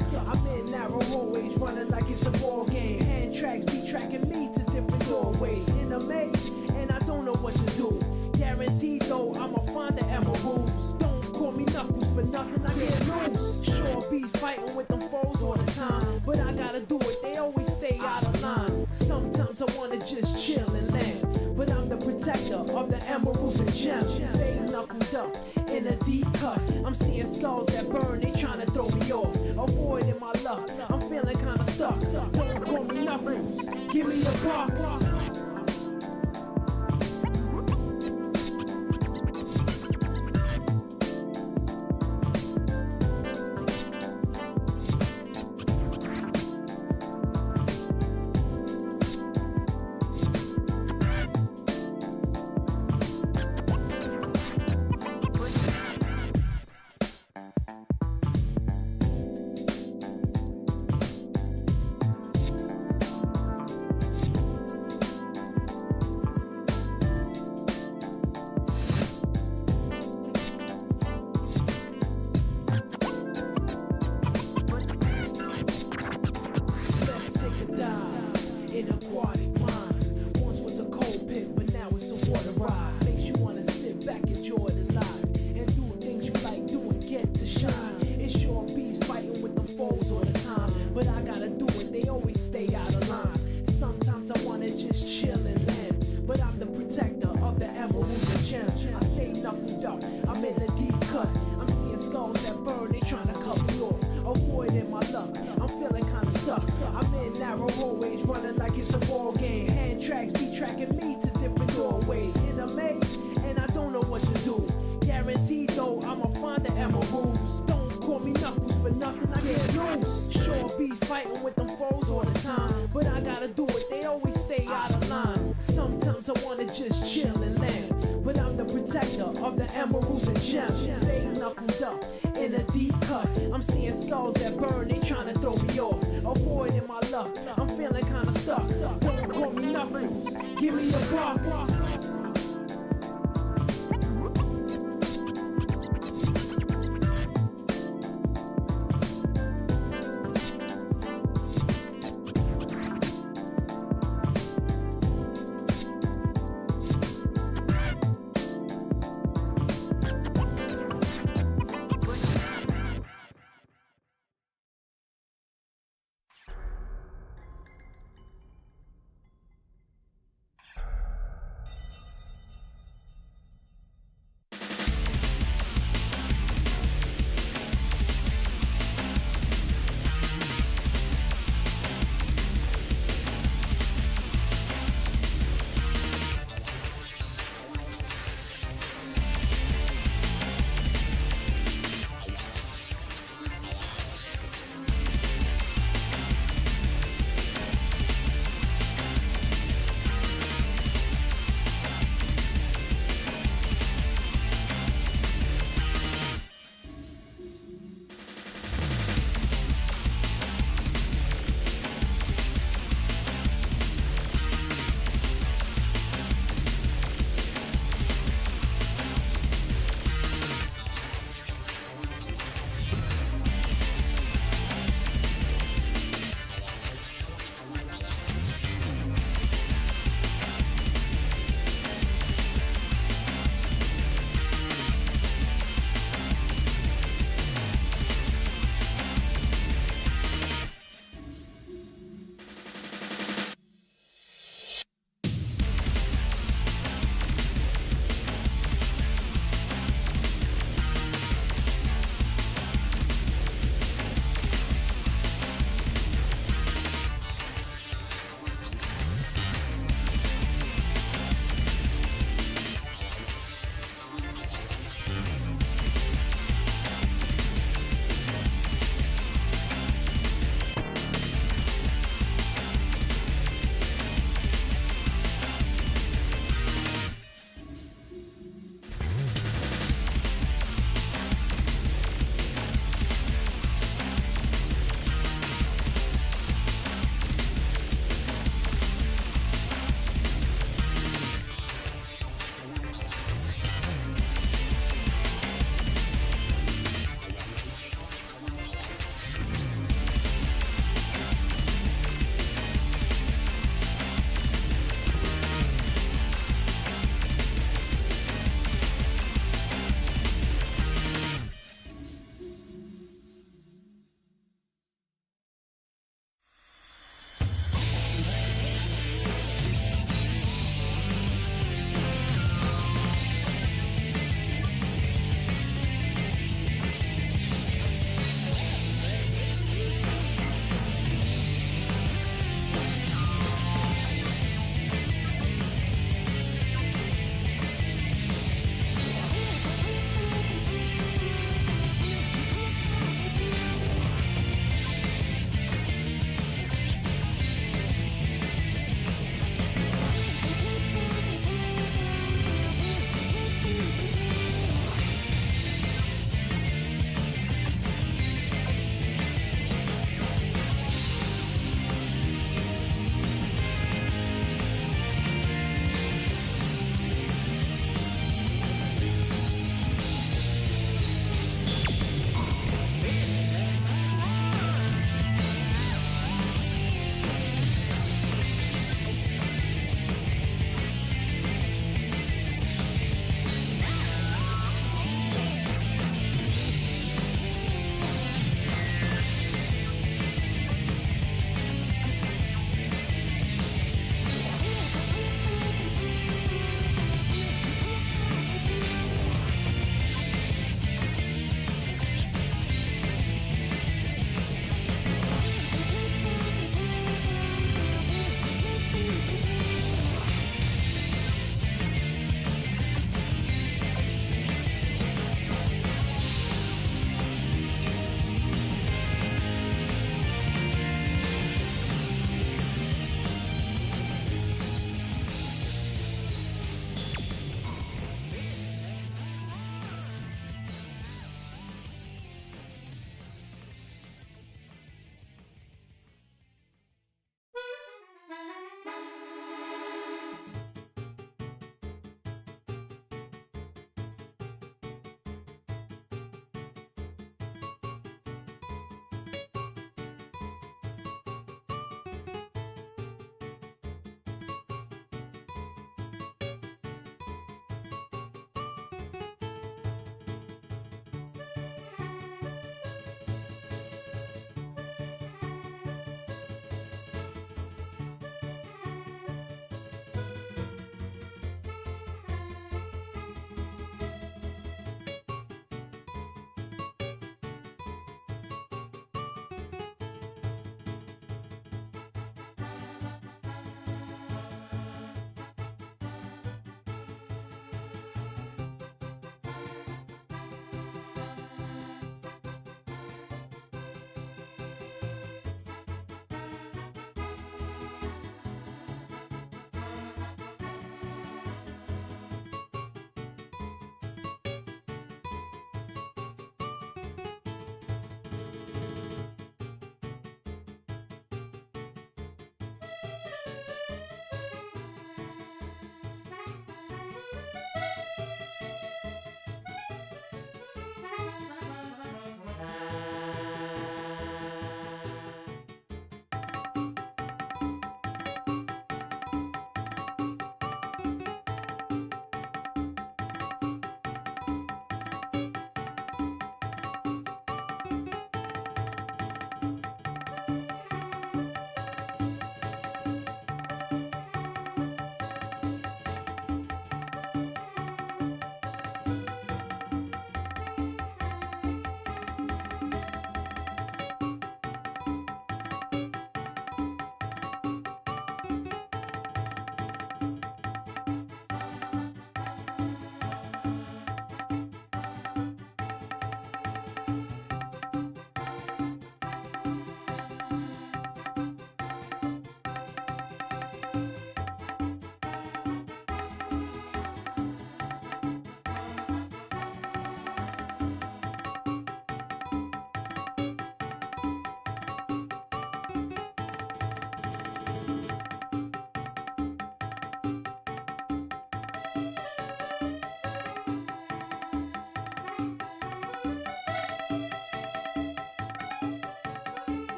stuck. I'm in narrow hallways, running like it's a ball game. Hand tracks be tracking me to different doorways. In a maze, and I don't know what to do. Guaranteed though, I'ma find the emeralds. Don't call me Knuckles for nothing, I get loose. Sure bees fighting with them foes all the time, but I gotta do it, they always stay out of line. Sometimes I wanna just chill and land, but I'm the protector of the emeralds and gems. Stay knuckled up in a deep cut. I'm seeing skulls that burn, they tryna throw me off. Avoiding my luck, I'm feeling kinda stuck. Don't call me Knuckles, give me a box.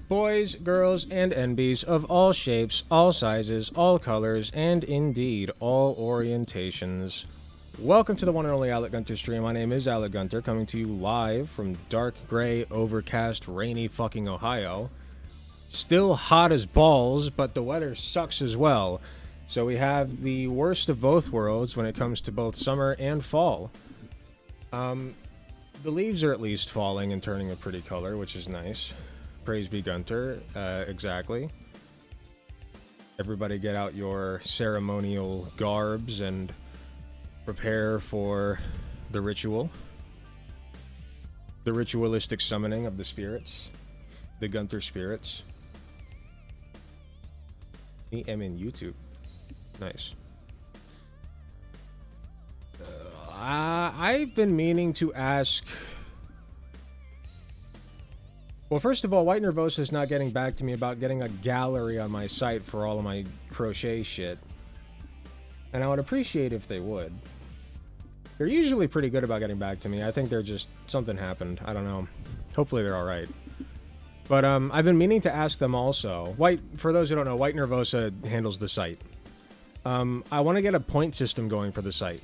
Boys, girls, and NBs of all shapes, all sizes, all colors, and indeed all orientations. Welcome to the one and only Alec Gunter stream. My name is Alec Gunter, coming to you live from dark, gray, overcast, rainy fucking Ohio. Still hot as balls, but the weather sucks as well. So we have the worst of both worlds when it comes to both summer and fall. The leaves are at least falling and turning a pretty color, which is nice. Praise be Gunter, exactly. Everybody get out your ceremonial garbs and prepare for the ritual. The ritualistic summoning of the spirits. The Gunter spirits. I am in YouTube. Nice. I've been meaning to ask... Well, first of all, White Nervosa is not getting back to me about getting a gallery on my site for all of my crochet shit. And I would appreciate if they would. They're usually pretty good about getting back to me. I think they're just... something happened. I don't know. Hopefully they're alright. But I've been meaning to ask them also. For those who don't know, White Nervosa handles the site. I want to get a point system going for the site.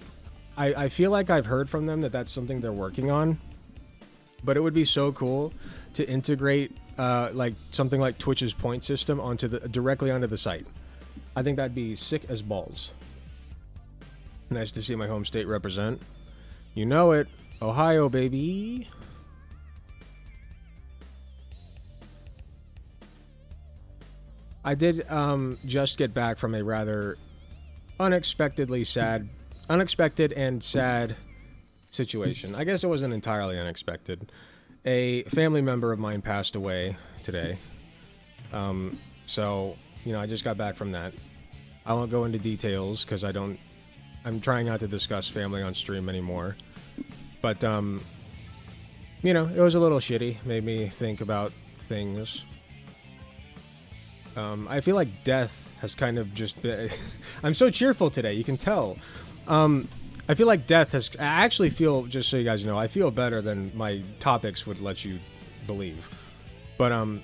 I feel like I've heard from them that that's something they're working on. But it would be so cool to integrate like something like Twitch's point system directly onto the site. I think that'd be sick as balls. Nice to see my home state represent. You know it. Ohio, baby. I did just get back from a rather unexpected and sad situation. I guess it wasn't entirely unexpected. A family member of mine passed away today. So, you know, I just got back from that. I won't go into details because I'm trying not to discuss family on stream anymore. But, you know, it was a little shitty. Made me think about things. I feel like death has kind of just been... I'm so cheerful today, you can tell. I feel like death has... I actually feel, just so you guys know, I feel better than my topics would let you believe. But, I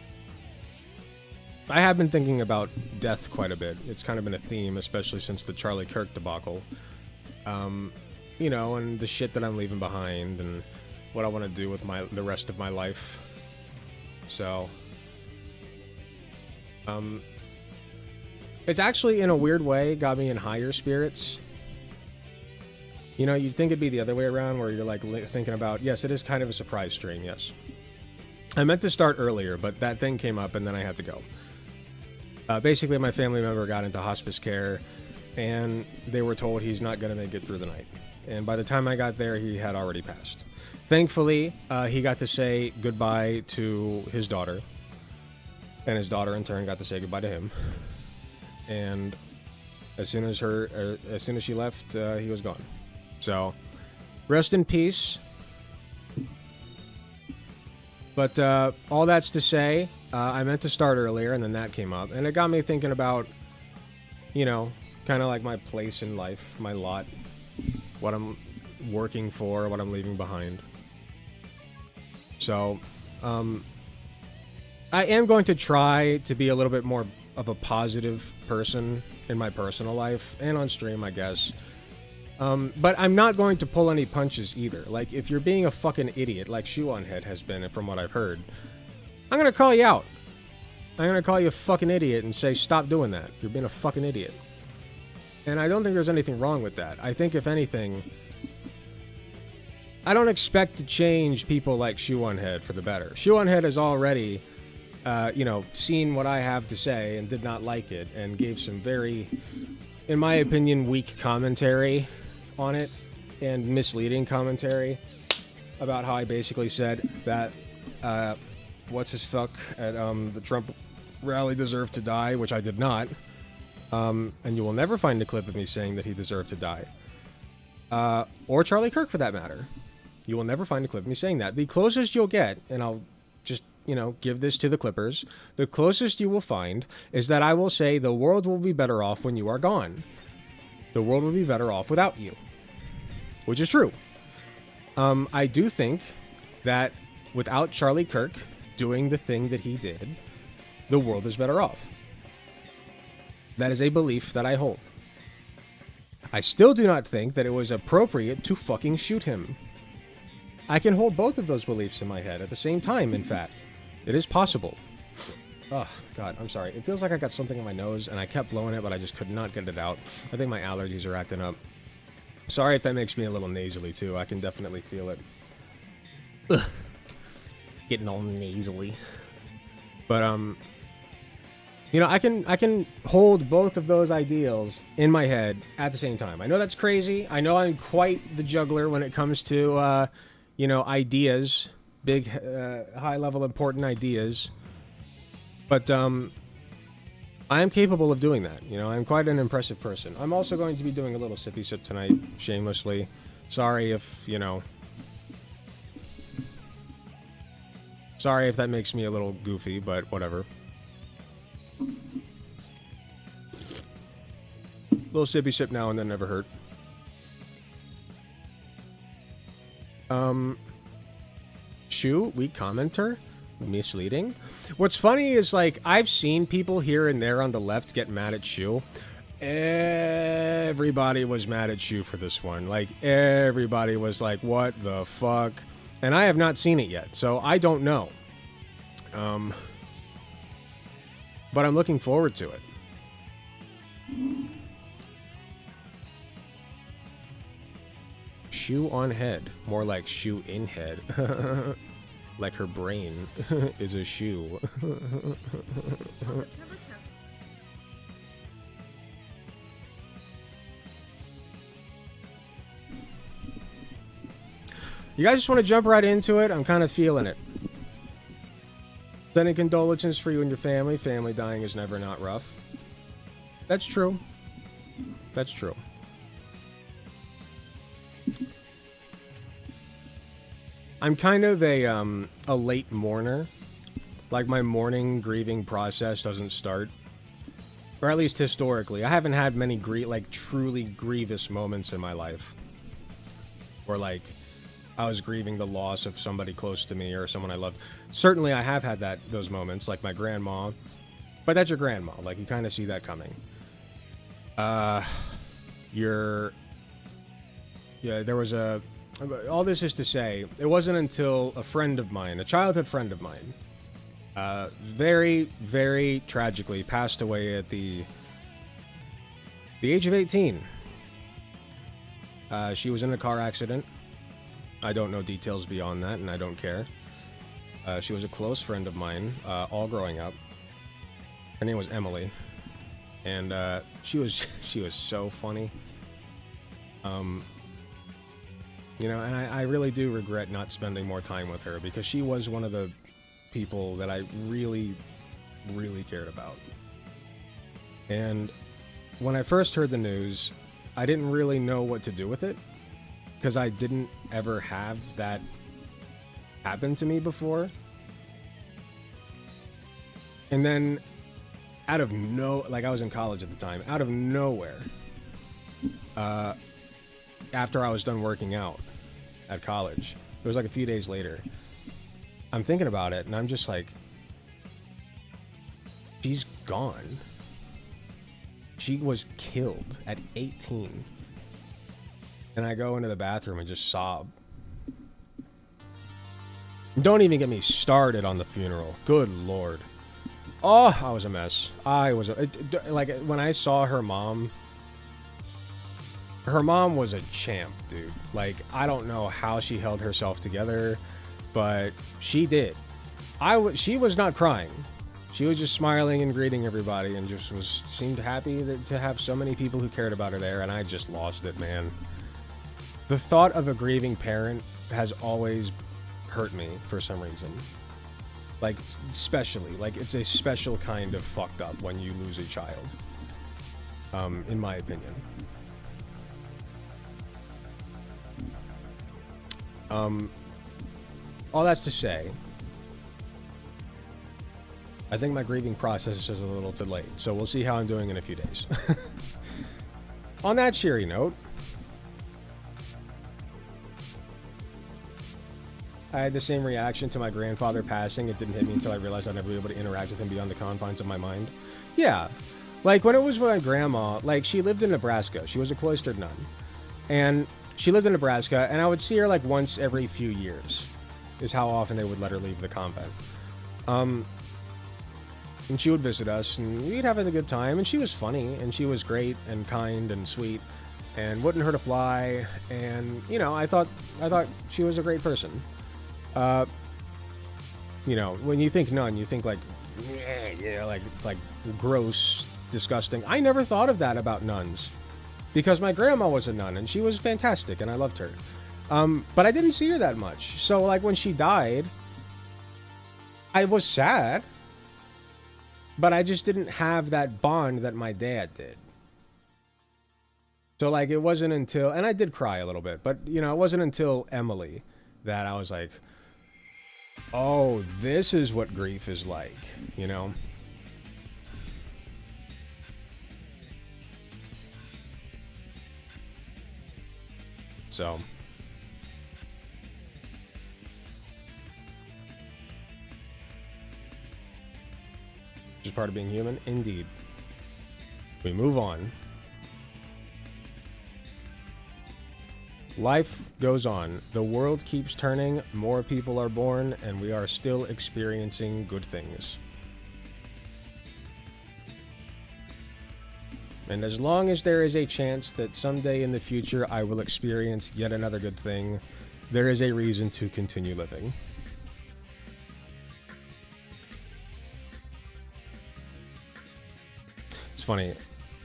have been thinking about death quite a bit. It's kind of been a theme, especially since the Charlie Kirk debacle. You know, and the shit that I'm leaving behind, and what I want to do with the rest of my life. So... it's actually, in a weird way, got me in higher spirits. You know, you'd think it'd be the other way around, where you're, like, thinking about... Yes, it is kind of a surprise stream, yes. I meant to start earlier, but that thing came up, and then I had to go. Basically, my family member got into hospice care, and they were told he's not going to make it through the night. And by the time I got there, he had already passed. Thankfully, he got to say goodbye to his daughter. And his daughter, in turn, got to say goodbye to him. And as soon as she left, he was gone. So, rest in peace. But all that's to say, I meant to start earlier, and then that came up. And it got me thinking about, you know, kind of like my place in life, my lot, what I'm working for, what I'm leaving behind. So, I am going to try to be a little bit more of a positive person in my personal life, and on stream, I guess. But I'm not going to pull any punches either. Like, if you're being a fucking idiot, like Shoe0nHead has been, from what I've heard, I'm gonna call you out. I'm gonna call you a fucking idiot and say, stop doing that. You're being a fucking idiot. And I don't think there's anything wrong with that. I think, if anything, I don't expect to change people like Shoe0nHead for the better. Shoe0nHead has already, seen what I have to say and did not like it and gave some very, in my opinion, weak commentary on it and misleading commentary about how I basically said that what's his fuck at the Trump rally deserved to die, which I did not. And you will never find a clip of me saying that he deserved to die. Or Charlie Kirk, for that matter. You will never find a clip of me saying that. The closest you'll get, and I'll just, give this to the Clippers, the closest you will find is that I will say the world will be better off when you are gone. The world will be better off without you. Which is true. I do think that without Charlie Kirk doing the thing that he did, the world is better off. That is a belief that I hold. I still do not think that it was appropriate to fucking shoot him. I can hold both of those beliefs in my head at the same time, in fact. It is possible. Oh, God, I'm sorry. It feels like I got something in my nose, and I kept blowing it, but I just could not get it out. I think my allergies are acting up. Sorry if that makes me a little nasally, too. I can definitely feel it. Ugh. Getting all nasally. But, I can hold both of those ideals in my head at the same time. I know that's crazy. I know I'm quite the juggler when it comes to, ideas, big, high-level, important ideas. But I am capable of doing that. I'm quite an impressive person. I'm also going to be doing a little sippy sip tonight, shamelessly. Sorry if, Sorry if that makes me a little goofy, but whatever. Little sippy sip now and then never hurt. Shoe, weak commenter? Misleading? What's funny is, I've seen people here and there on the left get mad at Shoe. Everybody was mad at Shoe for this one. Everybody was like, what the fuck? And I have not seen it yet, so I don't know. But I'm looking forward to it. Shoe0nHead. More like Shoe0nHead. Like her brain is a shoe. You guys just want to jump right into it? I'm kind of feeling it. Sending condolences for you and your family. Family dying is never not rough. That's true. That's true. I'm kind of a late mourner. My mourning, grieving process doesn't start. Or at least historically. I haven't had many truly grievous moments in my life. Or I was grieving the loss of somebody close to me or someone I loved. Certainly I have had those moments, like my grandma. But that's your grandma. You kind of see that coming. There was a... All this is to say, it wasn't until a friend of mine, a childhood friend of mine, very, very tragically passed away at the age of 18. She was in a car accident. I don't know details beyond that, and I don't care. She was a close friend of mine, all growing up. Her name was Emily, and she was so funny. And I really do regret not spending more time with her because she was one of the people that I really, really cared about. And when I first heard the news, I didn't really know what to do with it because I didn't ever have that happen to me before. And then I was in college at the time, out of nowhere, after I was done working out at college, it was a few days later, I'm thinking about it and I'm just like, she's gone. She was killed at 18. And I go into the bathroom and just sob. Don't even get me started on the funeral. Good Lord. Oh, I was a mess. When I saw her mom her mom was a champ, dude. Like, I don't know how she held herself together, but she did. She was not crying. She was just smiling and greeting everybody, and just seemed happy to have so many people who cared about her there. And I just lost it, man. The thought of a grieving parent has always hurt me for some reason. Like, especially, like, it's a special kind of fucked up when you lose a child. In my opinion. All that's to say, I think my grieving process is a little delayed, so we'll see how I'm doing in a few days. On that cheery note, I had the same reaction to my grandfather passing. It didn't hit me until I realized I'd never be able to interact with him beyond the confines of my mind. Yeah. Like, when it was with my grandma, like, she lived in Nebraska. She was a cloistered nun. And she lived in Nebraska, and I would see her, like, once every few years, is how often they would let her leave the convent. And she would visit us, and we'd have a good time, and she was funny, and she was great, and kind, and sweet, and wouldn't hurt a fly, and, you know, I thought she was a great person. You know, when you think nun, you think, like, yeah, like gross, disgusting. I never thought of that about nuns, because my grandma was a nun, and she was fantastic, and I loved her. But I didn't see her that much. So, like, when she died, I was sad, but I just didn't have that bond that my dad did. So, like, it wasn't until, and I did cry a little bit, but, you know, it wasn't until Emily that I was like, oh, this is what grief is like, you know? So, just part of being human, indeed. We move on. Life goes on. The world keeps turning. More people are born, and we are still experiencing good things. And as long as there is a chance that someday in the future I will experience yet another good thing, there is a reason to continue living. It's funny.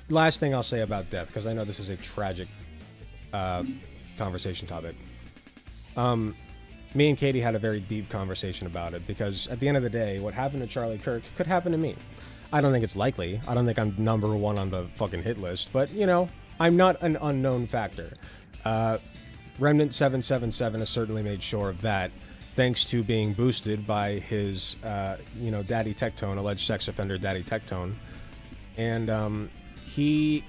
Last thing I'll say about death, because I know this is a tragic conversation topic. Me and Katie had a very deep conversation about it, because at the end of the day, what happened to Charlie Kirk could happen to me. I don't think it's likely. I don't think I'm number one on the fucking hit list, but, you know, I'm not an unknown factor. Remnant 777 has certainly made sure of that, thanks to being boosted by his, you know, Daddy Tectone, alleged sex offender Daddy Tectone. And he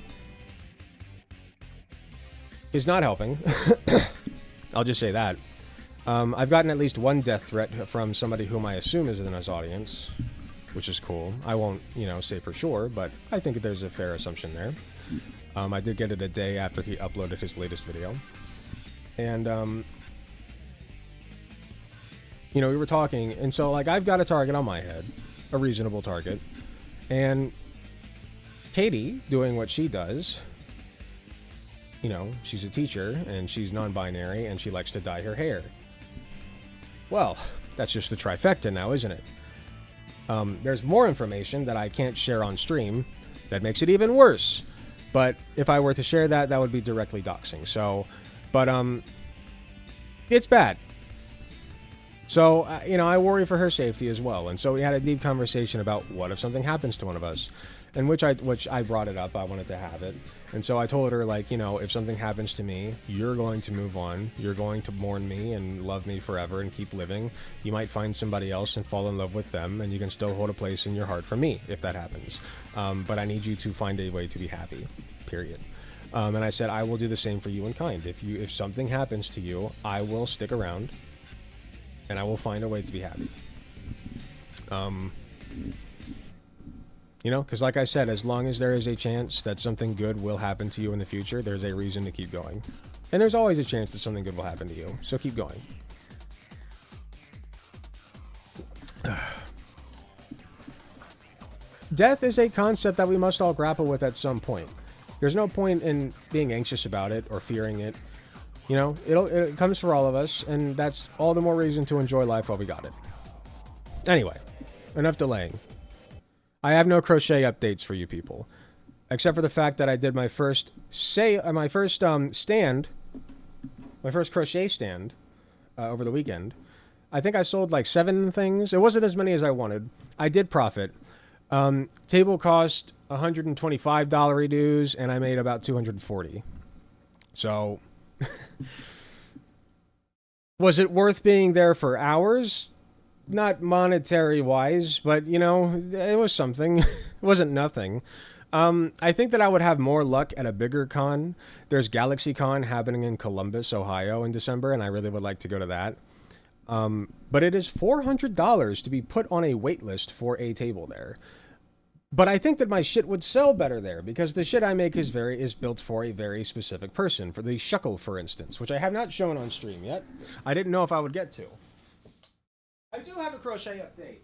is not helping. I'll just say that. I've gotten at least one death threat from somebody whom I assume is in his audience, which is cool. I won't, you know, say for sure, but I think there's a fair assumption there. I did get it a day after he uploaded his latest video. And, you know, we were talking, and so, like, I've got a target on my head, a reasonable target, and Katie, doing what she does, you know, she's a teacher, and she's non-binary, and she likes to dye her hair. Well, that's just the trifecta now, isn't it? There's more information that I can't share on stream that makes it even worse. But if I were to share that, that would be directly doxing. So, but, it's bad. So, you know, I worry for her safety as well. And so we had a deep conversation about what if something happens to one of us, and which I brought it up. I wanted to have it. And so I told her, like, you know, if something happens to me, you're going to move on. You're going to mourn me and love me forever and keep living. You might find somebody else and fall in love with them, and you can still hold a place in your heart for me if that happens. But I need you to find a way to be happy, period. And I said, I will do the same for you in kind. If something happens to you, I will stick around, and I will find a way to be happy. You know, because like I said, as long as there is a chance that something good will happen to you in the future, there's a reason to keep going. And there's always a chance that something good will happen to you, so keep going. Death is a concept that we must all grapple with at some point. There's no point in being anxious about it or fearing it. You know, it comes for all of us, and that's all the more reason to enjoy life while we got it. Anyway, enough delaying. I have no crochet updates for you people, except for the fact that I did my first crochet stand over the weekend. I think I sold like 7 things. It wasn't as many as I wanted. I did profit. Table cost $125 dues, and I made about $240. So, was it worth being there for hours? Not monetary-wise, but, you know, it was something. It wasn't nothing. I think that I would have more luck at a bigger con. There's GalaxyCon happening in Columbus, Ohio in December, and I really would like to go to that. But it is $400 to be put on a wait list for a table there. But I think that my shit would sell better there, because the shit I make is built for a very specific person. For the shuckle, for instance, which I have not shown on stream yet. I didn't know if I would get to. I do have a crochet update.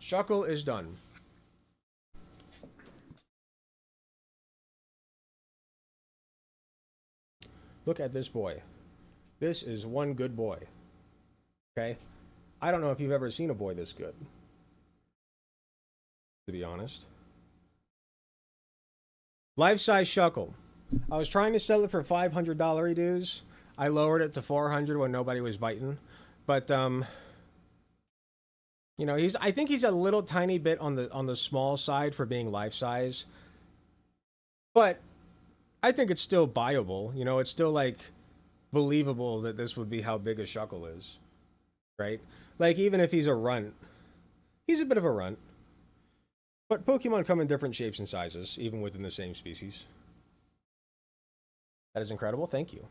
Shuckle is done. Look at this boy. This is one good boy. Okay? I don't know if you've ever seen a boy this good, to be honest. Life-size Shuckle. I was trying to sell it for $500 dues. I lowered it to $400 when nobody was biting. But, you know, I think he's a little tiny bit on the small side for being life size. But I think it's still buyable. You know, it's still like believable that this would be how big a Shuckle is. Right? Like, even if he's a runt, he's a bit of a runt. But Pokemon come in different shapes and sizes, even within the same species. That is incredible. Thank you.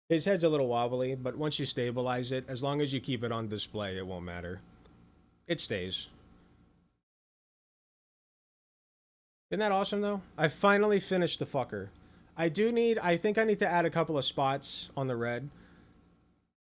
His head's a little wobbly, but once you stabilize it, as long as you keep it on display, it won't matter. It stays. Isn't that awesome, though? I finally finished the fucker. I think I need to add a couple of spots on the red.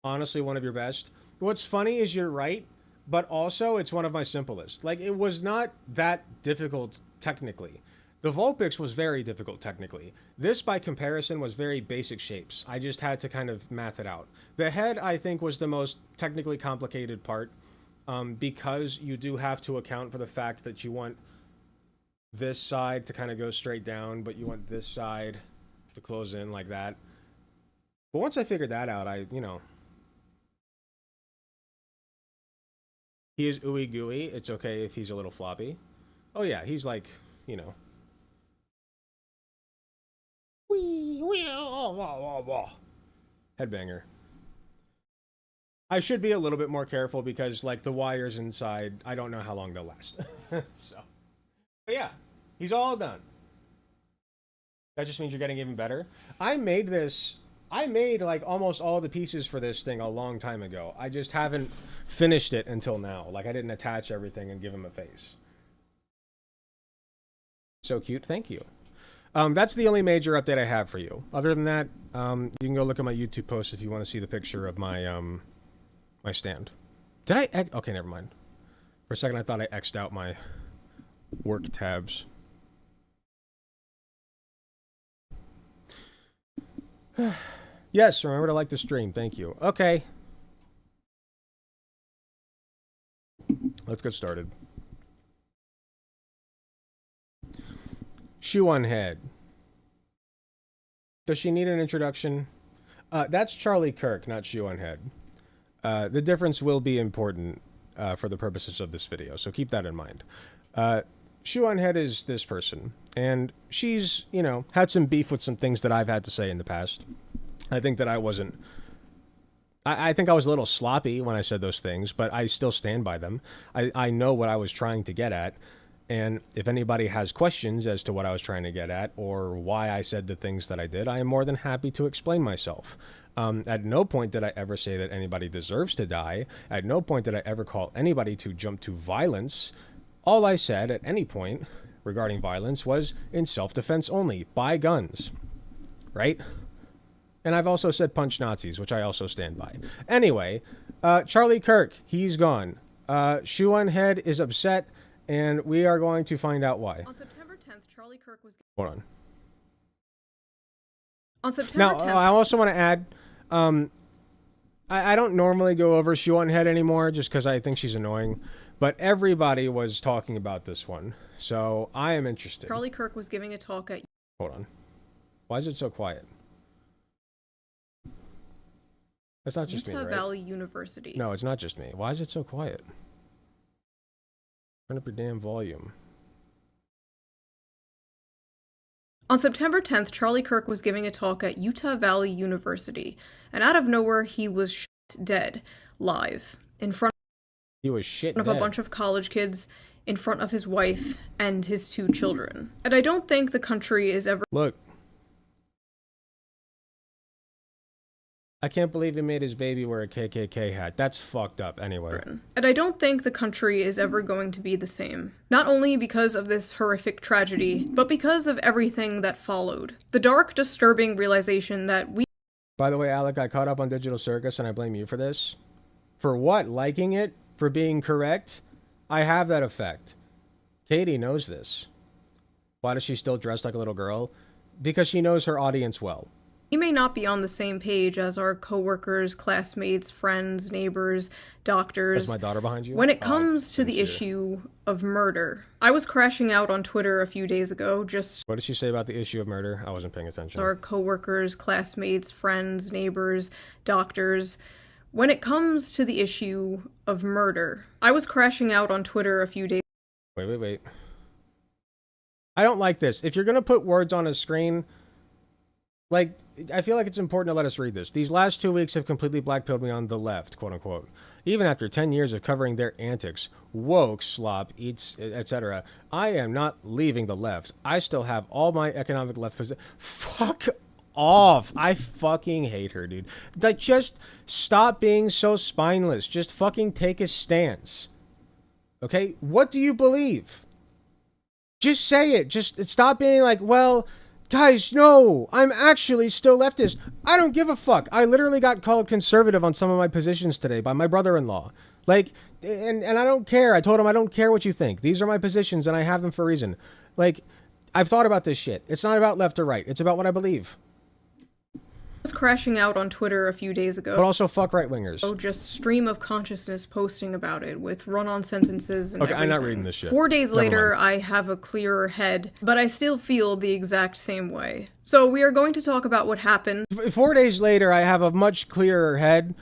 Honestly, one of your best. What's funny is you're right, but also it's one of my simplest. Like, it was not that difficult technically. The Vulpix was very difficult technically. This, by comparison, was very basic shapes. I just had to kind of math it out. The head, I think, was the most technically complicated part, because you do have to account for the fact that you want this side to kind of go straight down, but you want this side to close in like that. But once I figured that out, you know. He is ooey gooey. It's okay if he's a little floppy. Oh yeah, he's like, you know. Headbanger. I should be a little bit more careful because, like, the wires inside, I don't know how long they'll last. So, but yeah, he's all done. That just means you're getting even better. I made like almost all the pieces for this thing a long time ago. I just haven't finished it until now. Like, I didn't attach everything and give him a face. So cute. Thank you. That's the only major update I have for you. Other than that, you can go look at my YouTube post if you want to see the picture of my my stand. Did I? Okay, never mind. For a second, I thought I X'd out my work tabs. Yes, remember to like the stream. Thank you. Okay. Let's get started. Shoe0nHead. Does she need an introduction? That's Charlie Kirk, not Shoe0nHead. The difference will be important for the purposes of this video, so keep that in mind. Shoe0nHead is this person, and she's, you know, had some beef with some things that I've had to say in the past. I think that I wasn't... I think I was a little sloppy when I said those things, but I still stand by them. I know what I was trying to get at. And if anybody has questions as to what I was trying to get at or why I said the things that I did, I am more than happy to explain myself. At no point did I ever say that anybody deserves to die. At no point did I ever call anybody to jump to violence. All I said at any point regarding violence was in self-defense only. Buy guns. Right? And I've also said punch Nazis, which I also stand by. Anyway, Charlie Kirk, he's gone. Shoe0nHead is upset, and we are going to find out why. On September 10th, Charlie Kirk was... Hold on. On September 10th... Now, I also want to add, I don't normally go over Shoe0nHead anymore just because I think she's annoying, but everybody was talking about this one, so I am interested. Charlie Kirk was giving a talk at... Hold on. Why is it so quiet? That's not just me, right? Utah Valley University. No, it's not just me. Why is it so quiet? Turn up your damn volume. On September 10th, Charlie Kirk was giving a talk at Utah Valley University, and out of nowhere, he was shot dead, live, in front He was shit of dead. a bunch of college kids, in front of his wife and his 2 children. And I don't think the country is ever... Look. I can't believe he made his baby wear a KKK hat. That's fucked up anyway. And I don't think the country is ever going to be the same. Not only because of this horrific tragedy, but because of everything that followed. The dark, disturbing realization that we... By the way, Alec, I caught up on Digital Circus and I blame you for this. For what? Liking it? For being correct? I have that effect. Katie knows this. Why does she still dress like a little girl? Because she knows her audience well. We may not be on the same page as our coworkers, classmates, friends, neighbors, doctors. That's my daughter behind you? When it comes to the issue of murder. I was crashing out on Twitter a few days ago, just... What did she say about the issue of murder? I wasn't paying attention. Our coworkers, classmates, friends, neighbors, doctors. When it comes to the issue of murder. I was crashing out on Twitter a few days... Wait. I don't like this. If you're gonna put words on a screen... Like, I feel like it's important to let us read this. These last 2 weeks have completely blackpilled me on the left, quote unquote. Even after 10 years of covering their antics, woke, slop, eats, etc., I am not leaving the left. I still have all my economic left position. Fuck off. I fucking hate her, dude. Like, just stop being so spineless. Just fucking take a stance. Okay? What do you believe? Just say it. Just stop being like, well... Guys, no, I'm actually still leftist. I don't give a fuck. I literally got called conservative on some of my positions today by my brother-in-law. Like, and I don't care. I told him I don't care what you think. These are my positions and I have them for a reason. Like, I've thought about this shit. It's not about left or right. It's about what I believe. I was crashing out on Twitter a few days ago. But also fuck right-wingers. Oh, just stream of consciousness posting about it with run-on sentences and everything. I'm not reading this shit. 4 days later, I have a clearer head, but I still feel the exact same way. So we are going to talk about what happened. 4 days later, I have a much clearer head,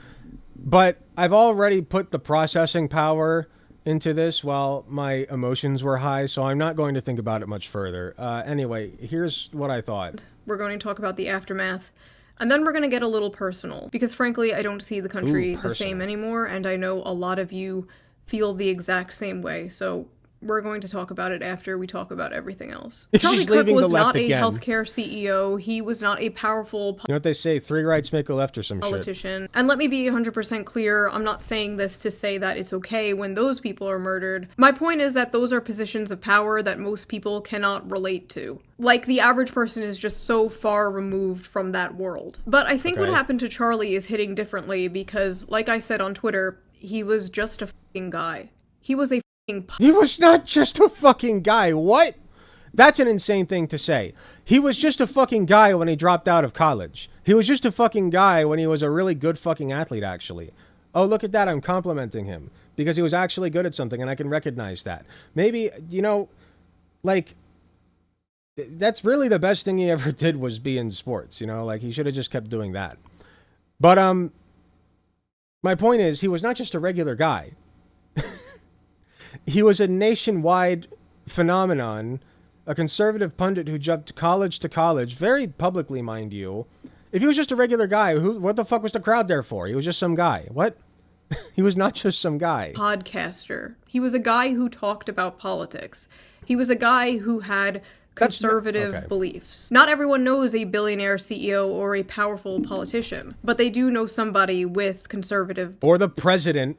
but I've already put the processing power into this while my emotions were high, so I'm not going to think about it much further. Anyway, here's what I thought. We're going to talk about the aftermath. And then we're going to get a little personal, because frankly, I don't see the country the same anymore, and I know a lot of you feel the exact same way, so we're going to talk about it after we talk about everything else. Charlie Kirk was not a healthcare CEO, he was not a powerful You know what they say, 3 rights make a left or some politician. shit. And let me be 100% clear, I'm not saying this to say that it's okay when those people are murdered. My point is that those are positions of power that most people cannot relate to. Like, the average person is just so far removed from that world. But I think what happened to Charlie is hitting differently because, like I said on Twitter, he was just a fucking guy. He was a He was not just a fucking guy. What? That's an insane thing to say. He was just a fucking guy when he dropped out of college. He was just a fucking guy when he was a really good fucking athlete, actually. Oh, look at that. I'm complimenting him because he was actually good at something and I can recognize that. Maybe, you know, like, that's really the best thing he ever did was be in sports, you know? Like, he should have just kept doing that. But, my point is, he was not just a regular guy. He was a nationwide phenomenon, a conservative pundit who jumped college to college, very publicly, mind you. If he was just a regular guy, what the fuck was the crowd there for? He was just some guy. What? He was not just some guy. Podcaster. He was a guy who talked about politics. He was a guy who had conservative beliefs. Not everyone knows a billionaire CEO or a powerful politician, but they do know somebody with conservative... Or the president,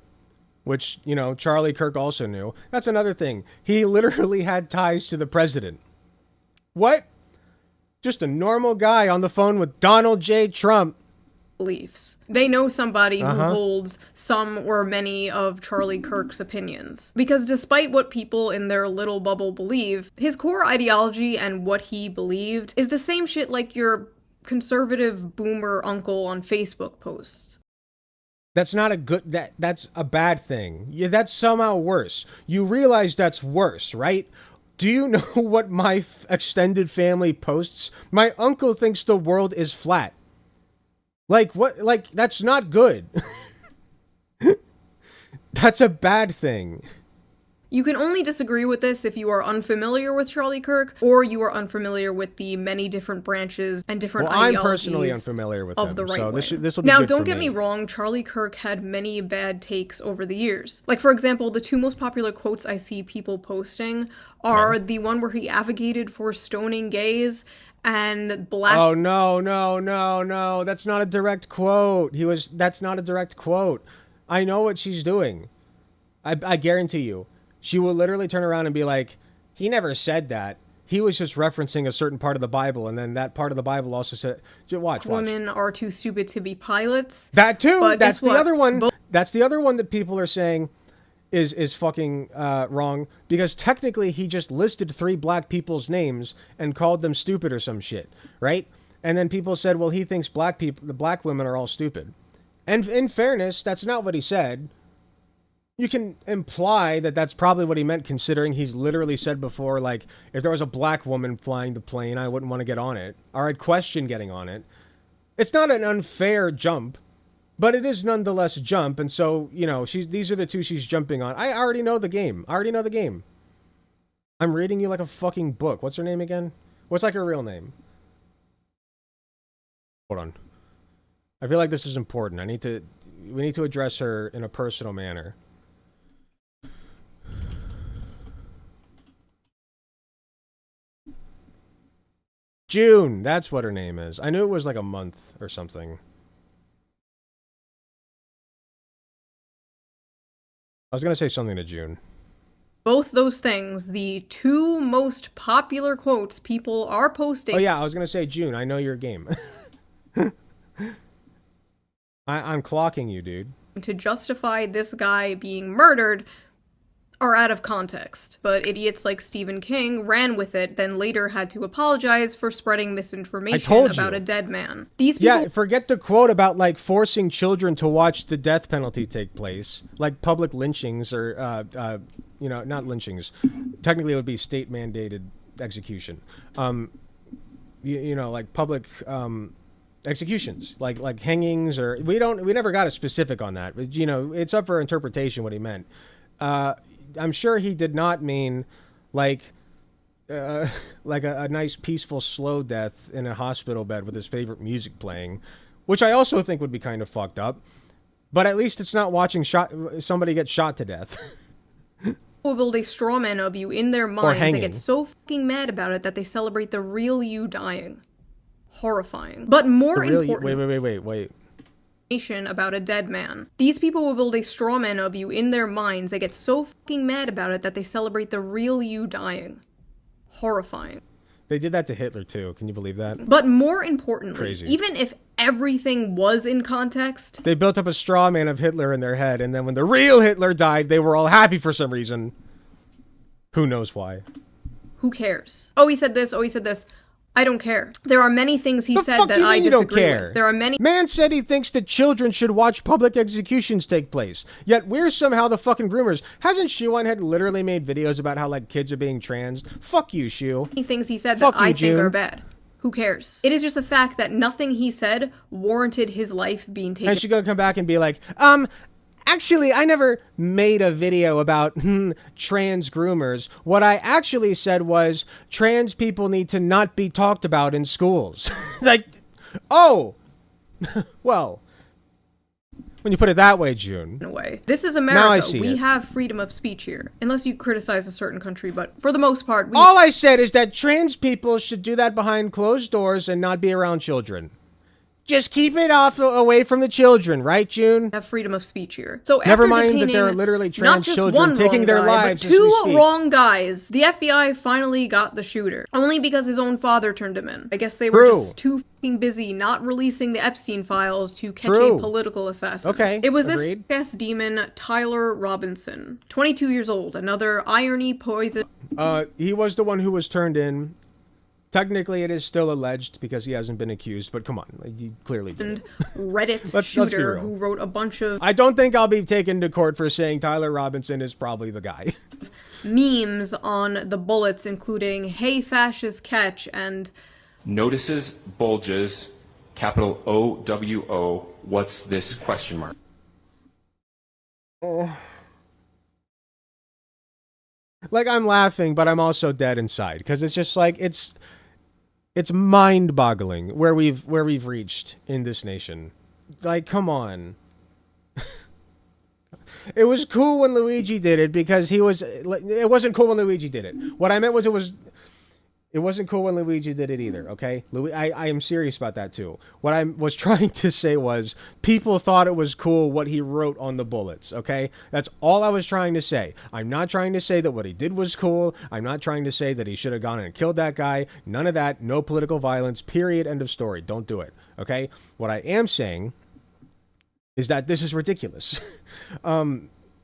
which, you know, Charlie Kirk also knew. That's another thing. He literally had ties to the president. What? Just a normal guy on the phone with Donald J. Trump. Beliefs. They know somebody who holds some or many of Charlie Kirk's opinions. Because despite what people in their little bubble believe, his core ideology and what he believed is the same shit like your conservative boomer uncle on Facebook posts. That's not a good... That's a bad thing. Yeah, that's somehow worse. You realize that's worse, right? Do you know what my extended family posts? My uncle thinks the world is flat. Like, what? Like, that's not good. That's a bad thing. You can only disagree with this if you are unfamiliar with Charlie Kirk, or you are unfamiliar with the many different branches and different ideologies. I'm personally unfamiliar with of them, the right so way. this will be now, good don't for get me wrong, Charlie Kirk had many bad takes over the years. Like, for example, the two most popular quotes I see people posting are the one where he advocated for stoning gays and black... Oh, no. That's not a direct quote. That's not a direct quote. I know what she's doing. I guarantee you. She will literally turn around and be like, he never said that. He was just referencing a certain part of the Bible, and then that part of the Bible also said... Watch. Women are too stupid to be pilots. That too! But That's the other one. That's the other one that people are saying is fucking wrong, because technically he just listed 3 black people's names and called them stupid or some shit, right? And then people said, well, he thinks the black women are all stupid. And in fairness, that's not what he said. You can imply that that's probably what he meant, considering he's literally said before, like, if there was a black woman flying the plane, I wouldn't want to get on it, or I'd question getting on it. It's not an unfair jump, but it is nonetheless a jump, and so, you know, these are the two she's jumping on. I already know the game. I'm reading you like a fucking book. What's her name again? What's like her real name? Hold on. I feel like this is important. We need to address her in a personal manner. June, that's what her name is. I knew it was like a month or something. I was going to say something to June. Both those things, the 2 most popular quotes people are posting... Oh yeah, I was going to say, June, I know your game. I'm clocking you, dude. ...to justify this guy being murdered are out of context. But idiots like Stephen King ran with it, then later had to apologize for spreading misinformation about a dead man. These people... Yeah, forget the quote about, like, forcing children to watch the death penalty take place. Like public lynchings or, you know, not lynchings. Technically, it would be state-mandated execution. You know, like public executions, like hangings, or we never got a specific on that. But, you know, it's up for interpretation what he meant. I'm sure he did not mean like a nice peaceful slow death in a hospital bed with his favorite music playing, which I also think would be kind of fucked up. But at least it's not watching somebody get shot to death. Will build a straw man of you in their minds. They get so fucking mad about it that they celebrate the real you dying. Horrifying. But more important... Wait. About a dead man. These people will build a straw man of you in their minds. They get so fucking mad about it that they celebrate the real you dying. Horrifying. They did that to Hitler too. Can you believe that? But more importantly, Crazy. Even if everything was in context, they built up a straw man of Hitler in their head, and then when the real Hitler died, they were all happy for some reason. Who knows why? Who cares? Oh, he said this. Oh, he said this. I don't care. There are many things he said that I disagree with. There are many... Man said he thinks that children should watch public executions take place. Yet we're somehow the fucking groomers. Hasn't Shoe0nHead literally made videos about how, like, kids are being trans? Fuck you, Shoe. Many things he said that I think are bad. Who cares? It is just a fact that nothing he said warranted his life being taken. And she's gonna come back and be like, actually, I never made a video about trans groomers. What I actually said was trans people need to not be talked about in schools. Like, oh, well, When you put it that way, June. In a way. This is Now I America. see We it. have freedom of speech here. Unless you criticize a certain country, but for the most part, we All I said is that trans people should do that behind closed doors and not be around children. Just keep it away from the children, right, June? have freedom of speech here. So Never after mind that detaining there are literally not trans just children one taking wrong their guy, lives but as we two speak. wrong guys, the FBI finally got the shooter. Only because his own father turned him in. I guess they were True. just too fucking busy not releasing the Epstein files to catch True. a political assassin. Okay, It was agreed. this fast demon, Tyler Robinson, 22 years old, another irony poison. He was the one who was turned in. Technically, it is still alleged because he hasn't been accused, but come on, he clearly did. it. Reddit Let's be shooter real. who wrote a bunch of I don't think I'll be taken to court for saying Tyler Robinson is probably the guy. memes on the bullets, including "Hey fascist catch" and Notices, bulges, capital OWO, what's this question mark? Like, I'm laughing, but I'm also dead inside because it's just like it's mind-boggling where we've reached in this nation. Like, come on. It was cool when Luigi did it because he was. It wasn't cool when Luigi did it. What I meant was it wasn't cool when Luigi did it either, okay? I am serious about that too. What I was trying to say was people thought it was cool what he wrote on the bullets, okay? That's all I was trying to say. I'm not trying to say that what he did was cool. I'm not trying to say that he should have gone and killed that guy. None of that. No political violence, period, end of story. Don't do it, okay? What I am saying is that this is ridiculous.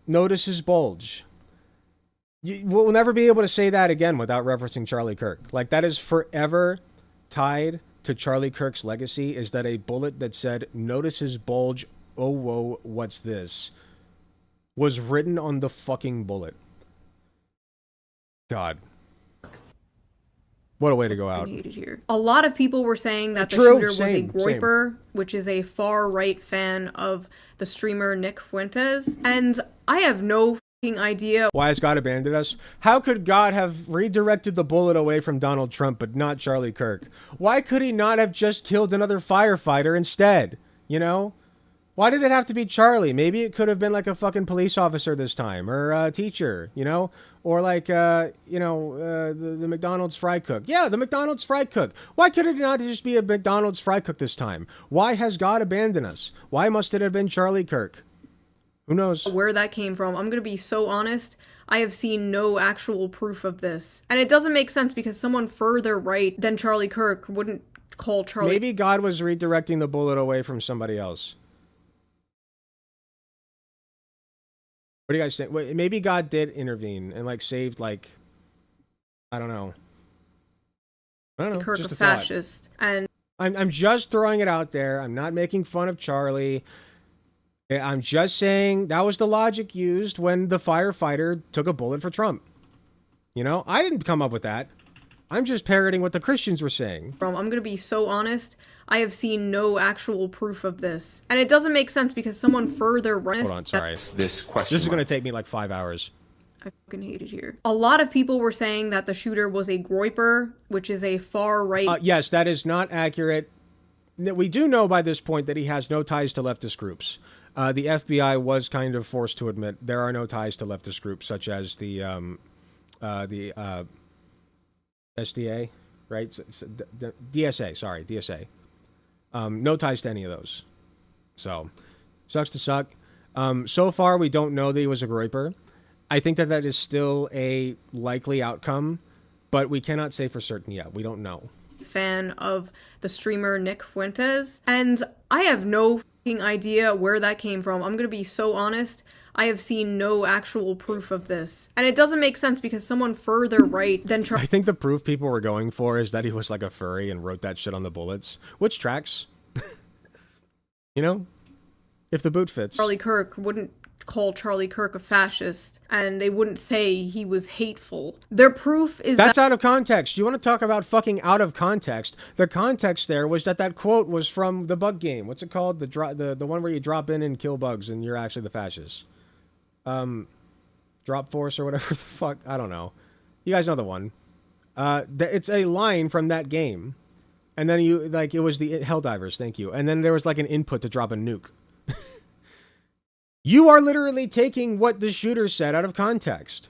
Notice his bulge. We'll never be able to say that again without referencing Charlie Kirk. Like, that is forever tied to Charlie Kirk's legacy, is that a bullet that said, "Notice his bulge, oh whoa, what's this?" was written on the fucking bullet. God. What a way to go out. hated here. A lot of people were saying that the True, shooter was a same. groiper, which is a far-right fan of the streamer Nick Fuentes, and I have no fucking idea Why has God abandoned us? How could God have redirected the bullet away from Donald Trump but not Charlie Kirk? Why could he not have just killed another firefighter instead? You know? Why did it have to be Charlie? Maybe it could have been like a fucking police officer this time, or a teacher, you know? Or like, the McDonald's fry cook. Yeah, the McDonald's fry cook. Why could it not just be a McDonald's fry cook this time? Why has God abandoned us? Why must it have been Charlie Kirk? Who knows? where that came from. I'm gonna be so honest, I have seen no actual proof of this. And it doesn't make sense because someone further right than Charlie Kirk wouldn't call Charlie Maybe God was redirecting the bullet away from somebody else. What do you guys think? Wait, maybe God did intervene and like saved like, I don't know. Kirk just a a thought. fascist. And I'm just throwing it out there. I'm not making fun of Charlie. I'm just saying that was the logic used when the firefighter took a bullet for Trump. You know, I didn't come up with that. I'm just parroting what the Christians were saying. I'm gonna be so honest, I have seen no actual proof of this. And it doesn't make sense because someone further right. Hold on, sorry. This question This is mark. going to take me like 5 hours. I fucking hate it here. A lot of people were saying that the shooter was a groiper, which is a far right Yes, that is not accurate. We do know by this point that he has no ties to leftist groups. The FBI was kind of forced to admit there are no ties to leftist groups, such as the SDA, right? DSA, sorry, DSA. No ties to any of those. So, sucks to suck. So far, we don't know that he was a groiper. I think that is still a likely outcome, but we cannot say for certain yet. We don't know. fan of the streamer Nick Fuentes. And I have no fucking idea where that came from. I'm gonna be so honest. I have seen no actual proof of this. And it doesn't make sense because someone further right than I think the proof people were going for is that he was like a furry and wrote that shit on the bullets, which tracks. You know? If the boot fits. Charlie Kirk wouldn't call Charlie Kirk a fascist, and they wouldn't say he was hateful. Their proof is That's out of context. You want to talk about fucking out of context? The context there was that quote was from the bug game. What's it called? The one where you drop in and kill bugs and you're actually the fascist. Drop Force or whatever the fuck. I don't know. You guys know the one. It's a line from that game. And then it was the Helldivers, thank you. And then there was like an input to drop a nuke. You are literally taking what the shooter said out of context.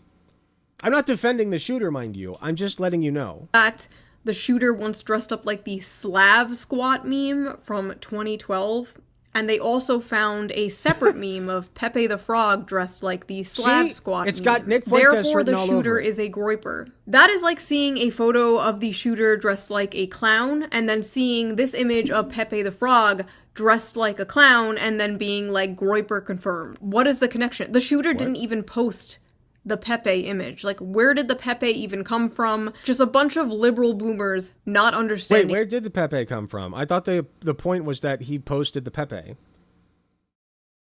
I'm not defending the shooter, mind you. I'm just letting you know. That the shooter once dressed up like the Slav squat meme from 2012. And they also found a separate meme of Pepe the Frog dressed like the Slav squat it's meme. got Nick Fuentes Therefore, the written all shooter over it. is a groiper. That is like seeing a photo of the shooter dressed like a clown, and then seeing this image of Pepe the Frog dressed like a clown, and then being like groiper confirmed. What is the connection? The shooter didn't even post the Pepe image. Like, where did the Pepe even come from? Just a bunch of liberal boomers not understanding. Wait, where did the Pepe come from? I thought the point was that he posted the Pepe.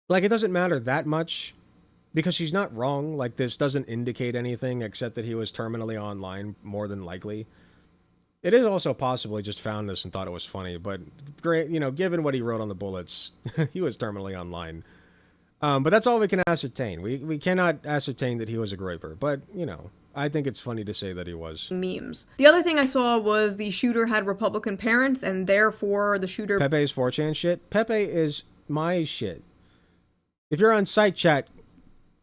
Like, it doesn't matter that much, because she's not wrong. Like, this doesn't indicate anything except that he was terminally online, more than likely. It is also possible he just found this and thought it was funny, but great, you know, given what he wrote on the bullets, he was terminally online. But that's all we can ascertain. We cannot ascertain that he was a groiper, but, you know, I think it's funny to say that he was. Memes. The other thing I saw was the shooter had Republican parents, and therefore the shooter... Pepe's 4chan shit? Pepe is my shit. If you're on site chat,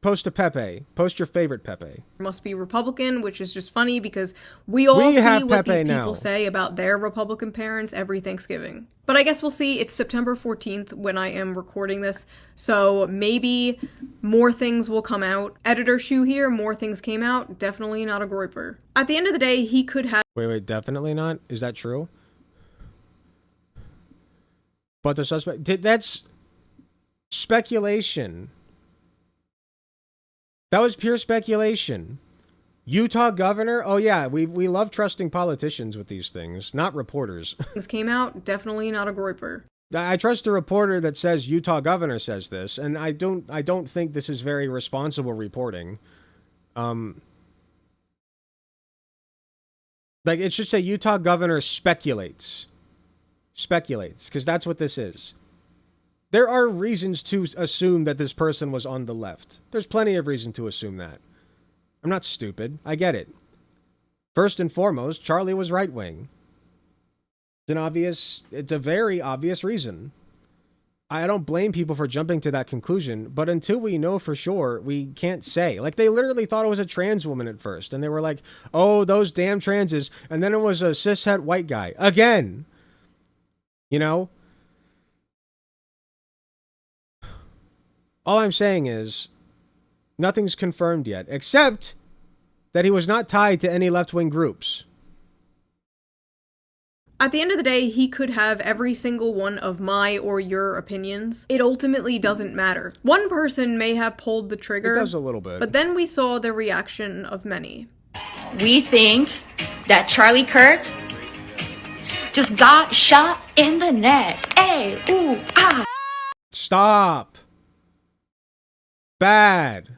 post a Pepe. Post your favorite Pepe. Must be Republican, which is just funny because we all see what these people say about their Republican parents every Thanksgiving. But I guess we'll see. It's September 14th when I am recording this, so maybe more things will come out. Editor Shoe here, more things came out. Definitely not a groiper. At the end of the day, he could have... Wait, definitely not? Is that true? But the suspect... That's speculation. That was pure speculation. Utah governor? Oh yeah, we love trusting politicians with these things, not reporters. This came out, definitely not a groiper. I trust a reporter that says Utah governor says this, and I don't think this is very responsible reporting. Like, it should say Utah governor speculates. Speculates, because that's what this is. There are reasons to assume that this person was on the left. There's plenty of reason to assume that. I'm not stupid. I get it. First and foremost, Charlie was right-wing. It's a very obvious reason. I don't blame people for jumping to that conclusion, but until we know for sure, we can't say. Like, they literally thought it was a trans woman at first, and they were like, oh, those damn transes, and then it was a cishet white guy. Again! You know? All I'm saying is, nothing's confirmed yet, except that he was not tied to any left-wing groups. At the end of the day, he could have every single one of my or your opinions. It ultimately doesn't matter. One person may have pulled the trigger. It does a little bit. But then we saw the reaction of many. We think that Charlie Kirk just got shot in the neck. Hey, ooh, ah. Stop. Bad.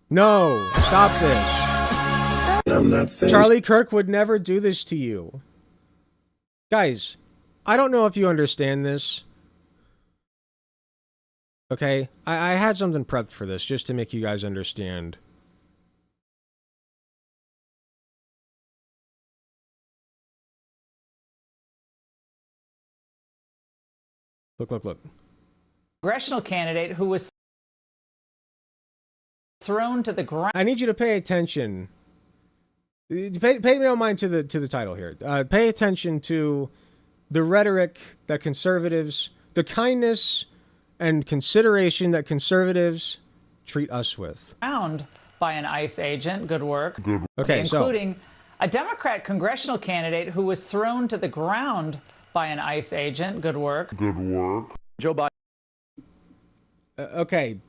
No. Stop this. I'm not saying Charlie Kirk would never do this to you. Guys, I don't know if you understand this. Okay? I had something prepped for this just to make you guys understand. Look. Congressional candidate who was thrown to the ground. I need you to pay attention. Pay no mind to the title here. Pay attention to the rhetoric that conservatives, the kindness and consideration that conservatives treat us with. Found by an ICE agent. Good work. Okay, including a Democrat congressional candidate who was thrown to the ground by an ICE agent. Good work. Joe Biden okay,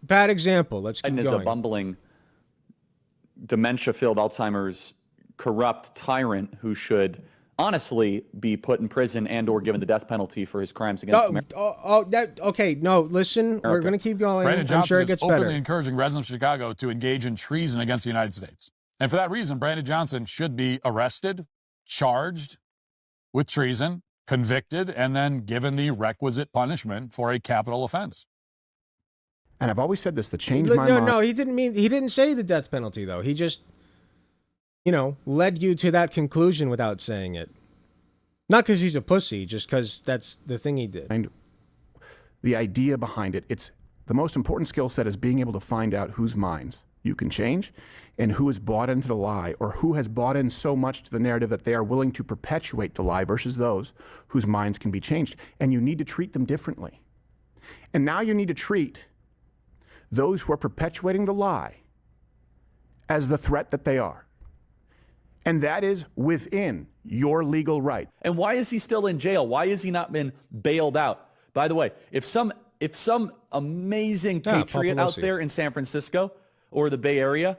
bad example. Let's keep is going. a bumbling, dementia-filled Alzheimer's corrupt tyrant who should honestly be put in prison and or given the death penalty for his crimes against America. Okay, no, listen, we're going to keep going. Brandon Johnson I'm sure it gets is openly better. encouraging residents of Chicago to engage in treason against the United States. And for that reason, Brandon Johnson should be arrested, charged with treason, convicted, and then given the requisite punishment for a capital offense. and I've always said this, to change my mind. No, he didn't say the death penalty, though. He just, led you to that conclusion without saying it. Not because he's a pussy, just because that's the thing he did. And the idea behind it, it's The most important skill set is being able to find out whose minds you can change and who has bought into the lie, or who has bought in so much to the narrative that they are willing to perpetuate the lie versus those whose minds can be changed. And you need to treat them differently. And now you need to treat those who are perpetuating the lie as the threat that they are. And that is within your legal right. And why is he still in jail? Why has he not been bailed out? By the way, if some amazing patriot out there in San Francisco or the Bay Area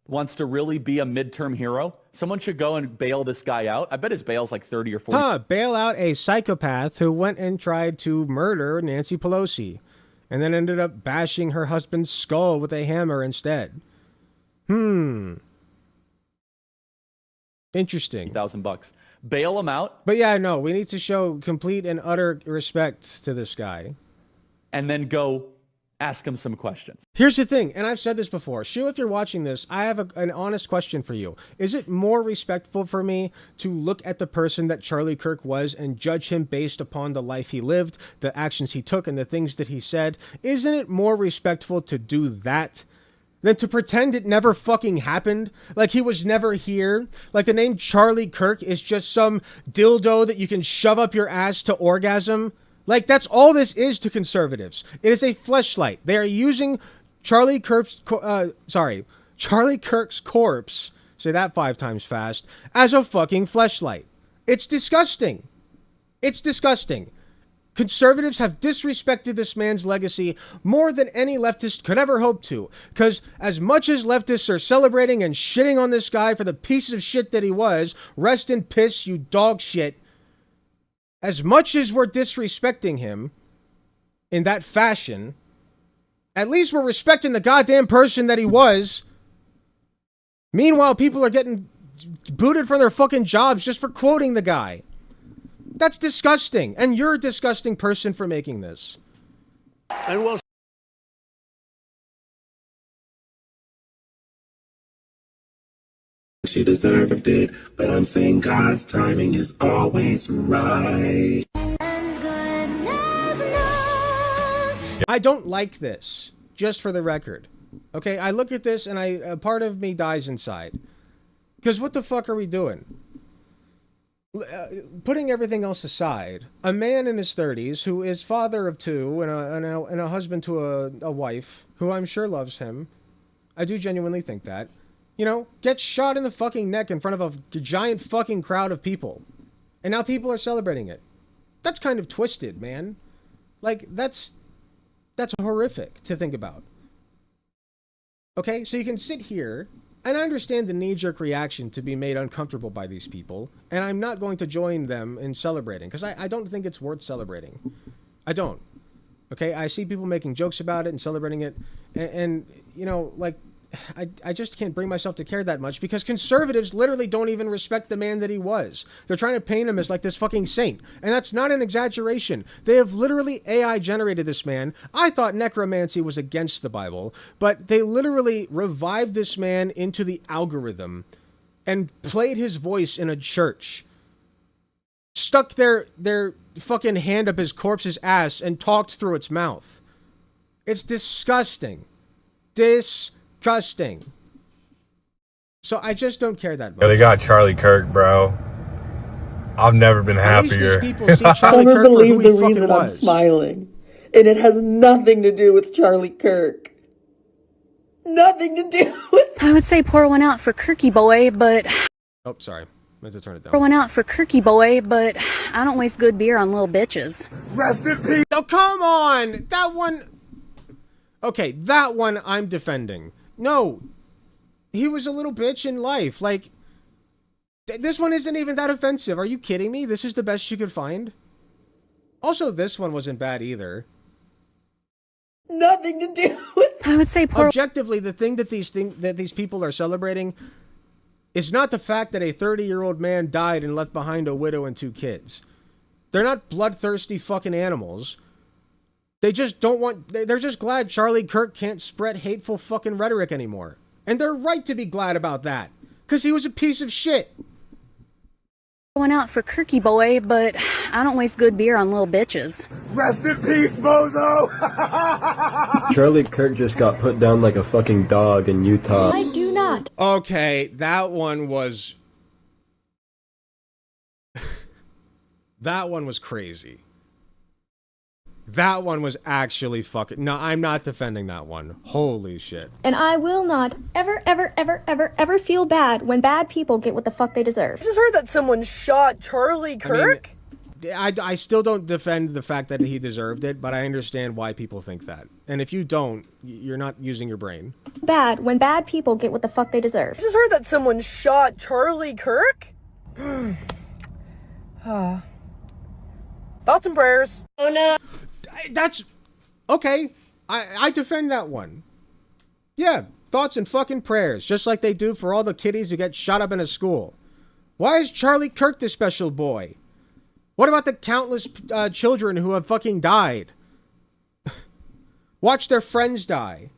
wants to really be a midterm hero, someone should go and bail this guy out. I bet his bail's like 30 or 40. Bail out a psychopath who went and tried to murder Nancy Pelosi and then ended up bashing her husband's skull with a hammer instead. Interesting. $1,000. Bail him out. But yeah, no, we need to show complete and utter respect to this guy. And then go ask him some questions. Here's the thing, and I've said this before. Shu, if you're watching this, I have an honest question for you. Is it more respectful for me to look at the person that Charlie Kirk was and judge him based upon the life he lived, the actions he took, and the things that he said? Isn't it more respectful to do that than to pretend it never fucking happened? Like he was never here? Like the name Charlie Kirk is just some dildo that you can shove up your ass to orgasm? Like, that's all this is to conservatives. It is a fleshlight. They are using Charlie Kirk's corpse, say that 5 times fast, as a fucking fleshlight. It's disgusting. It's disgusting. Conservatives have disrespected this man's legacy more than any leftist could ever hope to. Because as much as leftists are celebrating and shitting on this guy for the piece of shit that he was, rest in piss, you dog shit, as much as we're disrespecting him in that fashion, at least we're respecting the goddamn person that he was. Meanwhile, people are getting booted from their fucking jobs just for quoting the guy. That's disgusting. And you're a disgusting person for making this. And we'll she deserved it, but I'm saying God's timing is always right. I don't like this, just for the record. Okay, I look at this and a part of me dies inside. Because what the fuck are we doing? Putting everything else aside, a man in his 30s who is father of 2 and a husband to a wife who I'm sure loves him, I do genuinely think that, you know, gets shot in the fucking neck in front of a giant fucking crowd of people. And now people are celebrating it. That's kind of twisted, man. Like, that's horrific to think about. Okay, so you can sit here, and I understand the knee-jerk reaction to be made uncomfortable by these people, and I'm not going to join them in celebrating, because I don't think it's worth celebrating. I don't. Okay, I see people making jokes about it and celebrating it, and you know, like, I just can't bring myself to care that much, because conservatives literally don't even respect the man that he was. They're trying to paint him as like this fucking saint, and that's not an exaggeration. They have literally AI generated this man. I thought necromancy was against the Bible, but they literally revived this man into the algorithm and played his voice in a church, stuck their fucking hand up his corpse's ass and talked through its mouth. It's disgusting. Disgusting. So I just don't care that much. Yeah, they got Charlie Kirk, bro. I've never been happier. I never believe the reason I'm smiling. And it has nothing to do with Charlie Kirk. Nothing to do with... I would say pour one out for Kirky boy, but... Oh, sorry. I meant to turn it down. Pour one out for Kirky boy, but I don't waste good beer on little bitches. Rest in peace. Oh, come on! That one... Okay, that one I'm defending. No. He was a little bitch in life. Like, this one isn't even that offensive. Are you kidding me? This is the best you could find? Also, this one wasn't bad either. Nothing to do with... I would say pour... Objectively, the thing that these people are celebrating is not the fact that a 30-year-old man died and left behind a widow and 2 kids. They're not bloodthirsty fucking animals. They just don't want... They're just glad Charlie Kirk can't spread hateful fucking rhetoric anymore. And they're right to be glad about that. Because he was a piece of shit. Going out for Kirky Boy, but I don't waste good beer on little bitches. Rest in peace, bozo! Charlie Kirk just got put down like a fucking dog in Utah. I do not. Okay, that one was... that one was crazy. That one was actually fucking... No, I'm not defending that one. Holy shit. And I will not ever feel bad when bad people get what the fuck they deserve. I just heard that someone shot Charlie Kirk. I still don't defend the fact that he deserved it, but I understand why people think that. And if you don't, you're not using your brain. Bad when bad people get what the fuck they deserve. I just heard that someone shot Charlie Kirk. Thoughts and prayers. Oh no. That's... okay. I defend that one. Yeah, thoughts and fucking prayers, just like they do for all the kiddies who get shot up in a school. Why is Charlie Kirk the special boy? What about the countless children who have fucking died? Watch their friends die.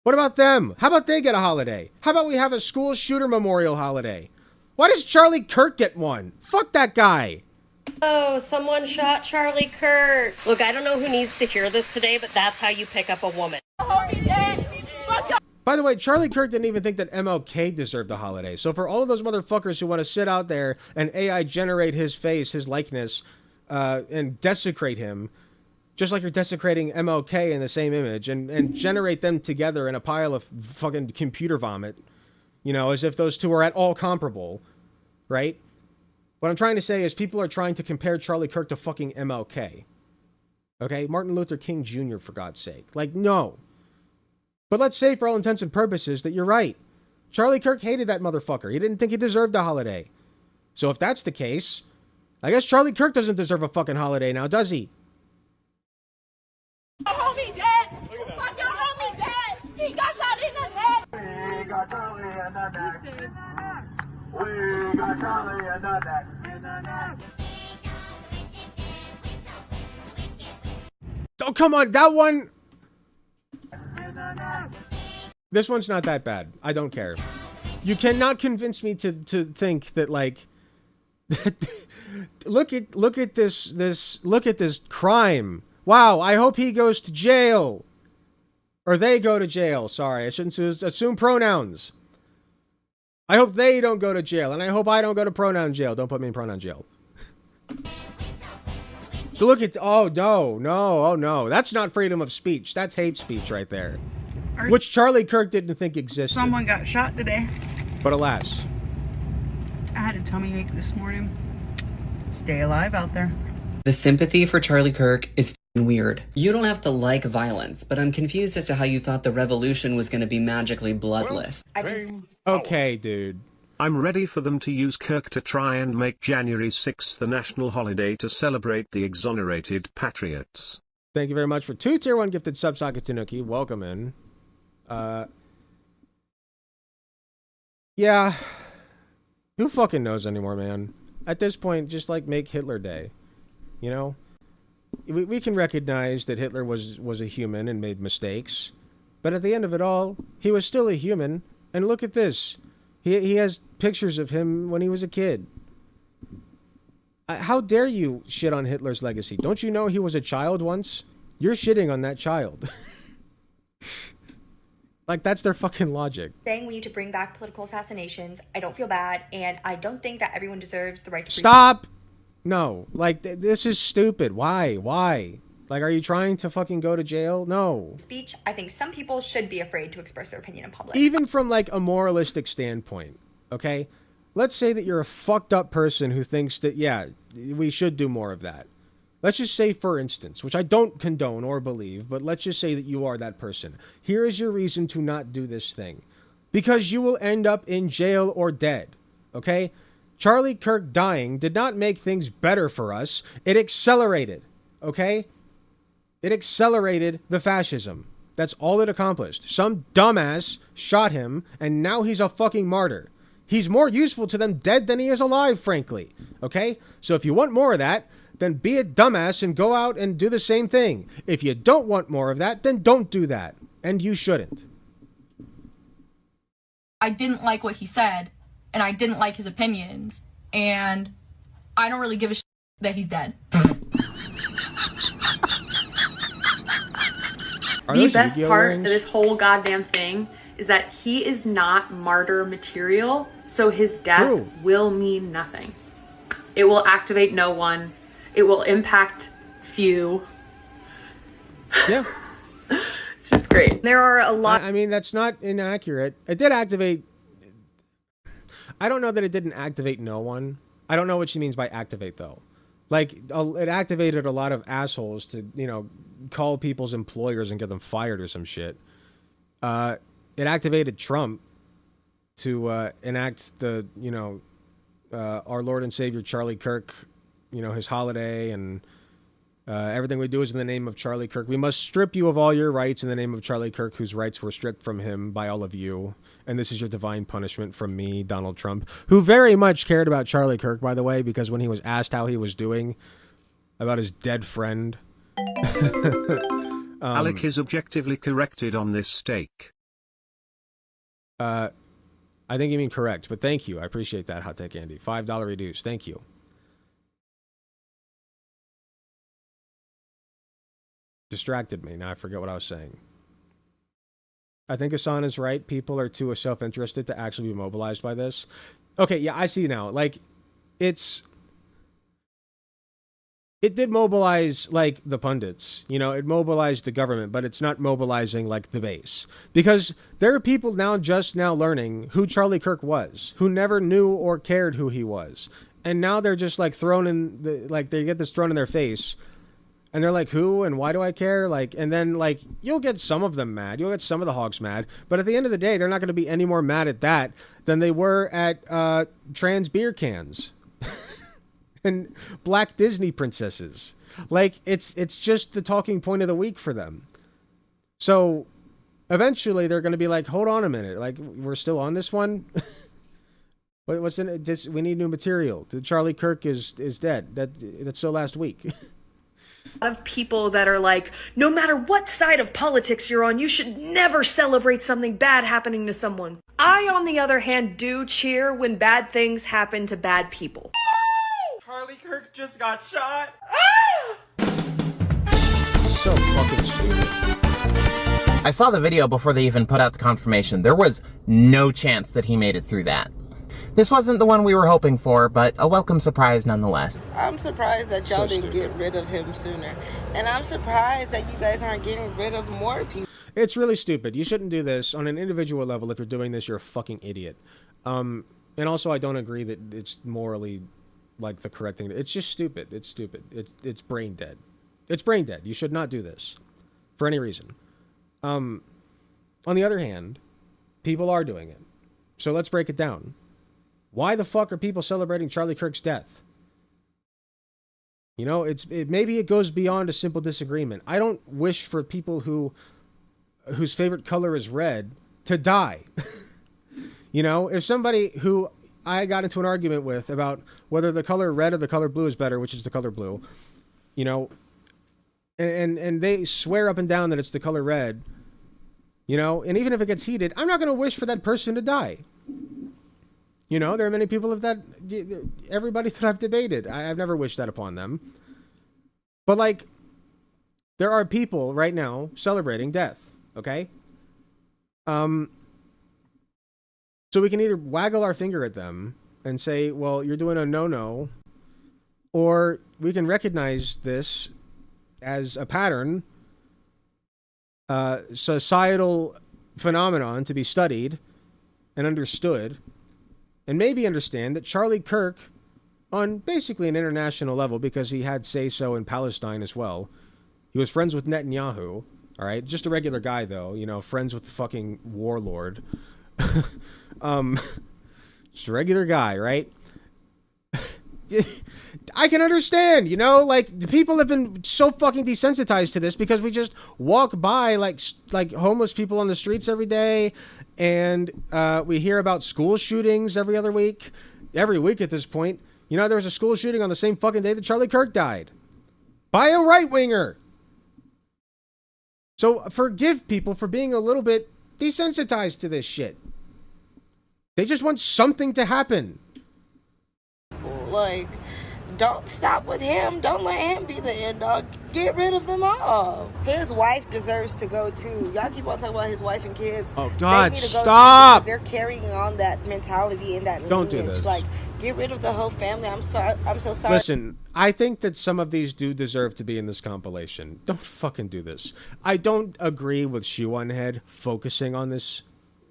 What about them? How about they get a holiday? How about we have a school shooter memorial holiday? Why does Charlie Kirk get one? Fuck that guy. Oh, someone shot Charlie Kirk. Look, I don't know who needs to hear this today, but that's how you pick up a woman. By the way, Charlie Kirk didn't even think that MLK deserved a holiday. So for all of those motherfuckers who want to sit out there and AI generate his face, his likeness, and desecrate him, just like you're desecrating MLK in the same image, and generate them together in a pile of fucking computer vomit, you know, as if those two are at all comparable, right? What I'm trying to say is people are trying to compare Charlie Kirk to fucking MLK. Okay? Martin Luther King Jr., for God's sake. Like, no. But let's say, for all intents and purposes, that you're right. Charlie Kirk hated that motherfucker. He didn't think he deserved a holiday. So if that's the case, I guess Charlie Kirk doesn't deserve a fucking holiday now, does he? Homie dead! Fuck your homie dead! He got shot in the head! We got Charlie in the neck. We got Charlie in the neck. Oh, come on, that one... This one's not that bad. I don't care. You cannot convince me to think that, like... look at this crime. Wow, I hope he goes to jail. Or they go to jail. Sorry, I shouldn't assume pronouns. I hope they don't go to jail, and I hope I don't go to pronoun jail. Don't put me in pronoun jail. To look at... oh, no. That's not freedom of speech. That's hate speech right there. Which Charlie Kirk didn't think existed. Someone got shot today. But alas. I had a tummy ache this morning. Stay alive out there. The sympathy for Charlie Kirk is weird. You don't have to like violence, but I'm confused as to how you thought the revolution was going to be magically bloodless. Okay, dude. I'm ready for them to use Kirk to try and make January 6th the national holiday to celebrate the exonerated patriots. Thank you very much for 2 tier 1 gifted subsocket Tanuki. Welcome in. Yeah. Who fucking knows anymore, man? At this point, just like make Hitler Day. You know? We can recognize that Hitler was a human and made mistakes. But at the end of it all, he was still a human. And look at this. He has pictures of him when he was a kid. How dare you shit on Hitler's legacy? Don't you know he was a child once? You're shitting on that child. Like, that's their fucking logic. Saying we need to bring back political assassinations, I don't feel bad, and I don't think that everyone deserves the right to... Stop! No. Like, this is stupid. Why? Like, are you trying to fucking go to jail? No. Speech, I think some people should be afraid to express their opinion in public. Even from, like, a moralistic standpoint, okay? Let's say that you're a fucked up person who thinks that, yeah, we should do more of that. Let's just say, for instance, which I don't condone or believe, but let's just say that you are that person. Here is your reason to not do this thing. Because you will end up in jail or dead, okay? Charlie Kirk dying did not make things better for us. It accelerated, okay? It accelerated the fascism. That's all it accomplished. Some dumbass shot him, and now he's a fucking martyr. He's more useful to them dead than he is alive, frankly, okay? So if you want more of that, then be a dumbass and go out and do the same thing. If you don't want more of that, then don't do that. And you shouldn't. I didn't like what he said, and I didn't like his opinions. and I don't really give a shit that he's dead. The best part of this whole goddamn thing is that he is not martyr material, so his death will mean nothing. It will activate no one. It will impact few. Yeah. It's just great. There are a lot. I mean, that's not inaccurate. It did activate. I don't know that it didn't activate no one. I don't know what she means by activate, though. Like, it activated a lot of assholes to, you know, call people's employers and get them fired or some shit. It activated Trump to enact the, you know, our Lord and Savior Charlie Kirk, you know, his holiday, and everything we do is in the name of Charlie Kirk. We must strip you of all your rights in the name of Charlie Kirk, whose rights were stripped from him by all of you. And this is your divine punishment from me, Donald Trump, who very much cared about Charlie Kirk, by the way, because when he was asked how he was doing about his dead friend. Alec is objectively corrected on this stake. I think you mean correct, but thank you. I appreciate that, Hot Take Andy. $5 reduce. Thank you. Distracted me. Now I forget what I was saying. I think Hassan is right. People are too self-interested to actually be mobilized by this. Okay, yeah, I see now. Like, it did mobilize, like, the pundits. You know, it mobilized the government, but it's not mobilizing, like, the base. Because there are people now just now learning who Charlie Kirk was, who never knew or cared who he was. And now they're just, like, thrown in, they get this thrown in their face. And they're like, who and why do I care? Like, and then, like, you'll get some of them mad. You'll get some of the hogs mad. But at the end of the day, they're not going to be any more mad at that than they were at trans beer cans. And black Disney princesses. Like, it's just the talking point of the week for them. So eventually they're going to be like, hold on a minute. Like, we're still on this one? What's in this? We need new material. Charlie Kirk is dead. That's so last week. A lot of people that are like, no matter what side of politics you're on, you should never celebrate something bad happening to someone. I, on the other hand, do cheer when bad things happen to bad people. Charlie Kirk just got shot. So fucking stupid. I saw the video before they even put out the confirmation. There was no chance that he made it through that. This wasn't the one we were hoping for, but a welcome surprise nonetheless. I'm surprised that y'all didn't get rid of him sooner. And I'm surprised that you guys aren't getting rid of more people. It's really stupid. You shouldn't do this on an individual level. If you're doing this, you're a fucking idiot. And also, I don't agree that it's morally, like, the correct thing. It's just stupid. It's stupid. It's brain dead. It's brain dead. You should not do this for any reason. On the other hand, people are doing it. So let's break it down. Why the fuck are people celebrating Charlie Kirk's death? You know, maybe it goes beyond a simple disagreement. I don't wish for people whose favorite color is red to die. You know, if somebody who I got into an argument with about whether the color red or the color blue is better, which is the color blue, you know, and they swear up and down that it's the color red, you know, and even if it gets heated, I'm not going to wish for that person to die. You know, there are many people everybody that I've debated, I've never wished that upon them. But, like, there are people right now celebrating death, okay? So we can either waggle our finger at them and say, well, you're doing a no-no, or we can recognize this as a pattern, societal phenomenon to be studied and understood, and maybe understand that Charlie Kirk, on basically an international level, because he had say-so in Palestine as well, he was friends with Netanyahu, all right? Just a regular guy, though, you know, friends with the fucking warlord. Just a regular guy, right? I can understand, you know, like, the people have been so fucking desensitized to this because we just walk by like homeless people on the streets every day, and we hear about school shootings every week at this point. You know, there was a school shooting on the same fucking day that Charlie Kirk died by a right-winger. So forgive people for being a little bit desensitized to this shit. They just want something to happen. Like, don't stop with him. Don't let him be the end dog. Get rid of them all. His wife deserves to go too. Y'all keep on talking about his wife and kids. Oh God, they need to go stop! Too, because they're carrying on that mentality and that Don't lineage. do this. Like, get rid of the whole family. I'm sorry. I'm so sorry. Listen, I think that some of these do deserve to be in this compilation. Don't fucking do this. I don't agree with Shoe0nHead focusing on this,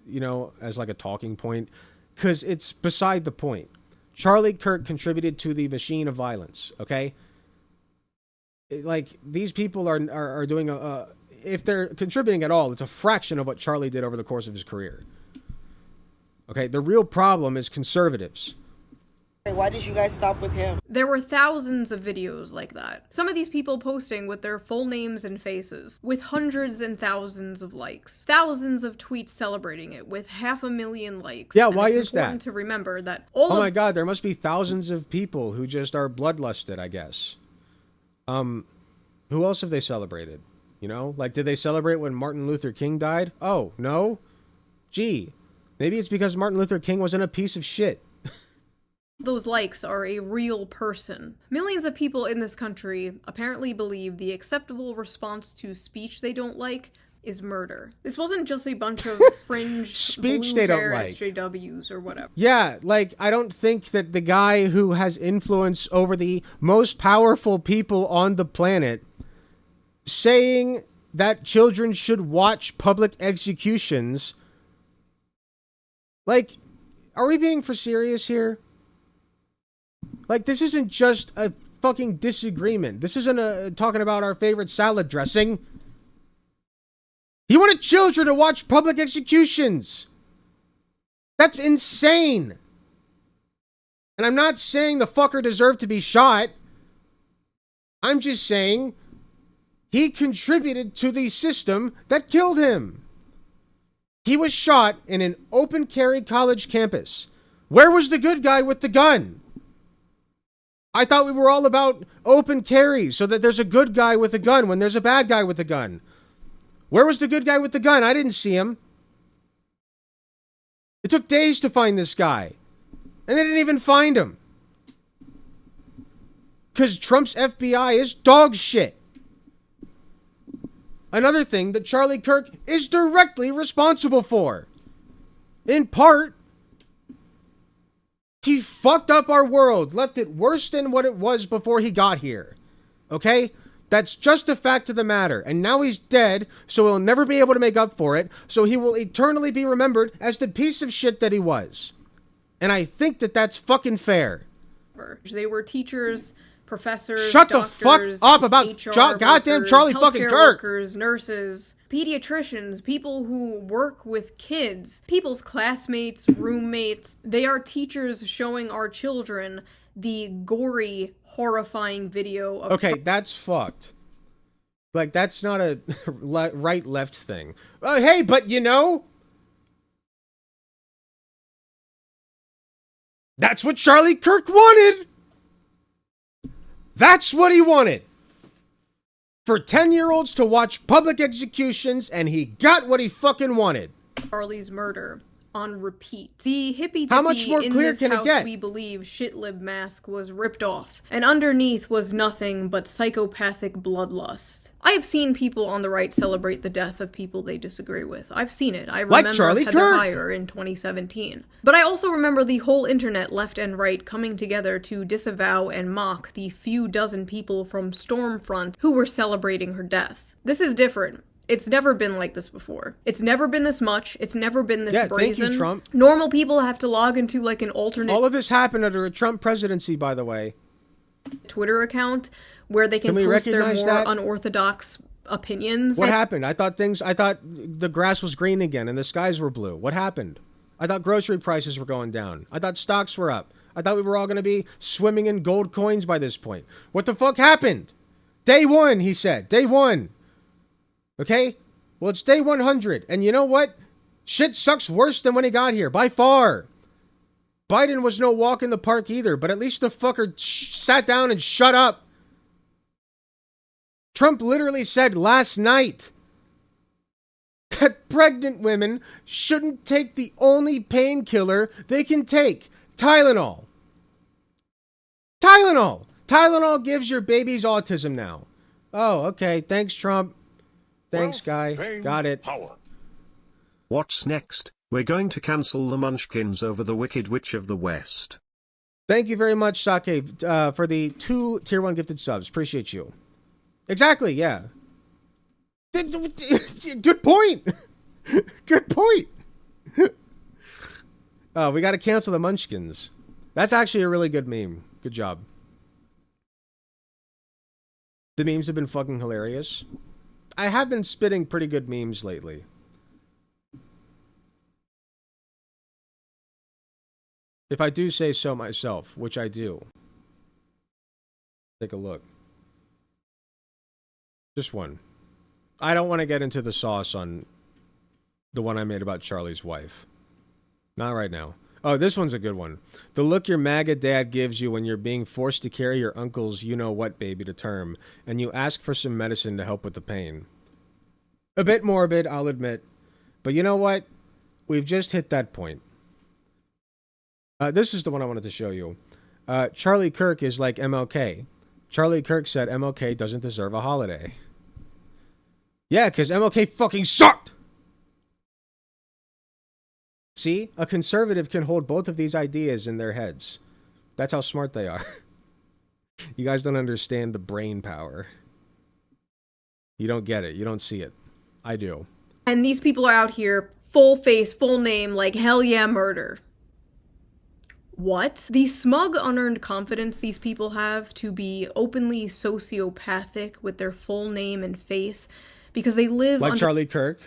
you know, as like a talking point, because it's beside the point. Charlie Kirk contributed to the machine of violence, okay? Like, these people are doing if they're contributing at all, it's a fraction of what Charlie did over the course of his career. Okay, the real problem is conservatives. Why did you guys stop with him? There were thousands of videos like that. Some of these people posting with their full names and faces, with hundreds and thousands of likes. Thousands of tweets celebrating it, with 500,000 likes. Yeah, and why it's is that? important to remember that all Oh my God, there must be thousands of people who just are bloodlusted, I guess. Who else have they celebrated? You know, like, did they celebrate when Martin Luther King died? Oh, no? Gee, maybe it's because Martin Luther King wasn't a piece of shit. those likes are a real person. Millions of people in this country apparently believe the acceptable response to speech they don't like is murder. This wasn't just a bunch of fringe speech they don't like, SJWs or whatever. Yeah, like, I don't think that the guy who has influence over the most powerful people on the planet saying that children should watch public executions, like, are we being for serious here? Like, this isn't just a fucking disagreement. This isn't talking about our favorite salad dressing. He wanted children to watch public executions. That's insane. And I'm not saying the fucker deserved to be shot. I'm just saying he contributed to the system that killed him. He was shot in an open carry college campus. Where was the good guy with the gun? I thought we were all about open carry so that there's a good guy with a gun when there's a bad guy with a gun. Where was the good guy with the gun? I didn't see him. It took days to find this guy. And they didn't even find him. Because Trump's FBI is dog shit. Another thing that Charlie Kirk is directly responsible for. In part, he fucked up our world, left it worse than what it was before he got here. Okay? That's just a fact of the matter. And now he's dead, so he'll never be able to make up for it, so he will eternally be remembered as the piece of shit that he was. And I think that that's fucking fair. They were teachers, professors, Shut doctors, the fuck up about HR goddamn workers, Charlie fucking healthcare Kirk. workers, nurses, pediatricians, people who work with kids, people's classmates, roommates. They are teachers showing our children the gory, horrifying video of... Okay, that's fucked. Like, that's not a right-left thing. Hey, but you know... That's what Charlie Kirk wanted! That's what he wanted! For 10-year-olds to watch public executions, and he got what he fucking wanted. Charlie's murder on repeat. The hippy How much more in clear this can it house get? we believe shitlib mask was ripped off, and underneath was nothing but psychopathic bloodlust. I have seen people on the right celebrate the death of people they disagree with. I've seen it. I remember Charlie Heather Kirk. Heyer in 2017. But I also remember the whole internet, left and right, coming together to disavow and mock the few dozen people from Stormfront who were celebrating her death. This is different. It's never been like this before. It's never been this much. It's never been this brazen. Thank you, Trump. Normal people have to log into like an alternate... All of this happened under a Trump presidency, by the way. Twitter account where they can we post their more recognize that? unorthodox opinions. What happened? I thought the grass was green again and the skies were blue. What happened? I thought grocery prices were going down. I thought stocks were up. I thought we were all going to be swimming in gold coins by this point. What the fuck happened? Day one, he said. Day one. Okay? Well, it's day 100. And you know what? Shit sucks worse than when he got here. By far. Biden was no walk in the park either. But at least the fucker sat down and shut up. Trump literally said last night that pregnant women shouldn't take the only painkiller they can take, Tylenol. Tylenol. Tylenol gives your babies autism now. Oh, okay. Thanks, Trump. Thanks, guy. Got it. Power. What's next? We're going to cancel the Munchkins over the Wicked Witch of the West. Thank you very much, Sake, for the 2 tier 1 gifted subs. Appreciate you. Exactly, yeah. Good point. Good point. We got to cancel the Munchkins. That's actually a really good meme. Good job. The memes have been fucking hilarious. I have been spitting pretty good memes lately. If I do say so myself, which I do. Take a look. Just one. I don't want to get into the sauce on the one I made about Charlie's wife. Not right now. Oh, this one's a good one. The look your MAGA dad gives you when you're being forced to carry your uncle's you-know-what baby to term, and you ask for some medicine to help with the pain. A bit morbid, I'll admit. But you know what? We've just hit that point. This is the one I wanted to show you. Charlie Kirk is like MLK. Charlie Kirk said MLK doesn't deserve a holiday. Yeah, because MLK fucking sucked! See? A conservative can hold both of these ideas in their heads. That's how smart they are. You guys don't understand the brain power. You don't get it. You don't see it. I do. And these people are out here, full face, full name, like hell yeah, murder. What? The smug, unearned confidence these people have to be openly sociopathic with their full name and face because they live like Charlie Kirk.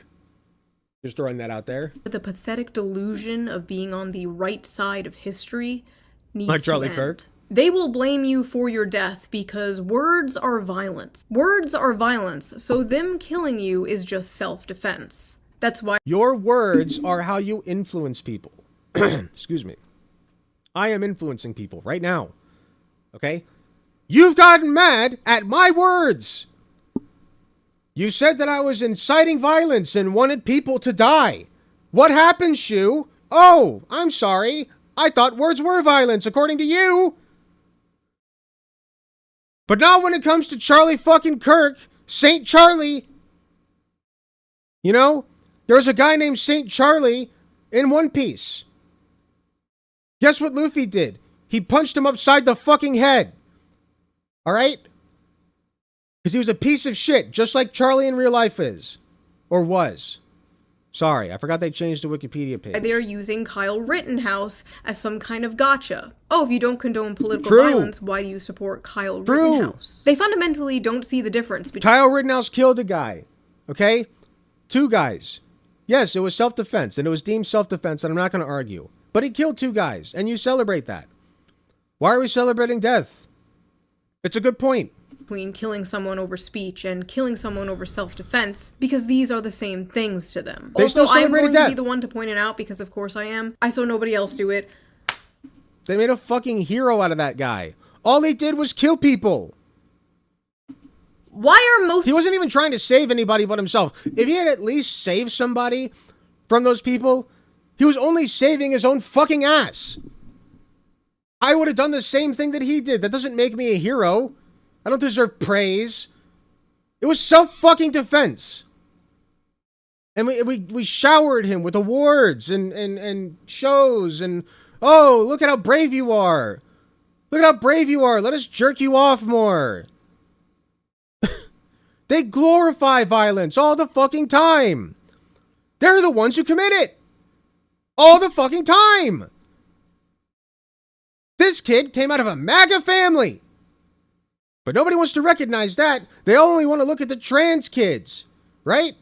Just throwing that out there. The pathetic delusion of being on the right side of history needs like Charlie to end. Kirk. They will blame you for your death because words are violence. Words are violence, so them killing you is just self-defense. That's why your words are how you influence people. Excuse me. I am influencing people right now. Okay? You've gotten mad at my words. You said that I was inciting violence and wanted people to die. What happened, Shoe? Oh, I'm sorry. I thought words were violence, according to you. But not when it comes to Charlie fucking Kirk, Saint Charlie. You know, there was a guy named Saint Charlie in One Piece. Guess what Luffy did? He punched him upside the fucking head. Alright? Because he was a piece of shit, just like Charlie in real life is. Or was. Sorry, I forgot they changed the Wikipedia page. They're using Kyle Rittenhouse as some kind of gotcha. Oh, if you don't condone political violence, why do you support Kyle Rittenhouse? They fundamentally don't see the difference between... Kyle Rittenhouse killed a guy. Okay? 2 guys. Yes, it was self-defense, and it was deemed self-defense, and I'm not going to argue. But he killed 2 guys, and you celebrate that. Why are we celebrating death? It's a good point. Between killing someone over speech and killing someone over self-defense, because these are the same things to them. They still I'm going death. to be the one to point it out, because of course I am. I saw nobody else do it. They made a fucking hero out of that guy. All he did was kill people. Why are most... He wasn't even trying to save anybody but himself. If he had at least saved somebody from those people, he was only saving his own fucking ass. I would have done the same thing that he did. That doesn't make me a hero. I don't deserve praise. It was self-fucking defense. And we showered him with awards and shows and, oh, look at how brave you are. Look at how brave you are. Let us jerk you off more. They glorify violence all the fucking time. They're the ones who commit it. All the fucking time. This kid came out of a MAGA family. But nobody wants to recognize that. They only want to look at the trans kids, right?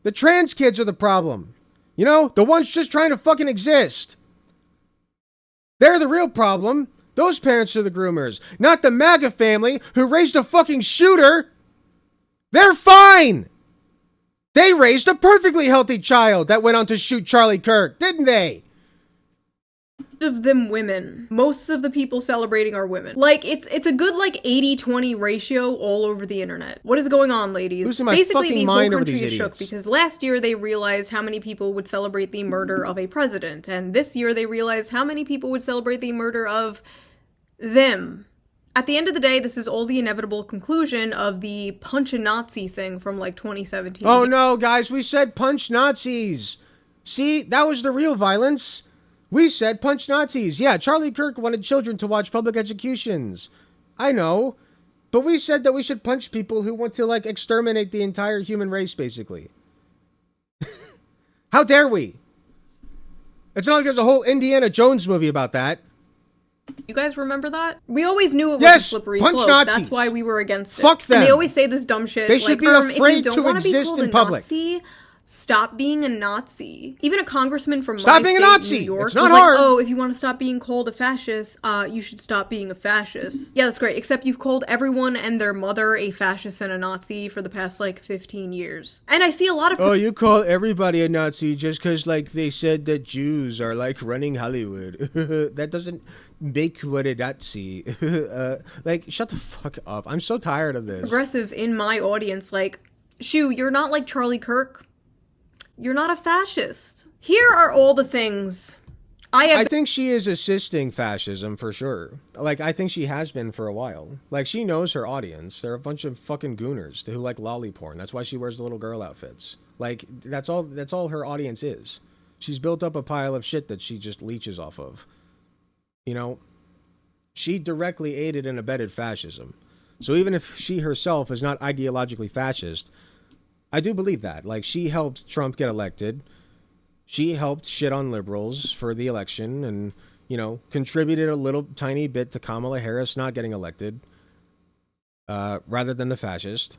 The trans kids are the problem. You know, the ones just trying to fucking exist. They're the real problem. Those parents are the groomers, not the MAGA family who raised a fucking shooter. They're fine. They raised a perfectly healthy child that went on to shoot Charlie Kirk, didn't they? Of them women. Most of the people celebrating are women. Like, it's a good, like, 80-20 ratio all over the internet. What is going on, ladies? Losing my Basically, fucking the whole mind over country these is shook idiots. because last year they realized how many people would celebrate the murder of a president, and this year they realized how many people would celebrate the murder of them. At the end of the day, this is all the inevitable conclusion of the punch a Nazi thing from like 2017. Oh no, guys, we said punch Nazis. See, that was the real violence. We said punch Nazis. Yeah, Charlie Kirk wanted children to watch public executions. I know. But we said that we should punch people who want to, like, exterminate the entire human race, basically. How dare we? It's not like there's a whole Indiana Jones movie about that. You guys remember that? We always knew it was a slippery punch slope. Nazis. That's why we were against it. Fuck them. And they always say this dumb shit. They should be if you afraid don't to wanna be exist called in a public. Nazi, stop being a Nazi. Even a congressman from Stop my being a state, Nazi. New York, It's not was hard. like, oh, if you want to stop being called a fascist, you should stop being a fascist. Yeah, that's great. Except you've called everyone and their mother a fascist and a Nazi for the past, like, 15 years. And I see a lot of... Oh, you call everybody a Nazi just because, like, they said that Jews are, like, running Hollywood. That doesn't make what a Nazi. Like, shut the fuck up. I'm so tired of this. Progressives in my audience, like, Shoe, you're not like Charlie Kirk. You're not a fascist. Here are all the things I think she is assisting fascism for sure. Like, I think she has been for a while. Like, she knows her audience. They're a bunch of fucking gooners who like lolly porn. That's why she wears the little girl outfits. Like, that's all her audience is. She's built up a pile of shit that she just leeches off of. You know? She directly aided and abetted fascism. So even if she herself is not ideologically fascist, I do believe that. Like, she helped Trump get elected. She helped shit on liberals for the election and, you know, contributed a little tiny bit to Kamala Harris not getting elected, rather than the fascist.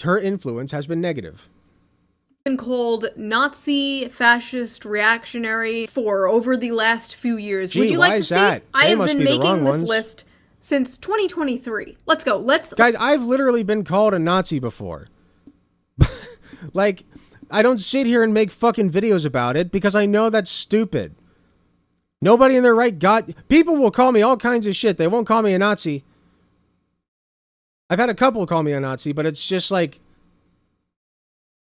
Her influence has been negative. Been called Nazi, fascist, reactionary for over the last few years. Gee, Would you why like to is see? that? I They have must been be the wrong making this ones. list since 2023. Let's go. Guys, I've literally been called a Nazi before. Like, I don't sit here and make fucking videos about it because I know that's stupid. Nobody in their right people will call me all kinds of shit. They won't call me a Nazi. I've had a couple call me a Nazi, but it's just like,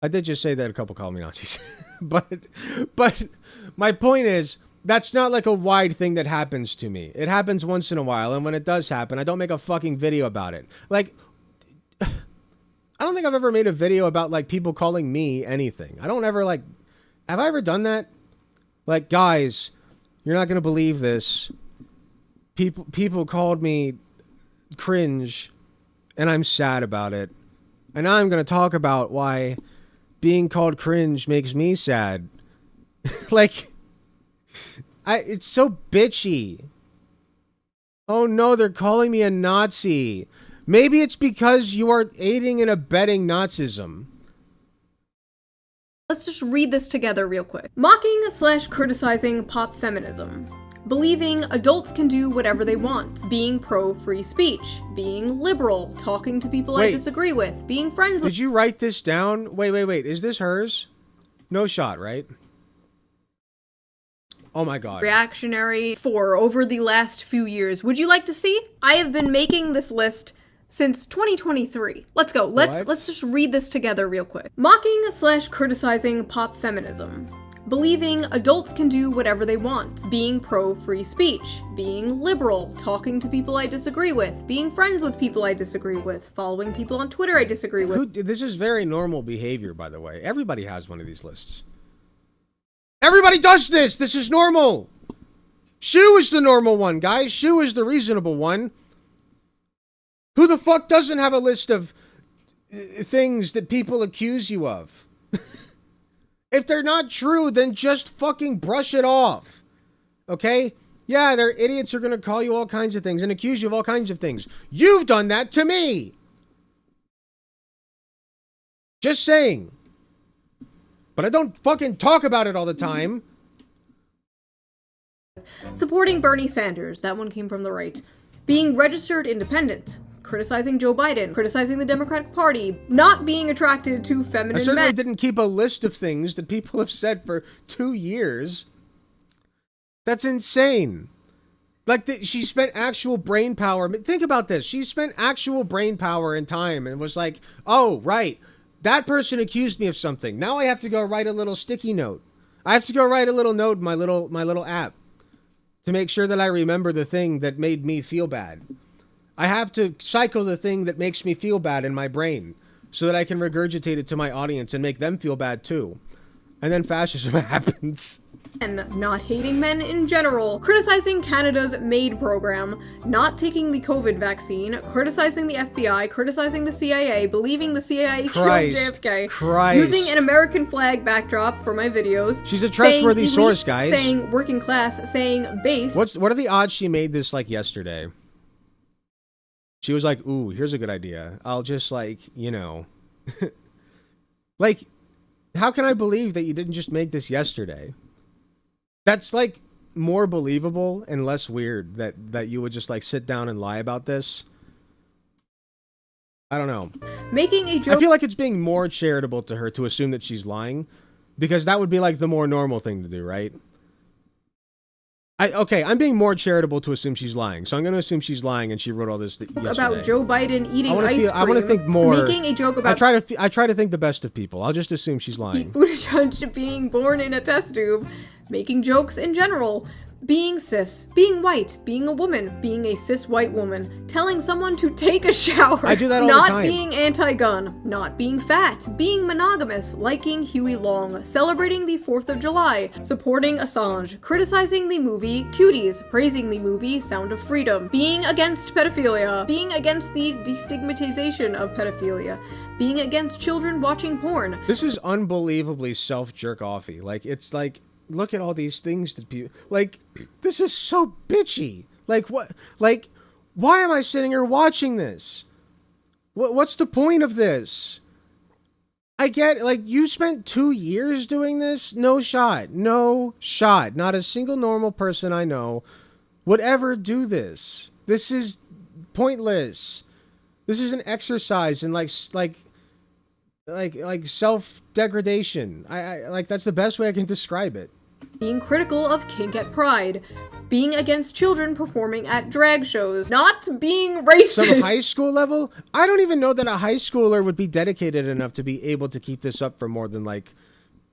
I did just say that a couple called me Nazis. but my point is, that's not like a wide thing that happens to me. It happens once in a while, and when it does happen, I don't make a fucking video about it. Like, I don't think I've ever made a video about, like, people calling me anything. I don't ever, like... Have I ever done that? Like, guys, you're not gonna believe this. People called me cringe, and I'm sad about it. And now I'm gonna talk about why being called cringe makes me sad. Like... it's so bitchy. Oh no, they're calling me a Nazi. Maybe it's because you are aiding and abetting Nazism. Let's just read this together real quick. Mocking/criticizing pop feminism. Believing adults can do whatever they want. Being pro-free speech. Being liberal. Talking to people I disagree with. Being friends with... Did you write this down? Wait. Is this hers? No shot, right? Oh my god. Reactionary for over the last few years. Would you like to see? I have been making this list since 2023. Let's go. Let's just read this together real quick. Mocking/criticizing pop feminism. Believing adults can do whatever they want. Being pro-free speech. Being liberal. Talking to people I disagree with. Being friends with people I disagree with. Following people on Twitter I disagree with. This is very normal behavior, by the way. Everybody has one of these lists. Everybody does this! This is normal! Shoe is the normal one, guys. Shoe is the reasonable one. Who the fuck doesn't have a list of things that people accuse you of? If they're not true, then just fucking brush it off. Okay? Yeah, they're idiots who are going to call you all kinds of things and accuse you of all kinds of things. You've done that to me! Just saying. But I don't fucking talk about it all the time. Supporting Bernie Sanders. That one came from the right. Being registered independent. Criticizing Joe Biden. Criticizing the Democratic Party. Not being attracted to feminine men. I certainly didn't keep a list of things that people have said for 2 years. That's insane. Like, she spent actual brain power. Think about this. She spent actual brain power and time and was like, oh, right. That person accused me of something. Now I have to go write a little sticky note. I have to go write a little note in my little app to make sure that I remember the thing that made me feel bad. I have to cycle the thing that makes me feel bad in my brain so that I can regurgitate it to my audience and make them feel bad too. And then fascism happens. And not hating men in general, criticizing Canada's MAID program, not taking the COVID vaccine, criticizing the FBI, criticizing the CIA, believing the CIA killed JFK, using an American flag backdrop for my videos. She's a trustworthy source, guys. Saying working class, saying base. What are the odds she made this like yesterday? She was like, ooh, here's a good idea. I'll just like, you know. Like, how can I believe that you didn't just make this yesterday? That's like more believable and less weird that you would just like sit down and lie about this. I don't know. Making a joke. I feel like it's being more charitable to her to assume that she's lying, because that would be like the more normal thing to do, right? I'm being more charitable to assume she's lying, so I'm going to assume she's lying and she wrote all this yesterday. About Joe Biden eating ice cream. I want to think more. Making a joke about. I try to think the best of people. I'll just assume she's lying. Buttigieg being born in a test tube. Making jokes in general. Being cis, being white, being a woman, being a cis white woman, telling someone to take a shower. I do that all the time. time. Not being anti-gun, not being fat, being monogamous, liking Huey Long, celebrating the 4th of July, supporting Assange, criticizing the movie Cuties, praising the movie Sound of Freedom, being against pedophilia, being against the destigmatization of pedophilia, being against children watching porn. This is unbelievably self-jerk-offy. Like, it's like, look at all these things that people like. This is so bitchy. Like, what? Like, why am I sitting here watching this? What's the point of this? I get, like, you spent 2 years doing this. No shot. Not a single normal person I know would ever do this. This is pointless. This is an exercise in like self-degradation. I like, that's the best way I can describe it. Being critical of kink at Pride, being against children performing at drag shows, not being racist. Some high school level? I don't even know that a high schooler would be dedicated enough to be able to keep this up for more than like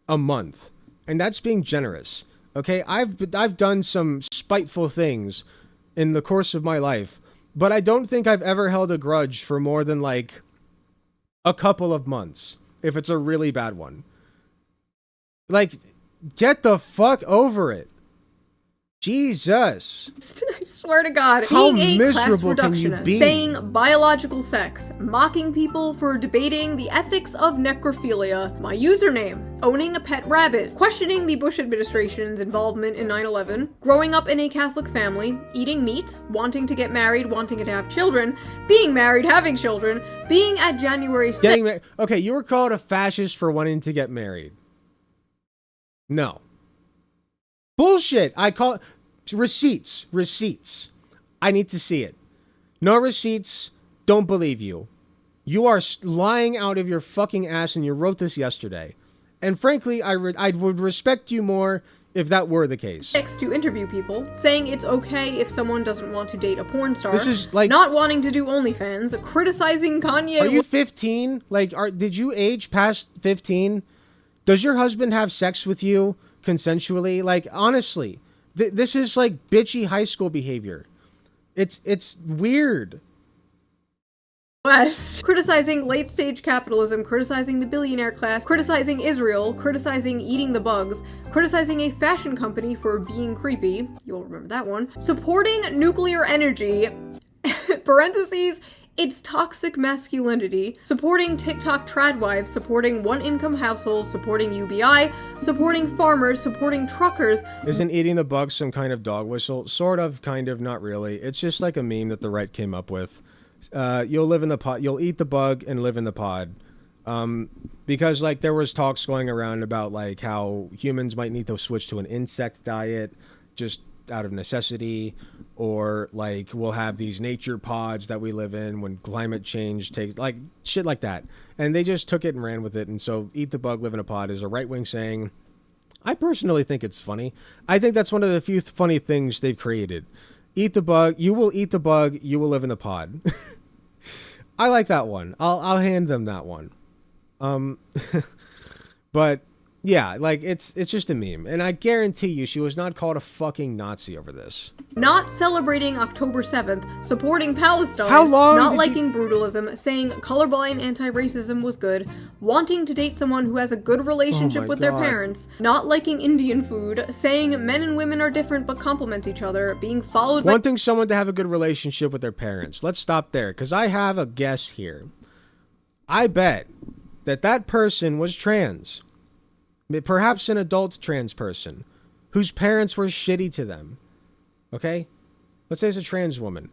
a month. And that's being generous. Okay, I've done some spiteful things in the course of my life, but I don't think I've ever held a grudge for more than like a couple of months, if it's a really bad one. Like, get the fuck over it. Jesus. I swear to God. How being a class miserable can you reductionist, be? saying biological sex, mocking people for debating the ethics of necrophilia, my username, owning a pet rabbit, questioning the Bush administration's involvement in 9/11, growing up in a Catholic family, eating meat, wanting to get married, wanting to have children, being married, having children, being at January 6th. Okay, you were called a fascist for wanting to get married. No. Bullshit. I call receipts. I need to see it. No receipts. Don't believe you. You are lying out of your fucking ass, and you wrote this yesterday. And frankly, I would respect you more if that were the case. To interview people, saying it's okay if someone doesn't want to date a porn star. This is like not wanting to do OnlyFans, criticizing Kanye. Are you 15? Like, did you age past 15? Does your husband have sex with you consensually? Like, honestly, this is like bitchy high school behavior. It's weird. West. Criticizing late-stage capitalism, criticizing the billionaire class, criticizing Israel, criticizing eating the bugs, criticizing a fashion company for being creepy, you'll remember that one, supporting nuclear energy, parentheses, its toxic masculinity, supporting TikTok tradwives, supporting one-income households, supporting UBI, supporting farmers, supporting truckers. Isn't eating the bugs some kind of dog whistle? Sort of, kind of, not really. It's just like a meme that the right came up with. You'll live in the pod. You'll eat the bug and live in the pod. Because like there was talks going around about like how humans might need to switch to an insect diet just out of necessity, or like we'll have these nature pods that we live in when climate change takes, like shit like that. And they just took it and ran with it. And so eat the bug, live in a pod is a right-wing saying. I personally think it's funny. I think that's one of the few funny things they've created. Eat the bug, you will eat the bug, you will live in the pod. I like that one. I'll hand them that one. But Yeah, like, it's just a meme. And I guarantee you she was not called a fucking Nazi over this. Not celebrating October 7th, supporting Palestine, How long not did liking brutalism, saying colorblind anti-racism was good, wanting to date someone who has a good relationship with their parents, not liking Indian food, saying men and women are different but complement each other, being followed by— Wanting someone to have a good relationship with their parents. Let's stop there, because I have a guess here. I bet that that person was trans. Perhaps an adult trans person whose parents were shitty to them. Okay? Let's say it's a trans woman.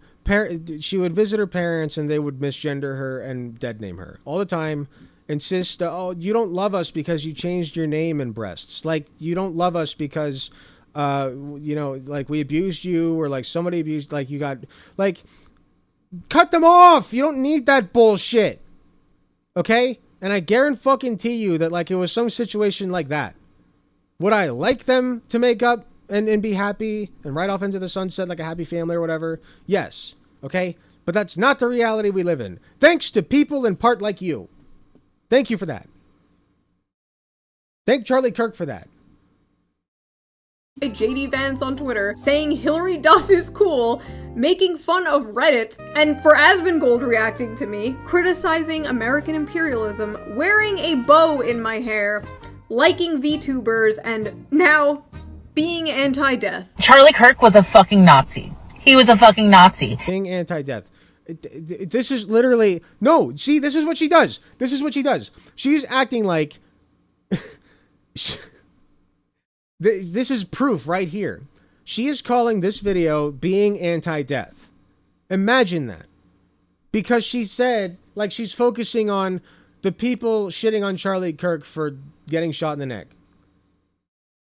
She would visit her parents and they would misgender her and dead name her all the time. Insist, oh, you don't love us because you changed your name and breasts. Like, you don't love us because, you know, like, we abused you, or like somebody abused, like, you got, like, cut them off. You don't need that bullshit. Okay? And I guarantee you that, like, it was some situation like that. Would I like them to make up and be happy and ride off into the sunset like a happy family or whatever? Yes. Okay? But that's not the reality we live in. Thanks to people in part like you. Thank you for that. Thank Charlie Kirk for that. JD Vance on Twitter, saying Hillary Duff is cool, making fun of Reddit, and for Asmongold reacting to me, criticizing American imperialism, wearing a bow in my hair, liking VTubers, and now being anti-death. Charlie Kirk was a fucking Nazi. He was a fucking Nazi. Being anti-death. This is literally... No, see, this is what she does. This is what she does. She's acting like... This is proof right here. She is calling this video being anti-death. Imagine that. Because she said, like, she's focusing on the people shitting on Charlie Kirk for getting shot in the neck.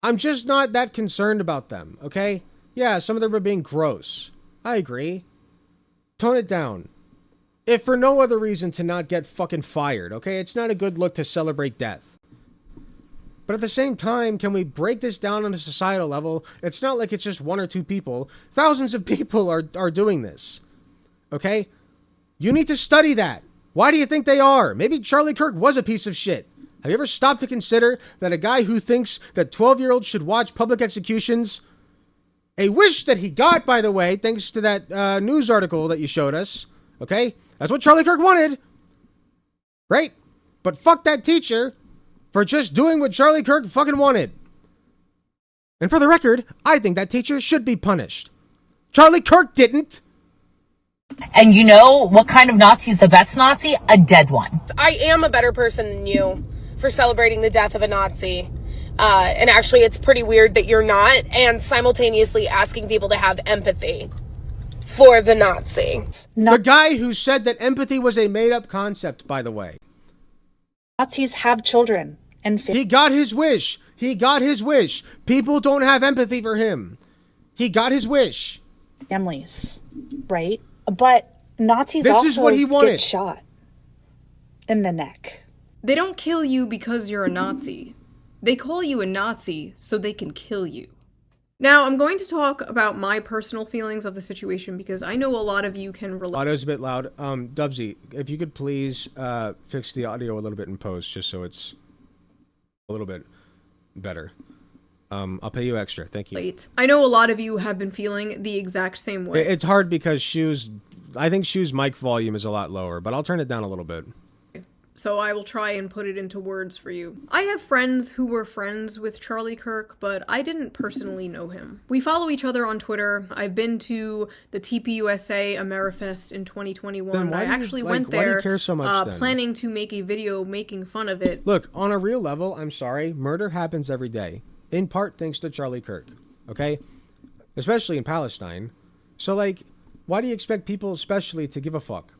I'm just not that concerned about them, okay? Yeah, some of them are being gross. I agree. Tone it down. If for no other reason to not get fucking fired, okay? It's not a good look to celebrate death. But at the same time, can we break this down on a societal level? It's not like it's just one or two people. Thousands of people are doing this. Okay? You need to study that. Why do you think they are? Maybe Charlie Kirk was a piece of shit. Have you ever stopped to consider that a guy who thinks that 12-year-olds should watch public executions, a wish that he got, by the way, thanks to that news article that you showed us, okay? That's what Charlie Kirk wanted. Right? But fuck that teacher for just doing what Charlie Kirk fucking wanted. And for the record, I think that teacher should be punished. Charlie Kirk didn't. And you know what kind of Nazi is the best Nazi? A dead one. I am a better person than you for celebrating the death of a Nazi. And actually, it's pretty weird that you're not, and simultaneously asking people to have empathy for the Nazi. The guy who said that empathy was a made-up concept, by the way. Nazis have children and he got his wish. He got his wish. People don't have empathy for him. He got his wish. Families, right? But Nazis this also is what he wanted. Get shot in the neck. They don't kill you because you're a Nazi. They call you a Nazi so they can kill you. Now, I'm going to talk about my personal feelings of the situation because I know a lot of you can relate. Audio's a bit loud. Dubsy, if you could please fix the audio a little bit in post just so it's a little bit better. I'll pay you extra. Thank you. I know a lot of you have been feeling the exact same way. It's hard because I think Shoe's mic volume is a lot lower, but I'll turn it down a little bit. So I will try and put it into words for you. I have friends who were friends with Charlie Kirk, but I didn't personally know him. We follow each other on Twitter. I've been to the TPUSA Amerifest in 2021. I actually went there why do you care so much, planning to make a video making fun of it. Look, on a real level, I'm sorry, murder happens every day. In part thanks to Charlie Kirk, okay? Especially in Palestine. So, like, why do you expect people especially to give a fuck?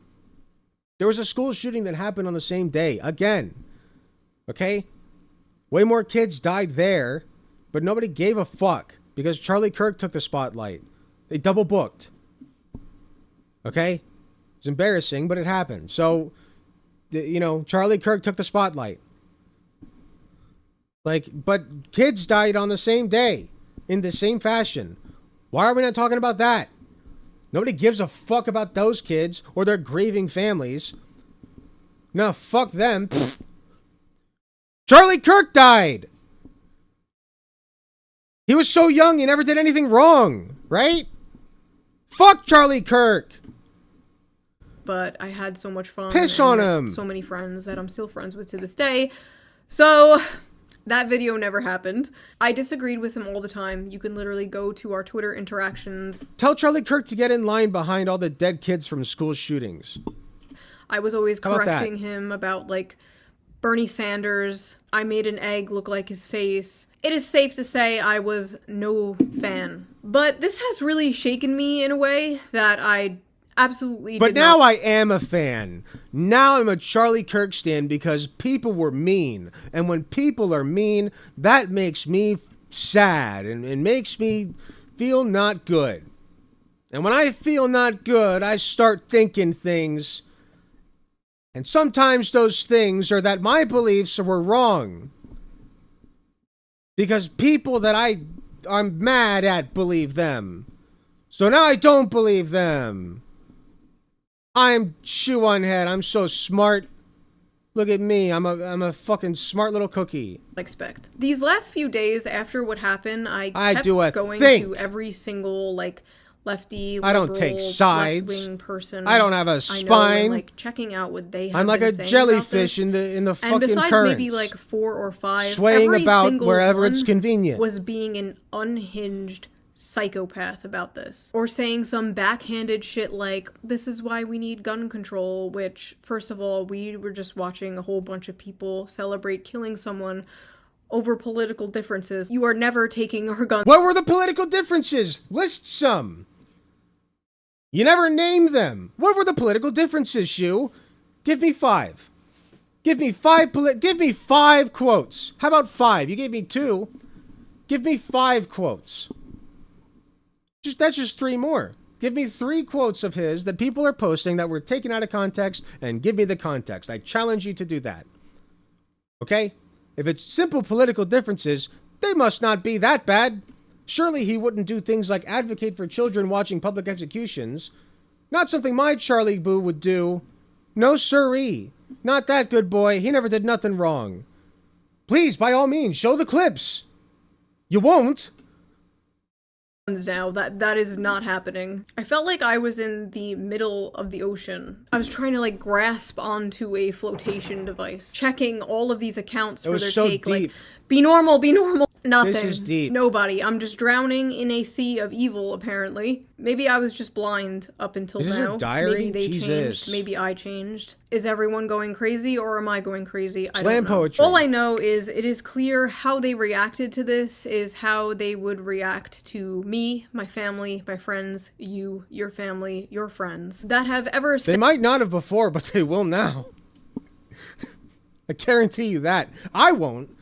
There was a school shooting that happened on the same day. Again. Okay? Way more kids died there, but nobody gave a fuck because Charlie Kirk took the spotlight. They double booked. Okay? It's embarrassing, but it happened. So, you know, Charlie Kirk took the spotlight. Like, but kids died on the same day in the same fashion. Why are we not talking about that? Nobody gives a fuck about those kids or their grieving families. No, fuck them. Pfft. Charlie Kirk died. He was so young, he never did anything wrong, right? Fuck Charlie Kirk! But I had so much fun. Piss and on met him! So many friends that I'm still friends with to this day. So, that video never happened. I disagreed with him all the time. You can literally go to our Twitter interactions. Tell Charlie Kirk to get in line behind all the dead kids from school shootings. I was always How about correcting that? him about, like, Bernie Sanders. I made an egg look like his face. It is safe to say I was no fan. But this has really shaken me in a way that I absolutely But did now not. I am a fan. Now I'm a Charlie Kirk stan because people were mean. And when people are mean, that makes me sad and it makes me feel not good. And when I feel not good, I start thinking things. And sometimes those things are that my beliefs were wrong. Because people that I'm mad at believe them. So now I don't believe them. I'm Shoe0nHead. I'm so smart. Look at me. I'm a fucking smart little cookie. Expect. These last few days after what happened, I kept do a going think. to every single, like, lefty, I don't liberal, take sides. left-wing person I don't have a I know, spine. and, like, checking out what they have I'm like been a saying jellyfish about this. in the fucking And besides currents. maybe like 4 or 5, Swaying every about single wherever one it's convenient. was being an unhinged psychopath about this. Or saying some backhanded shit like, this is why we need gun control, which, first of all, we were just watching a whole bunch of people celebrate killing someone over political differences. You are never taking our guns. What were the political differences? List some. You never named them. What were the political differences, Shoe? Give me 5. Give me 5 quotes. How about 5? You gave me 2. Give me 5 quotes. That's just 3 more. Give me 3 quotes of his that people are posting that were taken out of context and give me the context. I challenge you to do that. Okay? If it's simple political differences, they must not be that bad. Surely he wouldn't do things like advocate for children watching public executions. Not something my Charlie Boo would do. No siree. Not that good boy. He never did nothing wrong. Please, by all means, show the clips. You won't. Now that is not happening. I felt like I was in the middle of the ocean. I was trying to like grasp onto a flotation device, checking all of these accounts for their take, like be normal, nothing. This is deep. Nobody. I'm just drowning in a sea of evil, apparently. Maybe I was just blind up until Is this now. your diary? Maybe they Jesus. changed. Maybe I changed. Is everyone going crazy or am I going crazy? I Slam don't know. poetry. All I know is it is clear how they reacted to this is how they would react to me, my family, my friends, you, your family, your friends that have ever They might not have before, but they will now. I guarantee you that. I won't.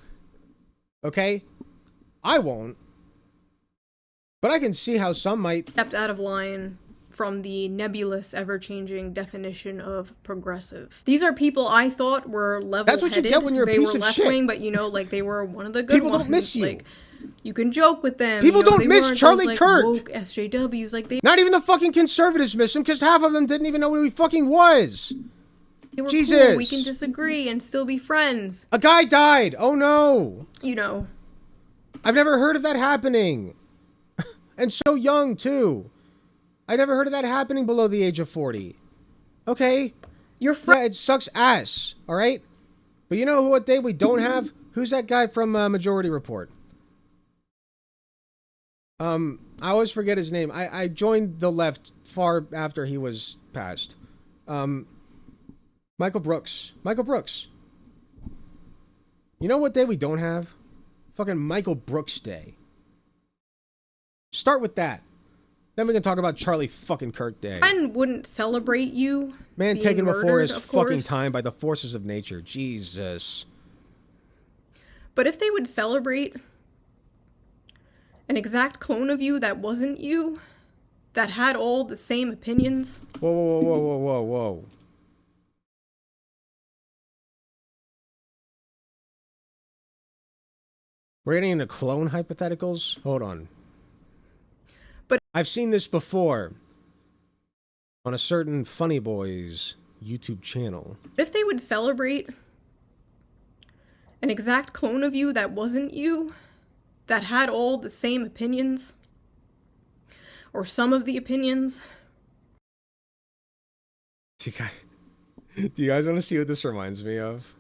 Okay? I won't. But I can see how some might. Stepped out of line from the nebulous, ever-changing definition of progressive. These are people I thought were level-headed. That's what you get when you're a they piece were of left-wing, shit. but you know, like they were one of the good People ones. don't miss you. Like, you can joke with them. People you know, don't they miss weren't Charlie those, like, Kirk. woke SJWs, like they. Not even the fucking conservatives miss him because half of them didn't even know who he fucking was. They were Jesus. cool. We can disagree and still be friends. A guy died. Oh no. You know. I've never heard of that happening. And so young, too. I never heard of that happening below the age of 40. Okay? Your yeah, it sucks ass, all right? But you know what day we don't have? Who's that guy from Majority Report? I always forget his name. I joined the left far after he was passed. Michael Brooks. Michael Brooks. You know what day we don't have? Fucking Michael Brooks Day. Start with that. Then we can talk about Charlie fucking Kirk Day. And wouldn't celebrate you. Man being taken before murdered, his of fucking course. time by the forces of nature. Jesus. But if they would celebrate an exact clone of you that wasn't you, that had all the same opinions. Whoa, whoa, whoa, whoa, whoa, whoa. We're getting into clone hypotheticals? Hold on. But I've seen this before on a certain Funny Boys YouTube channel. if they would celebrate an exact clone of you that wasn't you, that had all the same opinions, or some of the opinions. Do you guys want to see what this reminds me of?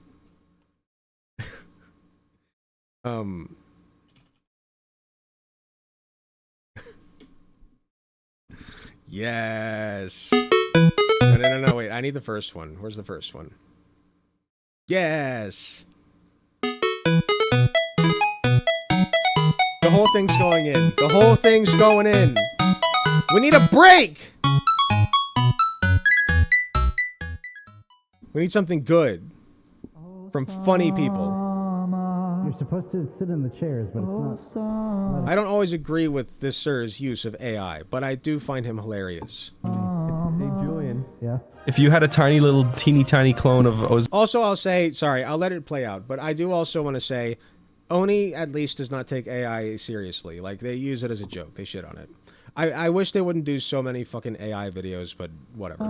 Yes. No, wait. I need the first one. Where's the first one? Yes. The whole thing's going in. The whole thing's going in. We need a break. We need something good from funny people. You're supposed to sit in the chairs, but it's not. I don't always agree with this sir's use of AI, but I do find him hilarious. Hey, Julian. Yeah. If you had a tiny little teeny tiny clone of Oz. Also, I'll say, sorry, I'll let it play out, but I do also want to say, Oni at least does not take AI seriously. Like, they use it as a joke. They shit on it. I wish they wouldn't do so many fucking AI videos, but whatever.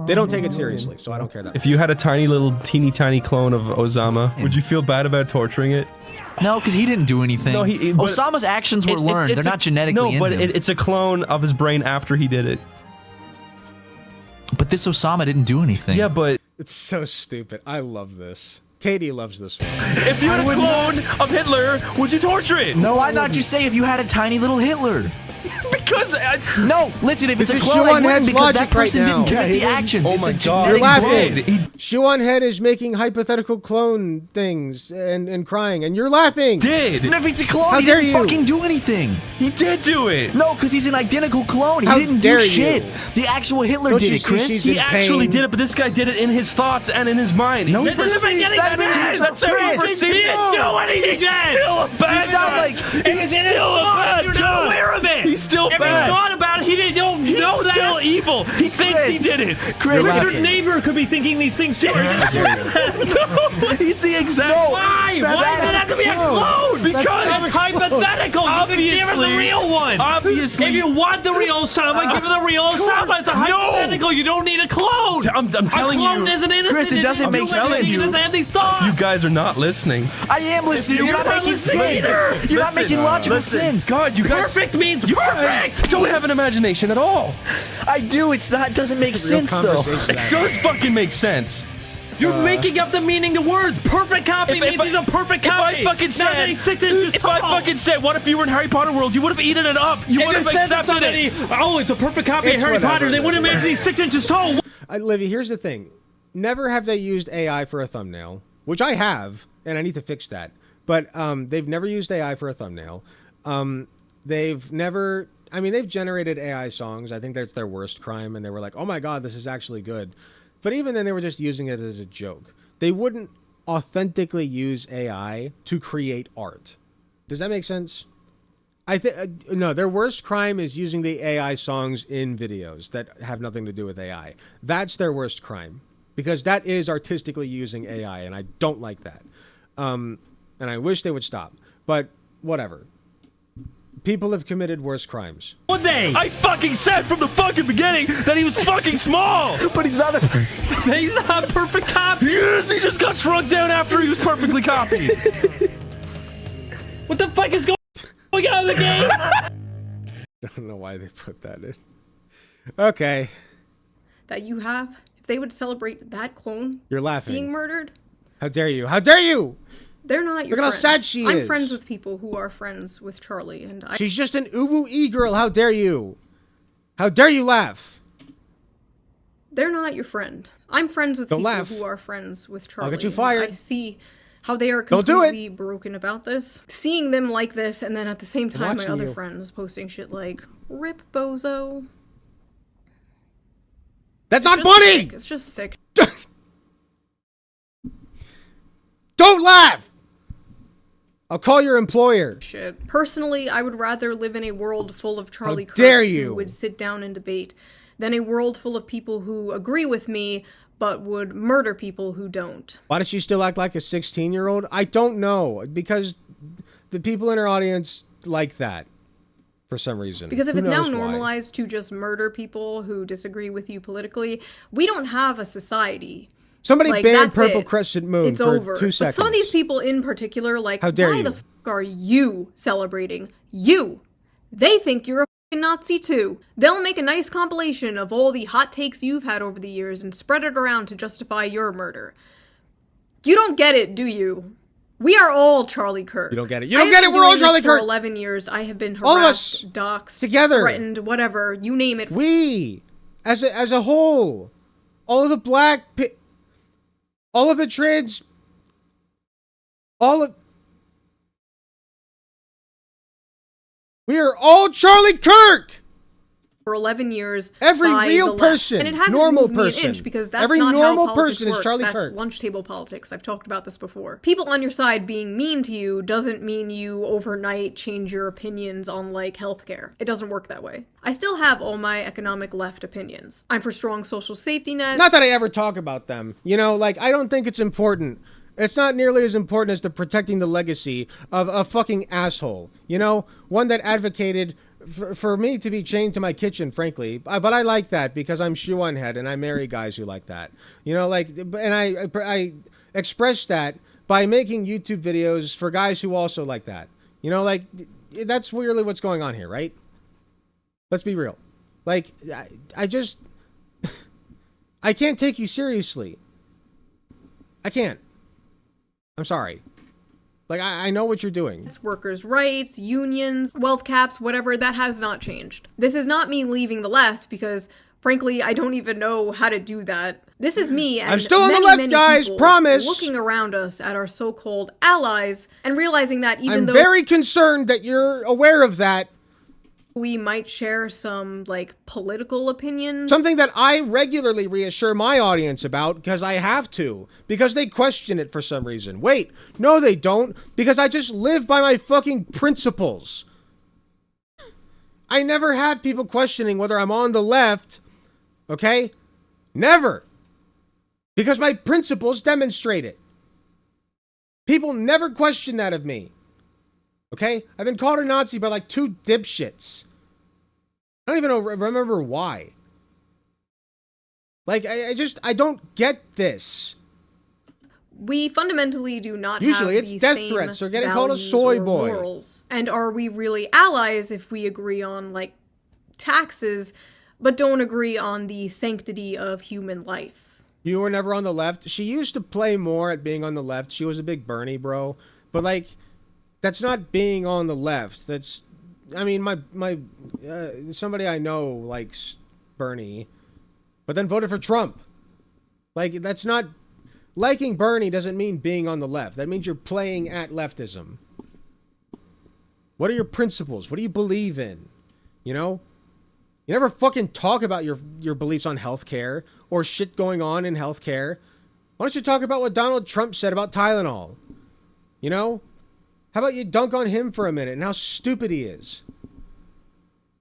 They don't take it seriously, so I don't care that much. If you had a tiny little teeny tiny clone of Osama, would you feel bad about torturing it? No, because he didn't do anything. No, Osama's actions were learned. They're not genetically in him. It's a clone of his brain after he did it. But this Osama didn't do anything. Yeah, but... It's so stupid. I love this. Katie loves this one. If you had a clone of Hitler, would you torture it? No, why not just say if you had a tiny little Hitler? Because no, listen, if it's a clone, I wouldn't, Shoe0nHead's because that logic person right didn't now. commit the actions. Oh It's my a God. genetic You're clone. laughing. Shoe0nHead is making hypothetical clone things and crying, and you're laughing. Did. And if it's a clone, How he dare didn't you? fucking do anything. He did do it. No, because he's an identical clone. How He didn't dare do you? shit. The actual Hitler Don't did you it, see Chris. she's He in actually pain? did it, but this guy did it in his thoughts and in his mind. No, That doesn't make any that's sense. That's how you Chris, perceive it. do He's still a bad guy. He's still a bad You're guy. not aware of it. He's still if bad. If he thought about it, he don't know He's that. still evil. He thinks he did it. Chris, Your neighbor could be thinking these things too. No, he's the exact. Why? Why does it have to be a clone? Because it's hypothetical. Obviously, you can give him the real one. Obviously, if you want the real Osama, give him the real Osama. It's a hypothetical. You don't need a clone. I'm telling you, a clone isn't innocent. Chris, it doesn't make sense. You guys are not listening. I am listening. You're not making sense. You're not making logical sense. God, you guys. Perfect means perfect. Don't have an imagination at all. I do. It's not. It doesn't make sense though. It does fucking make sense. You're making up the meaning to words. Perfect copy means he's a perfect copy. If I fucking said, what if you were in Harry Potter world? You would have eaten it up. You would have accepted it. Oh, it's a perfect copy of Harry Potter. They wouldn't imagine he's 6 inches tall. Livy, here's the thing. Never have they used AI for a thumbnail, which I have, and I need to fix that. But they've never used AI for a thumbnail. They've never... I mean, they've generated AI songs. I think that's their worst crime, and they were like, oh my god, this is actually good. But even then, they were just using it as a joke. They wouldn't authentically use AI to create art. Does that make sense? I think no, their worst crime is using the AI songs in videos that have nothing to do with AI. That's their worst crime, because that is artistically using AI, and I don't like that. And I wish they would stop. But whatever. People have committed worse crimes. Would they? I fucking said from the fucking beginning that he was fucking small. But he's not a... He's not a perfect copy. Yes, he just got shrunk down after he was perfectly copied. What the fuck is going on in the game? I don't know why they put that in. Okay. That you have, if they would celebrate that clone You're laughing. being murdered, How dare you? How dare you? they're not your Look at how friend. sad she I'm is. friends with people who are friends with Charlie, and I... She's just an uwu-e girl. How dare you? How dare you laugh? They're not your friend. I'm friends with Don't people laugh. who are friends with Charlie. I'll get you and fired. I see how they are Don't do it. completely broken about this. Seeing them like this, and then at the same time, my watching other you. friends posting shit like, "Rip Bozo." That's not It's funny! sick. It's just sick. Don't laugh! I'll call your employer. Shit. Personally, I would rather live in a world full of Charlie Kirks dare you. who would sit down and debate than a world full of people who agree with me but would murder people who don't. Why does she still act like a 16-year-old? I don't know. Because the people in her audience like that. For some reason. Because if Who it's now knows why? normalized to just murder people who disagree with you politically, we don't have a society. Somebody Like, banned that's Purple it. Crescent Moon It's for over. 2 seconds. But some of these people in particular, like, How dare why you? the are you celebrating? You! They think you're a fucking Nazi too. They'll make a nice compilation of all the hot takes you've had over the years and spread it around to justify your murder. You don't get it, do you? We are all Charlie Kirk. You don't get it. You don't get it. We're all Charlie Kirk. For 11 years, I have been All of harassed, us doxxed, together, threatened, whatever, you name it. We, as a whole, all of the black, all of the trans, we are all Charlie Kirk. For 11 years, every real person, and it hasn't normal moved me person, an inch because that's every not normal how politics person works. is Charlie That's Kirk. Lunch table politics. I've talked about this before. People on your side being mean to you doesn't mean you overnight change your opinions on, like, healthcare. It doesn't work that way. I still have all my economic left opinions. I'm for strong social safety nets. Not that I ever talk about them. You know, like, I don't think it's important. It's not nearly as important as the protecting the legacy of a fucking asshole. You know, one that advocated for me to be chained to my kitchen, frankly. But I like that because I'm Shoe0nHead and I marry guys who like that. You know, like, and I express that by making YouTube videos for guys who also like that. You know, like, that's really what's going on here, right? Let's be real. Like, I just, I can't take you seriously. I can't. I'm sorry. Like, I know what you're doing. It's workers' rights, unions, wealth caps, whatever, that has not changed. This is not me leaving the left because, frankly, I don't even know how to do that. This is me and I'm still on the left, guys, promise! Looking around us at our so-called allies and realizing that I'm very concerned that you're aware of that. We might share some, like, political opinions. Something that I regularly reassure my audience about because I have to. Because they question it for some reason. Wait, no they don't. Because I just live by my fucking principles. I never have people questioning whether I'm on the left. Okay? Never. Because my principles demonstrate it. People never question that of me. Okay? I've been called a Nazi by like 2 dipshits. I don't even remember why. Like, I don't get this. We fundamentally do not Usually have it's the death same threats or getting called a soy values or boy. morals. And are we really allies if we agree on, like, taxes, but don't agree on the sanctity of human life? You were never on the left. She used to play more at being on the left. She was a big Bernie bro. But, like, that's not being on the left. That's, I mean, somebody I know likes Bernie, but then voted for Trump. Like, that's not, liking Bernie doesn't mean being on the left. That means you're playing at leftism. What are your principles? What do you believe in? You know? You never fucking talk about your beliefs on healthcare or shit going on in healthcare. Why don't you talk about what Donald Trump said about Tylenol? You know? How about you dunk on him for a minute and how stupid he is?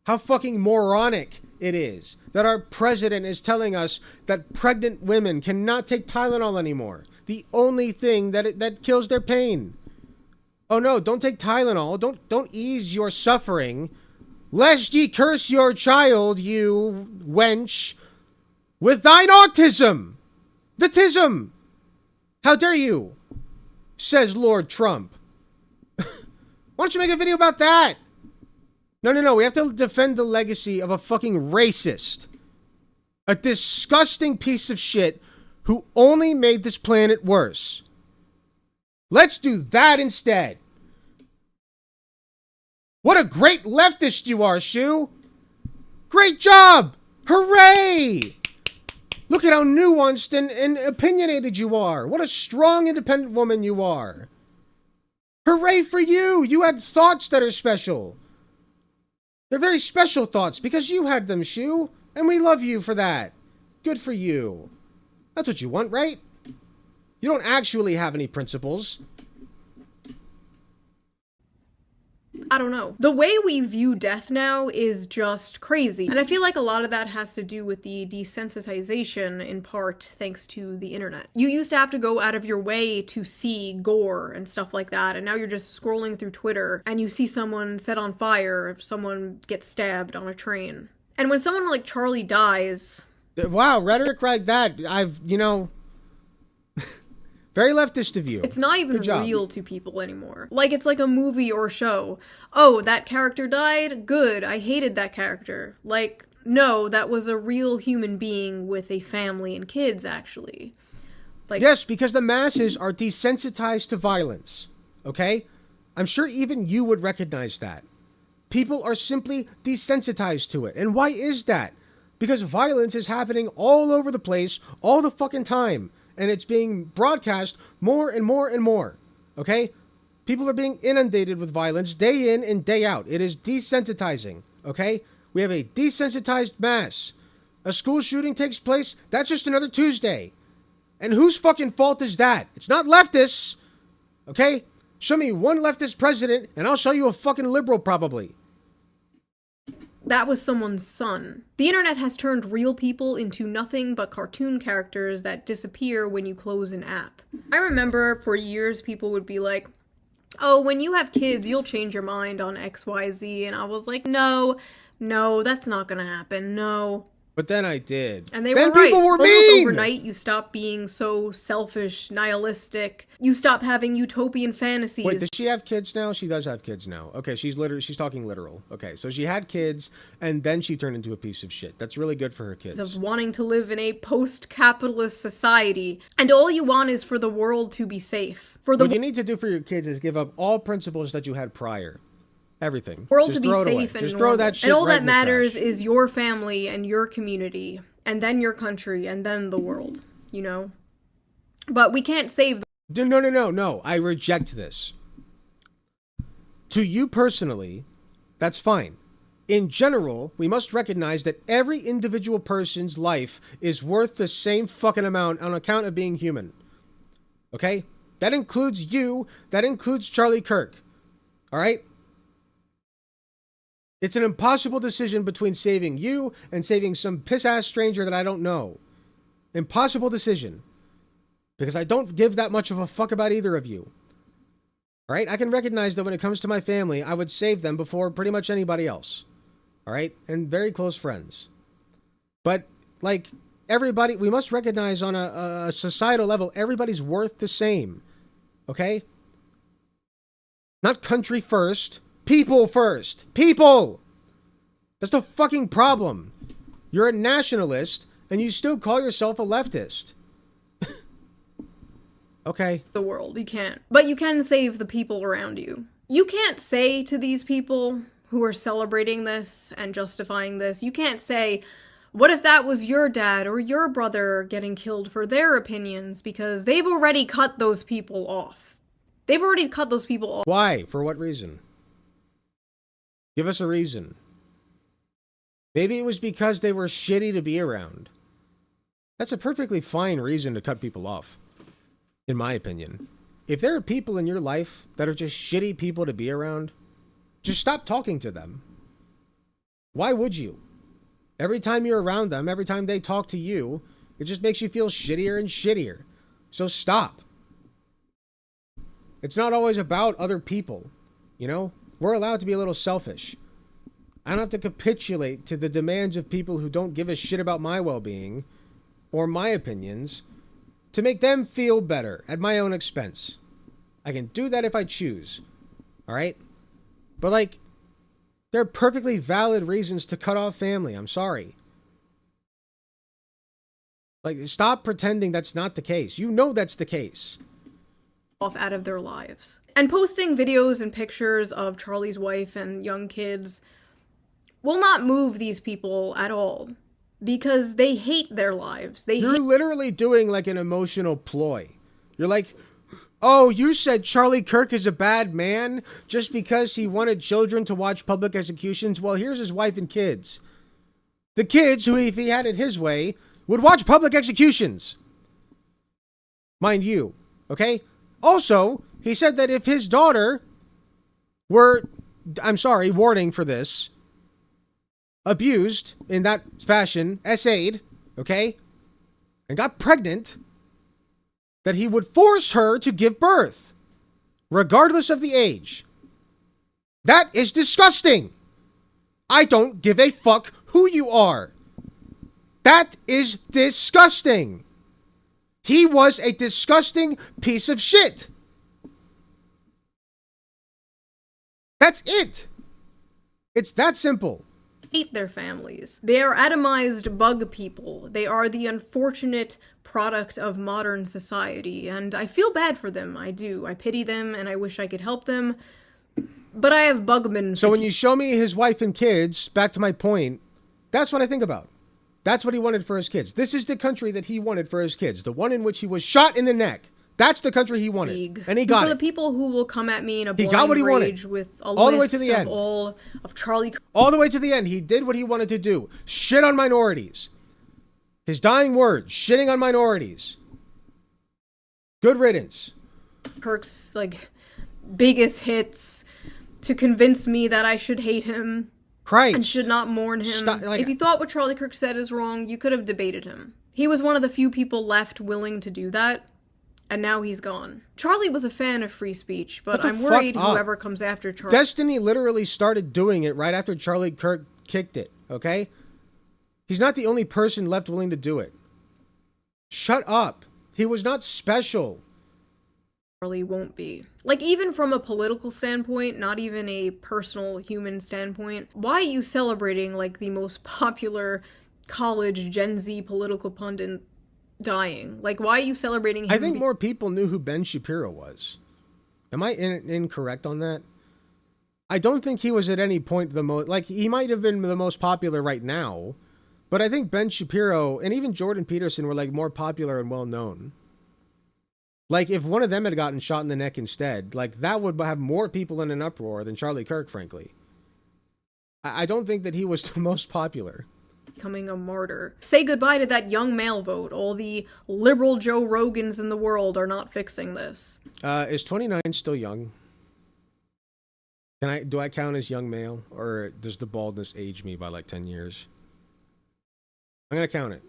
How fucking moronic it is that our president is telling us that pregnant women cannot take Tylenol anymore. The only thing that kills their pain. Oh no, don't take Tylenol. Don't ease your suffering. Lest ye curse your child, you wench, with thine autism. The tism. How dare you? Says Lord Trump. Why don't you make a video about that? No. We have to defend the legacy of a fucking racist. A disgusting piece of shit who only made this planet worse. Let's do that instead. What a great leftist you are, Shoe. Great job. Hooray. Look at how nuanced and opinionated you are. What a strong, independent woman you are. Hooray for you! You had thoughts that are special. They're very special thoughts because you had them, Shoe. And we love you for that. Good for you. That's what you want, right? You don't actually have any principles. I don't know. The way we view death now is just crazy. And I feel like a lot of that has to do with the desensitization, in part thanks to the internet. You used to have to go out of your way to see gore and stuff like that, and now you're just scrolling through Twitter and you see someone set on fire if someone gets stabbed on a train. And when someone like Charlie dies... Wow, rhetoric like that, Very leftist of you. It's not even Good job. real to people anymore. Like, it's like a movie or show. Oh, that character died? Good, I hated that character. Like, no, that was a real human being with a family and kids, actually. Like, yes, because the masses are desensitized to violence, okay? I'm sure even you would recognize that. People are simply desensitized to it. And why is that? Because violence is happening all over the place, all the fucking time. And it's being broadcast more and more and more, okay? People are being inundated with violence day in and day out. It is desensitizing, okay? We have a desensitized mass. A school shooting takes place, that's just another Tuesday. And whose fucking fault is that? It's not leftists, okay? Show me one leftist president, and I'll show you a fucking liberal, probably. that was someone's son. The internet has turned real people into nothing but cartoon characters that disappear when you close an app. I remember for years people would be like, oh, when you have kids, you'll change your mind on XYZ. And I was like, no, that's not gonna happen, no. But then I did. And they then were right. People were Almost mean! overnight, you stop being so selfish, nihilistic. You stop having utopian fantasies. Wait, does she have kids now? She does have kids now. Okay, she's talking literal. Okay, so she had kids, and then she turned into a piece of shit. That's really good for her kids. Of wanting to live in a post-capitalist society. And all you want is for the world to be safe. What you need to do for your kids is give up all principles that you had prior. Everything. World Just to be throw it safe away. and Just normal. throw that shit and all right that in the matters trash. is your family and your community, and then your country, and then the world, you know? But we can't save the No. I reject this. To you personally, that's fine. In general, we must recognize that every individual person's life is worth the same fucking amount on account of being human. Okay? That includes you. That includes Charlie Kirk. All right? It's an impossible decision between saving you and saving some piss-ass stranger that I don't know. Impossible decision. Because I don't give that much of a fuck about either of you. Alright? I can recognize that when it comes to my family, I would save them before pretty much anybody else. Alright? And very close friends. But, like, everybody, we must recognize on a societal level, everybody's worth the same. Okay? Not country first. People first. People! That's the fucking problem. You're a nationalist, and you still call yourself a leftist. Okay. The world. You can't. But you can save the people around you. You can't say to these people who are celebrating this and justifying this, you can't say, what if that was your dad or your brother getting killed for their opinions? Because they've already cut those people off. They've already cut those people off. Why? For what reason? Give us a reason. Maybe it was because they were shitty to be around. That's a perfectly fine reason to cut people off, in my opinion. If there are people in your life that are just shitty people to be around, just stop talking to them. Why would you? Every time you're around them, every time they talk to you, it just makes you feel shittier and shittier. So stop. It's not always about other people, you know? We're allowed to be a little selfish. I don't have to capitulate to the demands of people who don't give a shit about my well-being or my opinions to make them feel better at my own expense. I can do that if I choose. All right? But, like, there are perfectly valid reasons to cut off family. I'm sorry. Like, stop pretending that's not the case. You know that's the case. Off out of their lives. And posting videos and pictures of Charlie's wife and young kids will not move these people at all. Because they hate their lives. You're literally doing like an emotional ploy. You're like, oh, you said Charlie Kirk is a bad man just because he wanted children to watch public executions? Well, here's his wife and kids. The kids who, if he had it his way, would watch public executions. Mind you, okay? Also, he said that if his daughter were, I'm sorry, warning for this, abused in that fashion, SA'd, okay, and got pregnant, that he would force her to give birth, regardless of the age. That is disgusting. I don't give a fuck who you are. That is disgusting. He was a disgusting piece of shit. That's it. It's that simple. Hate their families. They are atomized bug people. They are the unfortunate product of modern society, and I feel bad for them. I do. I pity them, and I wish I could help them. But I have bugman. So when you show me his wife and kids, back to my point, that's what I think about. That's what he wanted for his kids. This is the country that he wanted for his kids. The one in which he was shot in the neck. That's the country he wanted. And he got it. For the people who will come at me in a He got what he wanted. rage with a all the way list to the end. of all of Charlie... All the way to the end. He did what he wanted to do. Shit on minorities. His dying words. Shitting on minorities. Good riddance. Kirk's, like, biggest hits to convince me that I should hate him. Christ. And should not mourn him. If you thought what Charlie Kirk said is wrong, you could have debated him. He was one of the few people left willing to do that. And now he's gone. Charlie was a fan of free speech, but I'm worried whoever comes after Charlie... Destiny literally started doing it right after Charlie Kirk kicked it, okay? He's not the only person left willing to do it. Shut up. He was not special. Charlie won't be. Like, even from a political standpoint, not even a personal human standpoint, why are you celebrating, like, the most popular college Gen Z political pundit dying? Like, why are you celebrating him? I think more people knew who Ben Shapiro was. Am I incorrect on that? I don't think he was at any point the most... Like, he might have been the most popular right now, but I think Ben Shapiro and even Jordan Peterson were, like, more popular and well-known. Like, if one of them had gotten shot in the neck instead, like, that would have more people in an uproar than Charlie Kirk, frankly. I don't think that he was the most popular. Becoming a martyr. Say goodbye to that young male vote. All the liberal Joe Rogans in the world are not fixing this. Is 29 still young? Do I count as young male, or does the baldness age me by like 10 years? I'm gonna count it.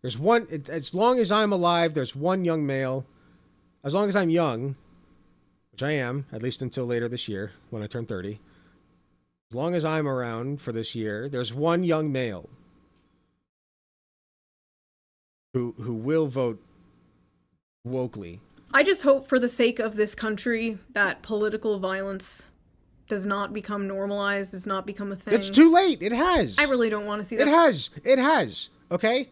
There's one, as long as I'm alive, there's one young male. As long as I'm young, which I am, at least until later this year, when I turn 30. As long as I'm around for this year, there's one young male who will vote wokely. I just hope for the sake of this country that political violence does not become normalized, does not become a thing. It's too late. It has. I really don't want to see that. It has. It has. Okay?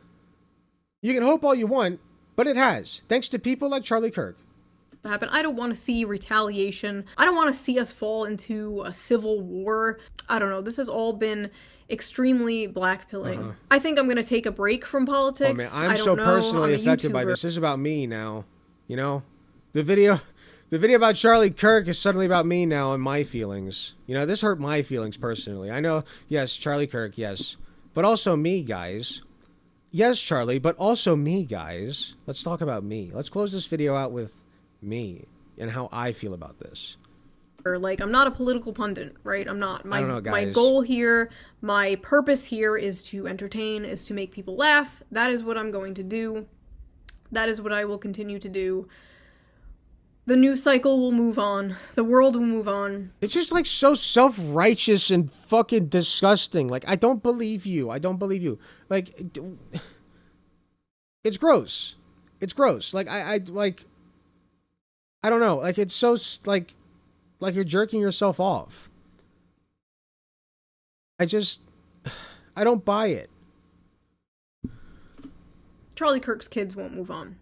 You can hope all you want, but it has. Thanks to people like Charlie Kirk. Happen. I don't want to see retaliation. I don't want to see us fall into a civil war. I don't know. This has all been extremely blackpilling. I think I'm going to take a break from politics. Oh man, I'm so personally affected by this. This is about me now. You know? The video about Charlie Kirk is suddenly about me now and my feelings. You know, this hurt my feelings personally. I know, yes, Charlie Kirk, yes. But also me, guys. Yes, Charlie, but also me, guys. Let's talk about me. Let's close this video out with me and how I feel about this. Like, I'm not a political pundit, right? I'm not. I don't know, guys. My goal here, my purpose here is to entertain, is to make people laugh. That is what I'm going to do. That is what I will continue to do. The news cycle will move on. The world will move on. It's just, like, so self-righteous and fucking disgusting. Like, I don't believe you. I don't believe you. Like, it's gross. It's gross. Like, I don't know. Like, it's so, like you're jerking yourself off. I don't buy it. Charlie Kirk's kids won't move on.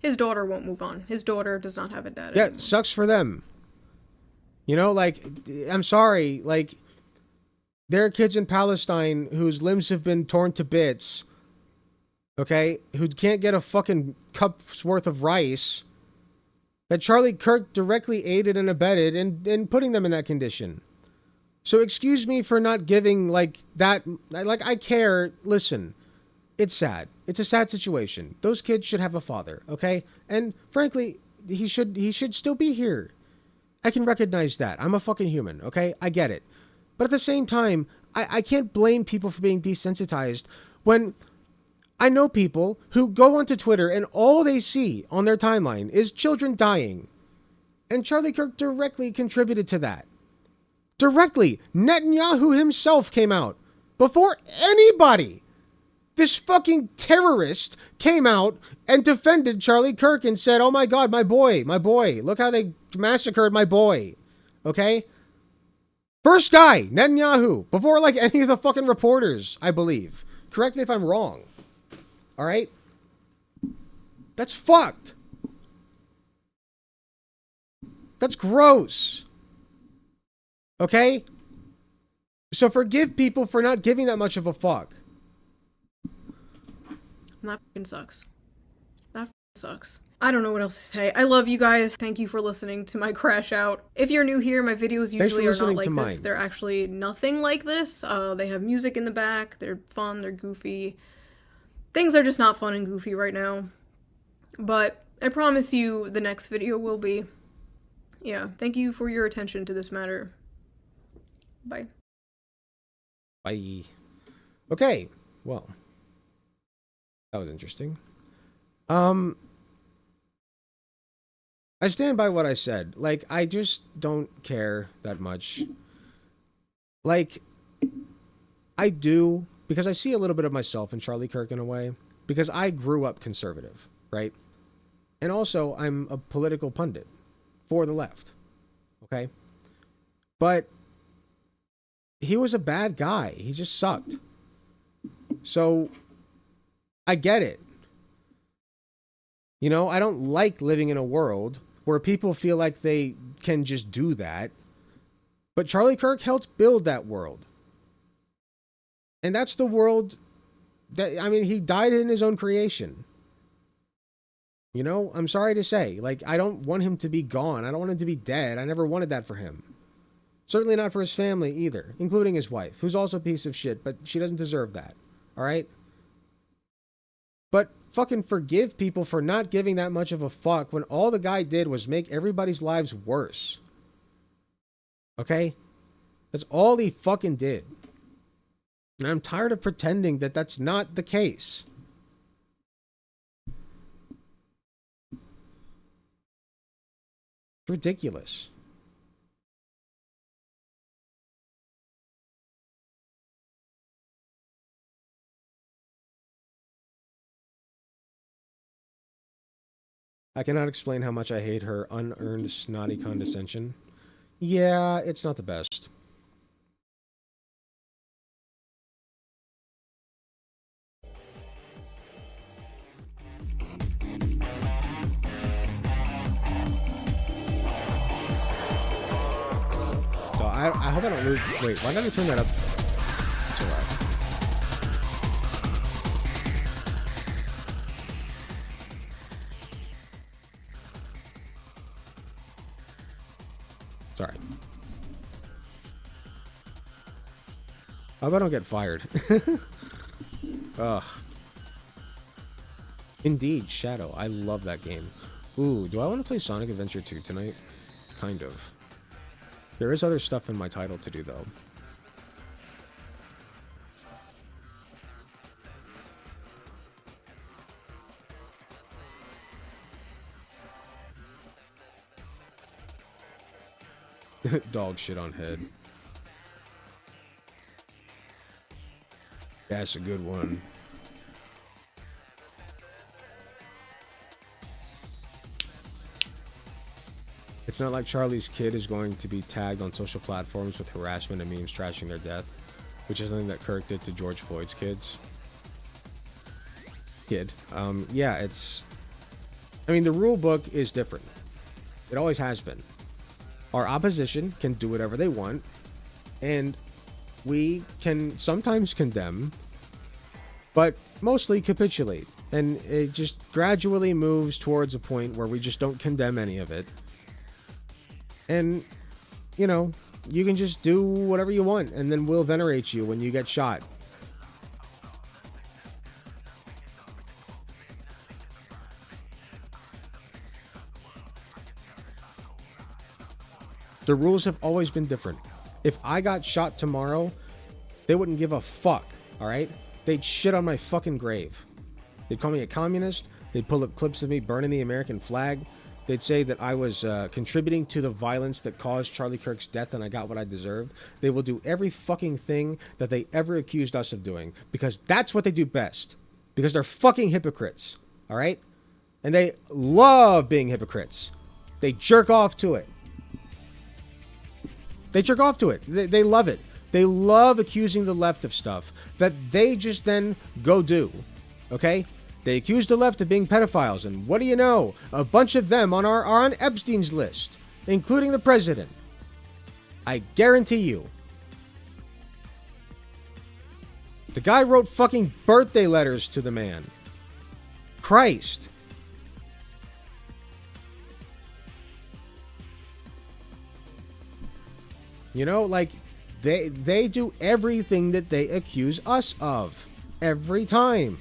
His daughter won't move on. His daughter does not have a dad anymore. Yeah, sucks for them. You know, like, I'm sorry. Like, there are kids in Palestine whose limbs have been torn to bits. Okay? Who can't get a fucking cup's worth of rice. That Charlie Kirk directly aided and abetted in putting them in that condition. So excuse me for not giving, like, that... Like, I care. Listen. It's sad. It's a sad situation. Those kids should have a father, okay? And frankly, he should still be here. I can recognize that. I'm a fucking human, okay? I get it. But at the same time, I can't blame people for being desensitized when I know people who go onto Twitter and all they see on their timeline is children dying. And Charlie Kirk directly contributed to that. Directly. Netanyahu himself came out before anybody. This fucking terrorist came out and defended Charlie Kirk and said, oh my God, my boy, look how they massacred my boy. Okay? First guy, Netanyahu, before like any of the fucking reporters, I believe. Correct me if I'm wrong. All right? That's fucked. That's gross. Okay? So forgive people for not giving that much of a fuck. That fucking sucks. That fucking sucks. I don't know what else to say. I love you guys. Thank you for listening to my crash out. If you're new here, my videos usually are not like this. They're actually nothing like this. They have music in the back. They're fun. They're goofy. Things are just not fun and goofy right now. But I promise you the next video will be. Yeah, thank you for your attention to this matter. Bye. Bye. Okay, well. That was interesting. I stand by what I said. Like, I just don't care that much. Like, I do, because I see a little bit of myself in Charlie Kirk in a way. Because I grew up conservative, right? And also, I'm a political pundit for the left. Okay? But he was a bad guy. He just sucked. So I get it. You know, I don't like living in a world where people feel like they can just do that. But Charlie Kirk helped build that world. And that's the world that, I mean, he died in his own creation. You know, I'm sorry to say, like, I don't want him to be gone. I don't want him to be dead. I never wanted that for him. Certainly not for his family either, including his wife, who's also a piece of shit, but she doesn't deserve that. All right? But fucking forgive people for not giving that much of a fuck when all the guy did was make everybody's lives worse. Okay? That's all he fucking did. And I'm tired of pretending that that's not the case. Ridiculous. I cannot explain how much I hate her unearned snotty condescension. Yeah, it's not the best. So I hope I don't lose. Wait, why did I turn that up? It's alright. Sorry. I hope I don't get fired. Ugh. Indeed, Shadow. I love that game. Ooh, do I want to play Sonic Adventure 2 tonight? Kind of. There is other stuff in my title to do, though. Dog shit on head. That's a good one. It's not like Charlie's kid is going to be tagged on social platforms with harassment and memes trashing their death, which is something that Kirk did to George Floyd's kids. Yeah, it's... I mean, the rule book is different. It always has been. Our opposition can do whatever they want, and we can sometimes condemn, but mostly capitulate. And it just gradually moves towards a point where we just don't condemn any of it. And, you know, you can just do whatever you want, and then we'll venerate you when you get shot. The rules have always been different. If I got shot tomorrow, they wouldn't give a fuck, alright? They'd shit on my fucking grave. They'd call me a communist. They'd pull up clips of me burning the American flag. they'd say that I was contributing to the violence that caused Charlie Kirk's death and I got what I deserved, they will do every fucking thing that they ever accused us of doing, because that's what they do best. Because they're fucking hypocrites, all right? And they love being hypocrites. They jerk off to it. They jerk off to it. They love it. They love accusing the left of stuff that they just then go do, okay? They accuse the left of being pedophiles, and what do you know? A bunch of them are on Epstein's list, including the president. I guarantee you. The guy wrote fucking birthday letters to the man. Christ. You know, like, they do everything that they accuse us of. Every time.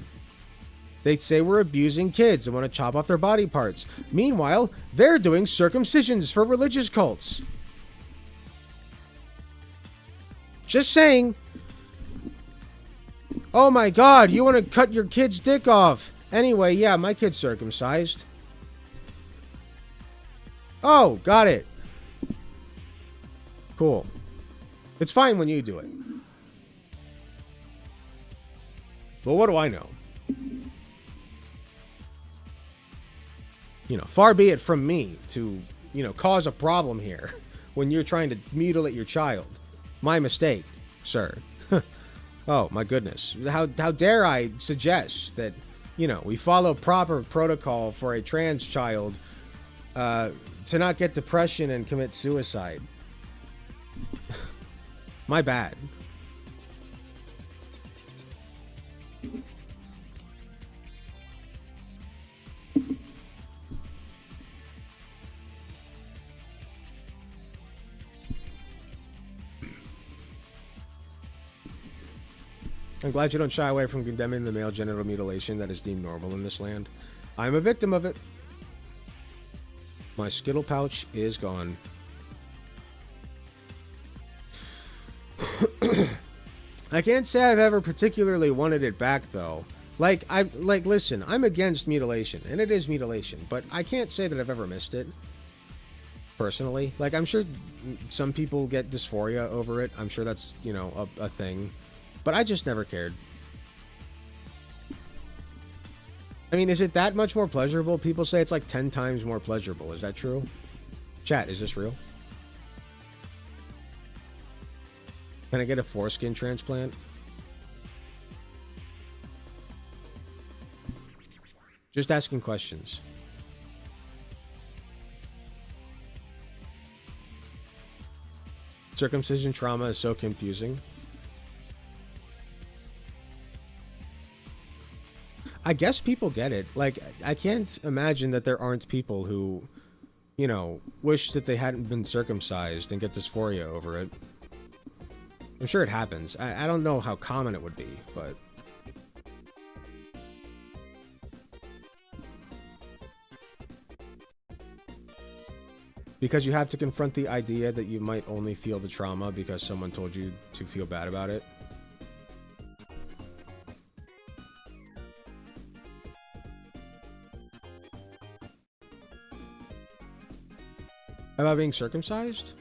They say we're abusing kids and want to chop off their body parts. Meanwhile, they're doing circumcisions for religious cults. Just saying. Oh my god, you want to cut your kid's dick off. Anyway, yeah, my kid's circumcised. Oh, got it. Cool. It's fine when you do it. Well, what do I know? You know, far be it from me to, you know, cause a problem here when you're trying to mutilate your child. My mistake, sir. Oh, my goodness. How dare I suggest that, you know, we follow proper protocol for a trans child to not get depression and commit suicide. My bad. I'm glad you don't shy away from condemning the male genital mutilation that is deemed normal in this land. I'm a victim of it. My Skittle pouch is gone. I can't say I've ever particularly wanted it back, though. Listen, I'm against mutilation, and it is mutilation, but I can't say that I've ever missed it. Personally. Like, I'm sure some people get dysphoria over it. I'm sure that's, you know, a thing. But I just never cared. I mean, is it that much more pleasurable? People say it's like 10 times more pleasurable. Is that true? Chat, is this real? Can I get a foreskin transplant? Just asking questions. Circumcision trauma is so confusing. I guess people get it. Like, I can't imagine that there aren't people who, you know, wish that they hadn't been circumcised and get dysphoria over it. I'm sure it happens. I don't know how common it would be, but... Because you have to confront the idea that you might only feel the trauma because someone told you to feel bad about it. About being circumcised?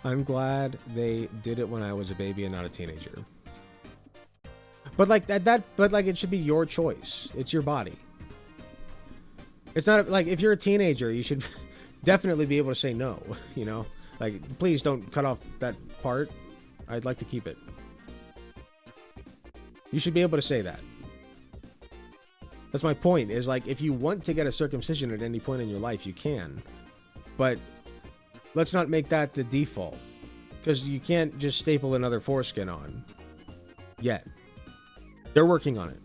I'm glad they did it when I was a baby and not a teenager. But like but like it should be your choice. It's your body. It's not like if you're a teenager, you should definitely be able to say no, you know? Like, please don't cut off that part. I'd like to keep it. You should be able to say that. That's my point, is like, if you want to get a circumcision at any point in your life, you can. But let's not make that the default. Because you can't just staple another foreskin on. Yet. They're working on it.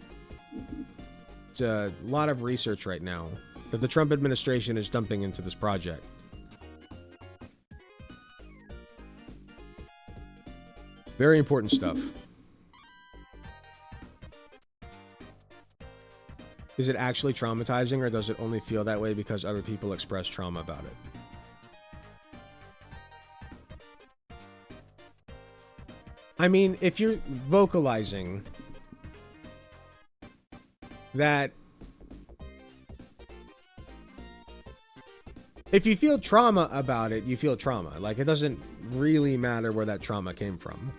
It's a lot of research right now that the Trump administration is dumping into this project. Very important stuff. Is it actually traumatizing, or does it only feel that way because other people express trauma about it? I mean, if you're vocalizing that if you feel trauma about it, you feel trauma. Like, it doesn't really matter where that trauma came from.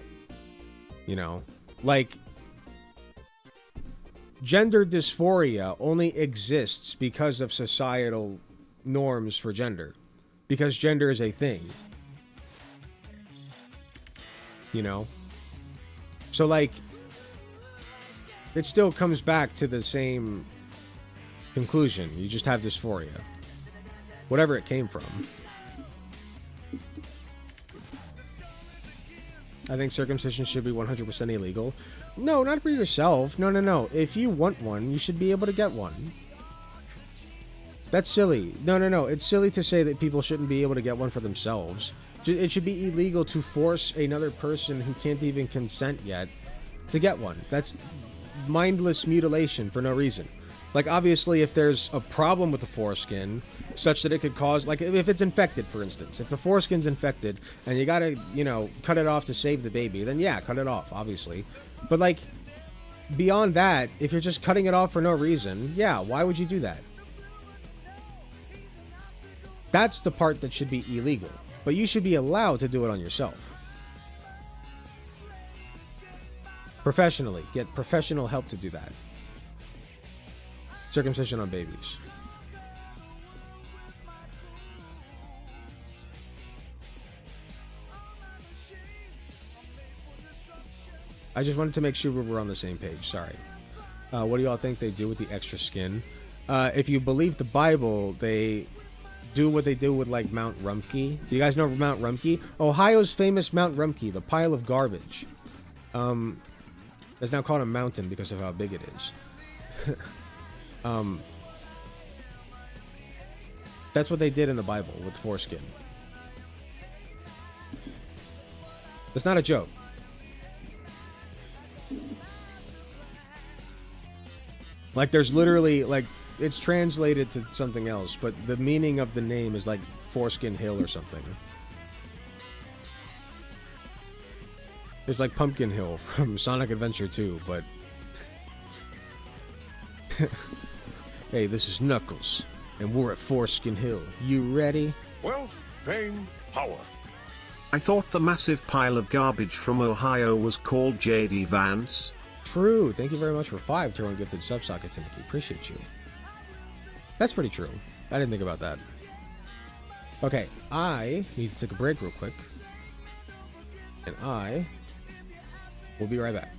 You know? Like, gender dysphoria only exists because of societal norms for gender. Because gender is a thing. You know? So, like, it still comes back to the same conclusion. You just have dysphoria. Whatever it came from. I think circumcision should be 100% illegal. No, not for yourself. No, no, no. If you want one, you should be able to get one. That's silly. No, no, no. It's silly to say that people shouldn't be able to get one for themselves. It should be illegal to force another person who can't even consent yet to get one. That's mindless mutilation for no reason. Like, obviously, if there's a problem with the foreskin, such that it could cause, like, if it's infected, for instance, if the foreskin's infected, and you gotta, you know, cut it off to save the baby, then yeah, cut it off, obviously. But, like, beyond that, if you're just cutting it off for no reason, yeah, why would you do that? That's the part that should be illegal. But you should be allowed to do it on yourself. Professionally. Get professional help to do that. Circumcision on babies. I just wanted to make sure we were on the same page. Sorry. What do y'all think they do with the extra skin? If you believe the Bible, they do what they do with, like, Mount Rumpke. Do you guys know Mount Rumpke? Ohio's famous Mount Rumpke, the pile of garbage. It's now called a mountain because of how big it is. That's what they did in the Bible with foreskin. It's not a joke. Like, there's literally, like, it's translated to something else, but the meaning of the name is like Foreskin Hill or something. It's like Pumpkin Hill from Sonic Adventure 2, but... Hey, this is Knuckles, and we're at Foreskin Hill. You ready? Wealth, fame, power. I thought the massive pile of garbage from Ohio was called J.D. Vance. True. Thank you very much for 5 Tyrone gifted sub-socket, Timothy. Appreciate you. That's pretty true. I didn't think about that. Okay, I need to take a break real quick. And I will be right back.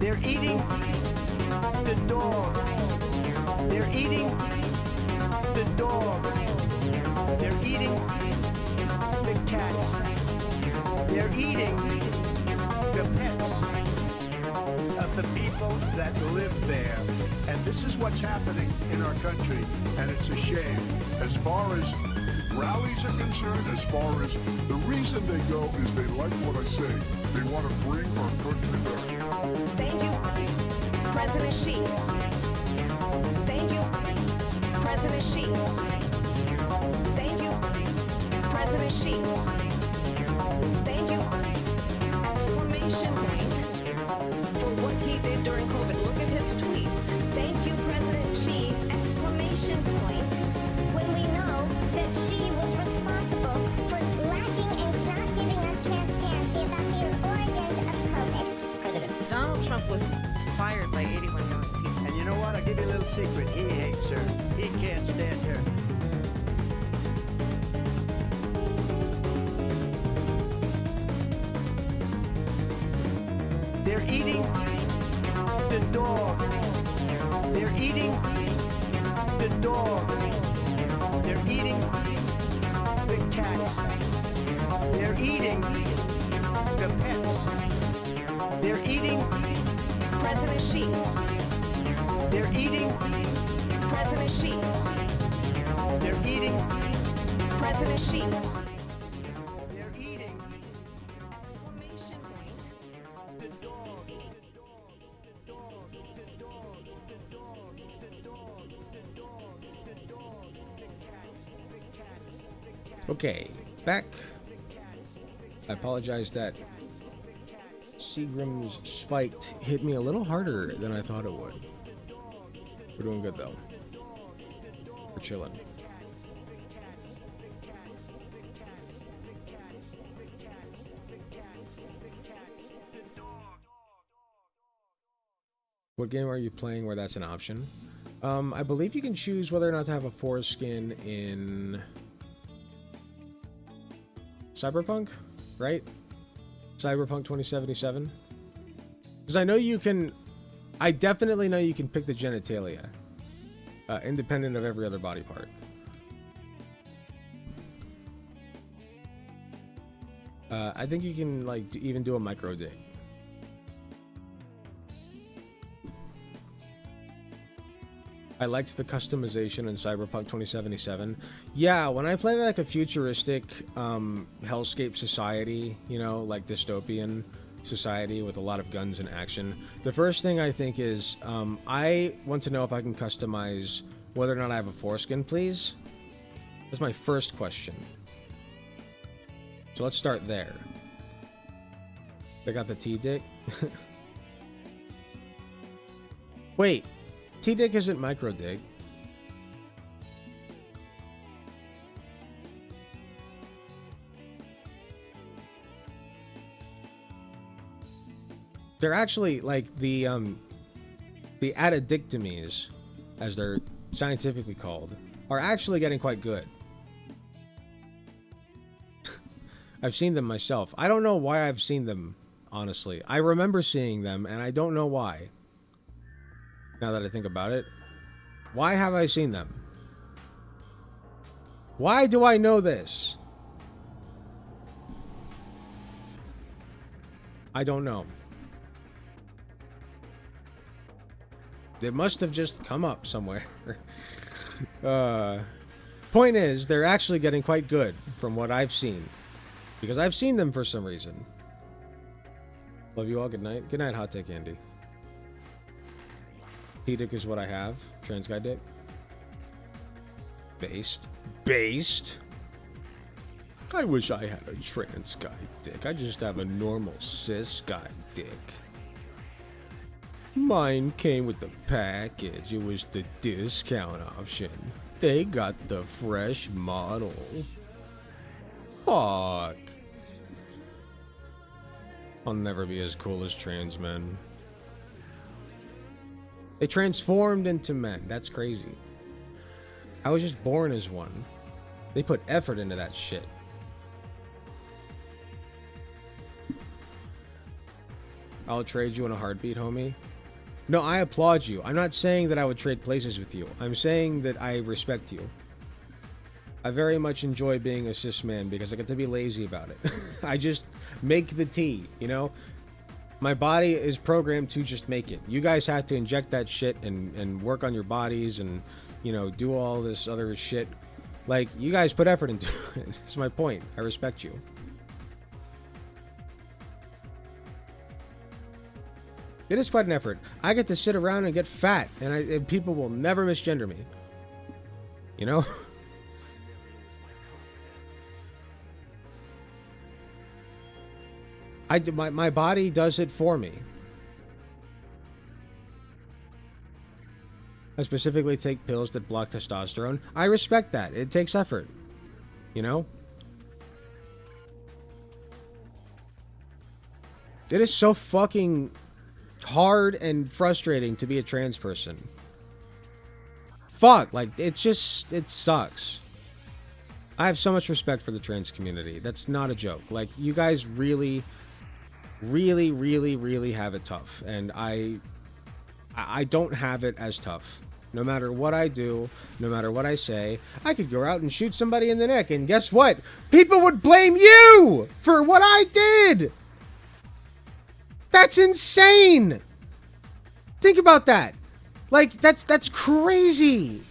They're eating the dog. They're eating the dog. They're eating the cats. They're eating the pets of the people that live there. And this is what's happening in our country, and it's a shame. As far as rallies are concerned, as far as the reason they go is they like what I say. They want to bring our country back. Thank you, President Xi. Thank you, President Xi. Thank you, President Xi. Thank you, exclamation point, for what he did during COVID. Look at his tweet. Thank you, President Xi, exclamation point. When we know that she was responsible for lacking and not giving us transparency about the origins of COVID. President Donald Trump was fired by 81 million people. And you know what? I'll give you a little secret. He hates her. He can't stand her. They're eating the dog. They're eating the dog. They're eating the cats. They're eating the pets. They're eating President Xi. They're eating President Xi. They're eating President Xi. They're eating Exclamation point. the dog. Okay, back. I apologize that Seagram's spiked hit me a little harder than I thought it would. We're doing good though. We're chilling. What game are you playing where that's an option? I believe you can choose whether or not to have a foreskin in Cyberpunk, right? Cyberpunk 2077. Because I know you can, I definitely know you can pick the genitalia, independent of every other body part. I think you can like even do a micro dig. I liked the customization in Cyberpunk 2077. Yeah, when I play like a futuristic hellscape society, you know, like dystopian society with a lot of guns and action, the first thing I think is I want to know if I can customize whether or not I have a foreskin, please. That's my first question. So let's start there. They got the T-Dick. Wait. T-Dick isn't micro-dig. They're actually like the addictomies, as they're scientifically called, are actually getting quite good. I've seen them myself. I don't know why I've seen them, honestly. I remember seeing them, and I don't know why. Now that I think about it, why have I seen them? Why do I know this? I don't know. It must have just come up somewhere. Point is, they're actually getting quite good from what I've seen. Because I've seen them for some reason. Love you all. Good night. Good night, Hot Take Andy. T-Dick is what I have. Trans guy dick. Based. Based? I wish I had a trans guy dick. I just have a normal cis guy dick. Mine came with the package. It was the discount option. They got the fresh model. Fuck. I'll never be as cool as trans men. They transformed into men. That's crazy. I was just born as one. They put effort into that shit. I'll trade you in a heartbeat, homie. No, I applaud you. I'm not saying that I would trade places with you. I'm saying that I respect you. I very much enjoy being a cis man because I get to be lazy about it. I just make the tea, you know? My body is programmed to just make it. You guys have to inject that shit and work on your bodies and, you know, do all this other shit. Like, you guys put effort into it. That's my point. I respect you. It is quite an effort. I get to sit around and get fat, and people will never misgender me. You know? My body does it for me. I specifically take pills that block testosterone. I respect that. It takes effort. You know? It is so fucking hard and frustrating to be a trans person. Fuck, like, it sucks. I have so much respect for the trans community. That's not a joke. Like, you guys really have it tough. And I don't have it as tough. No matter what I do, no matter what I say, I could go out and shoot somebody in the neck, and guess what? People would blame you for what I did! That's insane! Think about that. Like, that's crazy.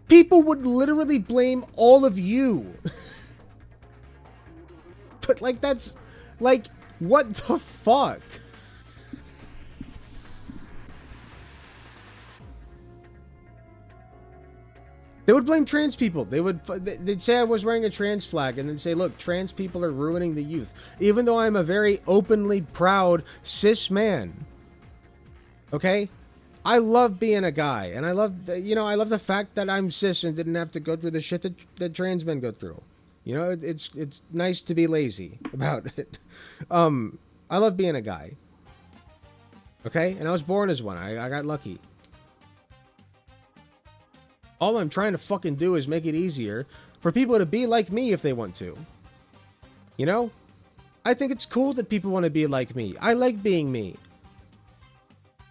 People would literally blame all of you. But, like, that's... Like, what the fuck? They would blame trans people. They'd say I was wearing a trans flag and then say, look, trans people are ruining the youth. Even though I'm a very openly proud cis man. Okay? I love being a guy. And I love, I love the fact that I'm cis and didn't have to go through the shit that trans men go through. You know, it's nice to be lazy about it. I love being a guy. Okay? And I was born as one. I got lucky. All I'm trying to fucking do is make it easier for people to be like me if they want to. You know? I think it's cool that people want to be like me. I like being me.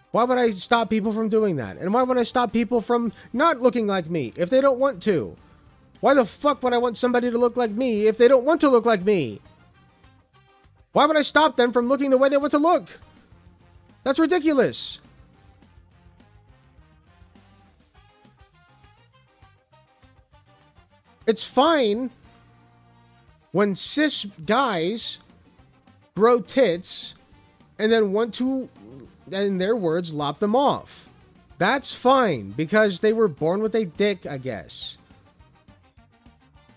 Why would I stop people from doing that? And why would I stop people from not looking like me if they don't want to? Why the fuck would I want somebody to look like me if they don't want to look like me? Why would I stop them from looking the way they want to look? That's ridiculous. It's fine when cis guys grow tits and then want to, in their words, lop them off. That's fine because they were born with a dick, I guess.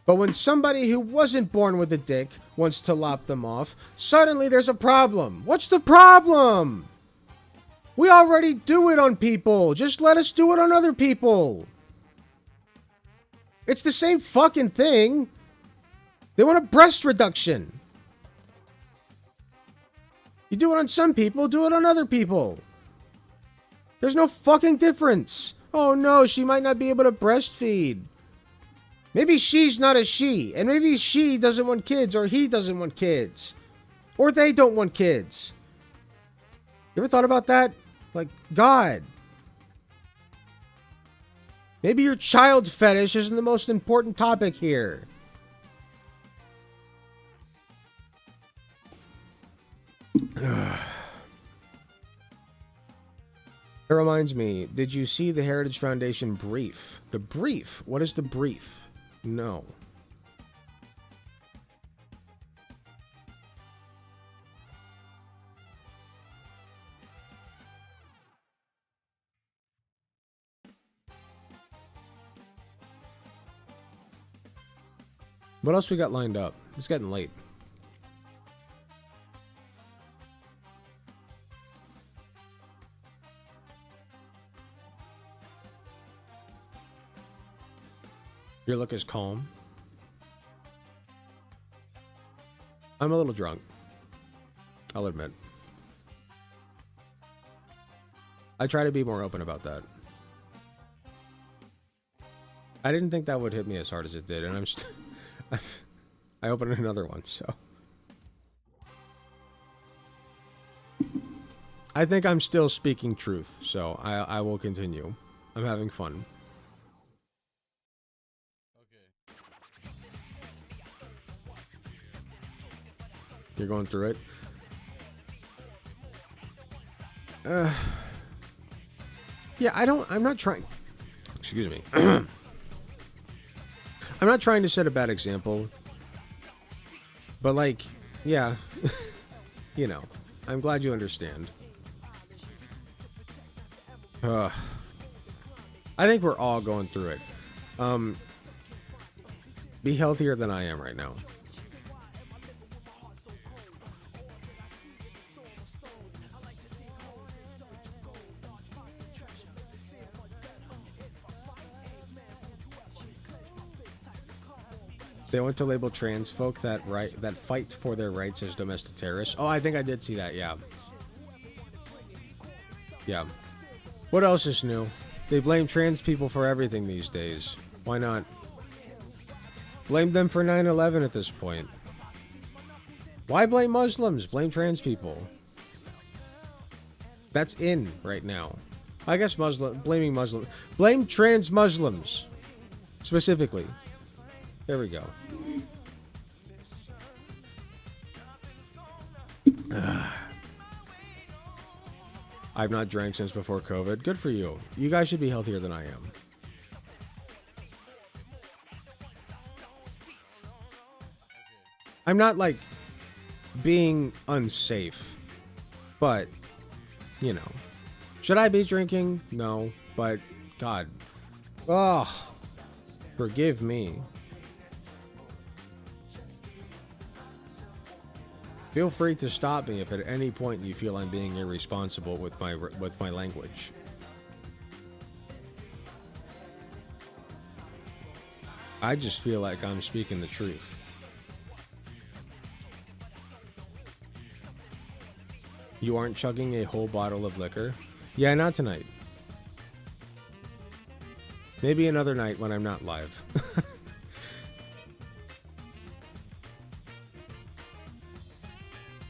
But when somebody who wasn't born with a dick wants to lop them off, suddenly there's a problem. What's the problem? We already do it on people. Just let us do it on other people. It's the same fucking thing. They want a breast reduction. You do it on some people, do it on other people. There's no fucking difference. Oh no, she might not be able to breastfeed. Maybe she's not a she, and maybe she doesn't want kids, or he doesn't want kids. Or they don't want kids. You ever thought about that? Like, God. Maybe your child fetish isn't the most important topic here. It reminds me, did you see the Heritage Foundation brief? The brief? What is the brief? No. What else we got lined up? It's getting late. Your look is calm. I'm a little drunk. I'll admit. I try to be more open about that. I didn't think that would hit me as hard as it did, and I'm just... I opened another one, so... I think I'm still speaking truth, so I will continue. I'm having fun. You're going through it? Yeah, I'm not trying... Excuse me. I'm not trying to set a bad example. But, like, yeah. You know, I'm glad you understand. I think we're all going through it. Be healthier than I am right now. They want to label trans folk that fight for their rights as domestic terrorists. Oh, I think I did see that, yeah. Yeah. What else is new? They blame trans people for everything these days. Why not? Blame them for 9/11 at this point. Why blame Muslims? Blame trans people. That's in right now. I guess blaming Muslims. Blame trans Muslims. Specifically. There we go. I've not drank since before COVID. Good for you. You guys should be healthier than I am. I'm not, like, being unsafe. But, you know. Should I be drinking? No. But, God. Oh. Forgive me. Feel free to stop me if at any point you feel I'm being irresponsible with my language. I just feel like I'm speaking the truth. You aren't chugging a whole bottle of liquor? Yeah, not tonight. Maybe another night when I'm not live.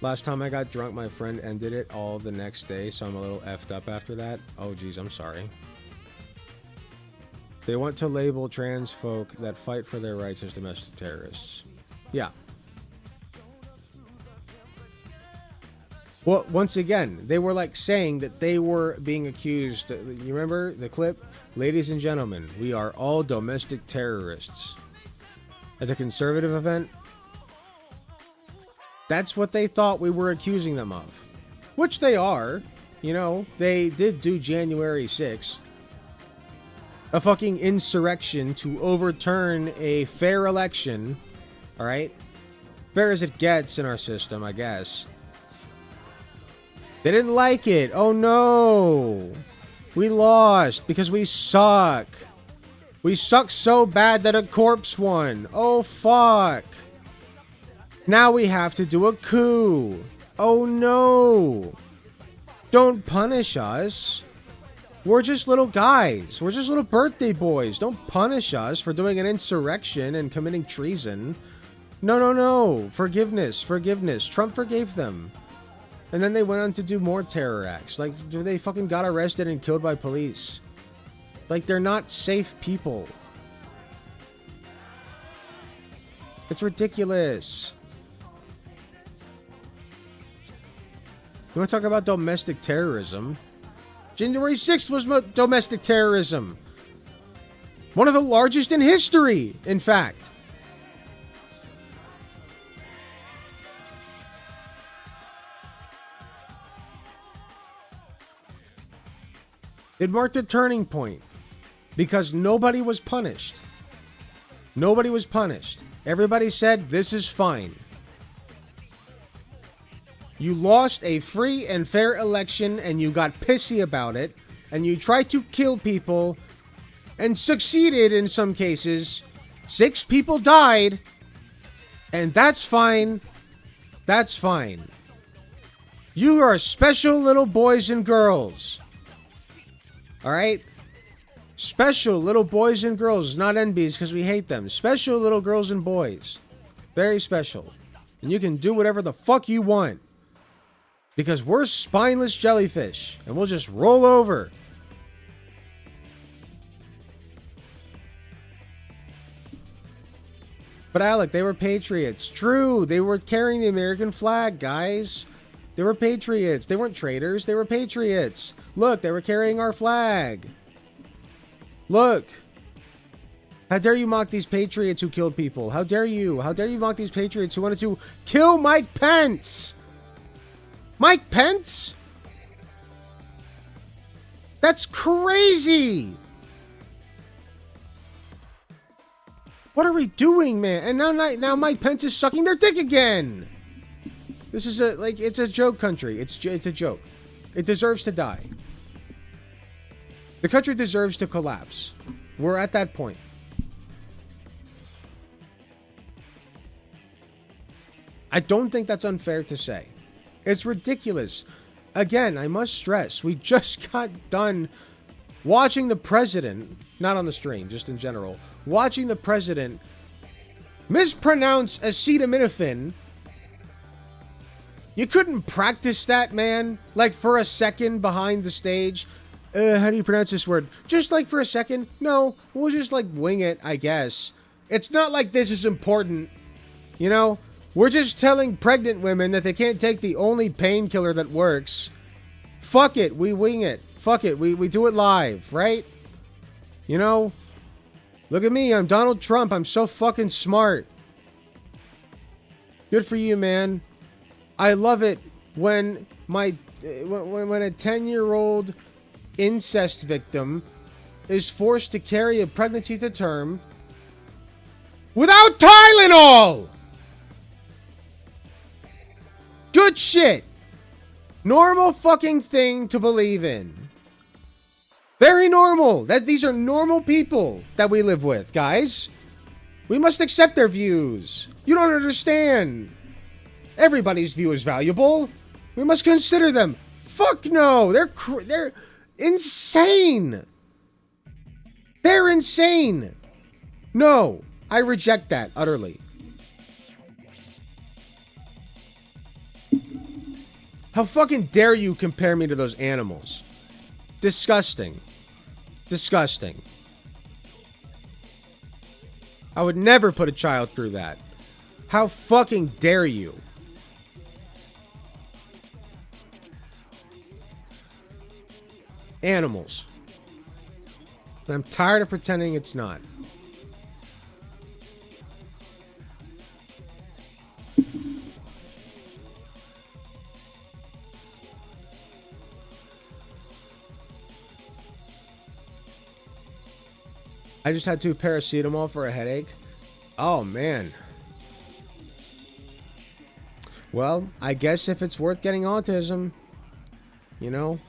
Last time I got drunk, my friend ended it all the next day, so I'm a little effed up after that. Oh, geez, I'm sorry. They want to label trans folk that fight for their rights as domestic terrorists. Yeah. Well, once again, they were like saying that they were being accused. You remember the clip? Ladies and gentlemen, we are all domestic terrorists. At the conservative event, that's what they thought we were accusing them of. Which they are. You know, they did do January 6th. A fucking insurrection to overturn a fair election. Alright? Fair as it gets in our system, I guess. They didn't like it. Oh no. We lost because we suck. We suck so bad that a corpse won. Oh fuck. Now we have to do a coup. Oh no. Don't punish us. We're just little guys. We're just little birthday boys. Don't punish us for doing an insurrection and committing treason. No, no, no. Forgiveness. Forgiveness. Trump forgave them. And then they went on to do more terror acts. Like, they fucking got arrested and killed by police. Like, they're not safe people. It's ridiculous. You want to talk about domestic terrorism? January 6th was domestic terrorism. One of the largest in history, in fact. It marked a turning point because nobody was punished. Nobody was punished. Everybody said, this is fine. You lost a free and fair election and you got pissy about it and you tried to kill people and succeeded in some cases. 6 people died and that's fine. That's fine. You are special little boys and girls. Alright? Special little boys and girls, not NBs because we hate them. Special little girls and boys. Very special. And you can do whatever the fuck you want. Because we're spineless jellyfish, and we'll just roll over. But Alec, they were patriots. True, they were carrying the American flag, guys. They were patriots. They weren't traitors. They were patriots. Look, they were carrying our flag. Look. How dare you mock these patriots who killed people? How dare you? How dare you mock these patriots who wanted to kill Mike Pence? Mike Pence? That's crazy. What are we doing, man? And now Mike Pence is sucking their dick again. This is it's a joke country. It's a joke. It deserves to die. The country deserves to collapse. We're at that point. I don't think that's unfair to say. It's ridiculous. Again, I must stress, we just got done watching the president, not on the stream, just in general, watching the president mispronounce acetaminophen. You couldn't practice that, man? Like for a second behind the stage? How do you pronounce this word? Just like for a second? No, we'll just like wing it, I guess. It's not like this is important, you know? We're just telling pregnant women that they can't take the only painkiller that works. Fuck it, we wing it. Fuck it, we do it live, right? You know? Look at me, I'm Donald Trump. I'm so fucking smart. Good for you, man. I love it when when a 10-year-old incest victim is forced to carry a pregnancy to term without Tylenol. Good shit. Normal fucking thing to believe in. Very normal. These are normal people that we live with, guys. We must accept their views. You don't understand. Everybody's view is valuable. We must consider them. Fuck no. They're insane. They're insane. No, I reject that utterly. How fucking dare you compare me to those animals? Disgusting. Disgusting. I would never put a child through that. How fucking dare you? Animals. And I'm tired of pretending it's not. I just had 2 paracetamol for a headache. Oh, man. Well, I guess if it's worth getting autism, you know.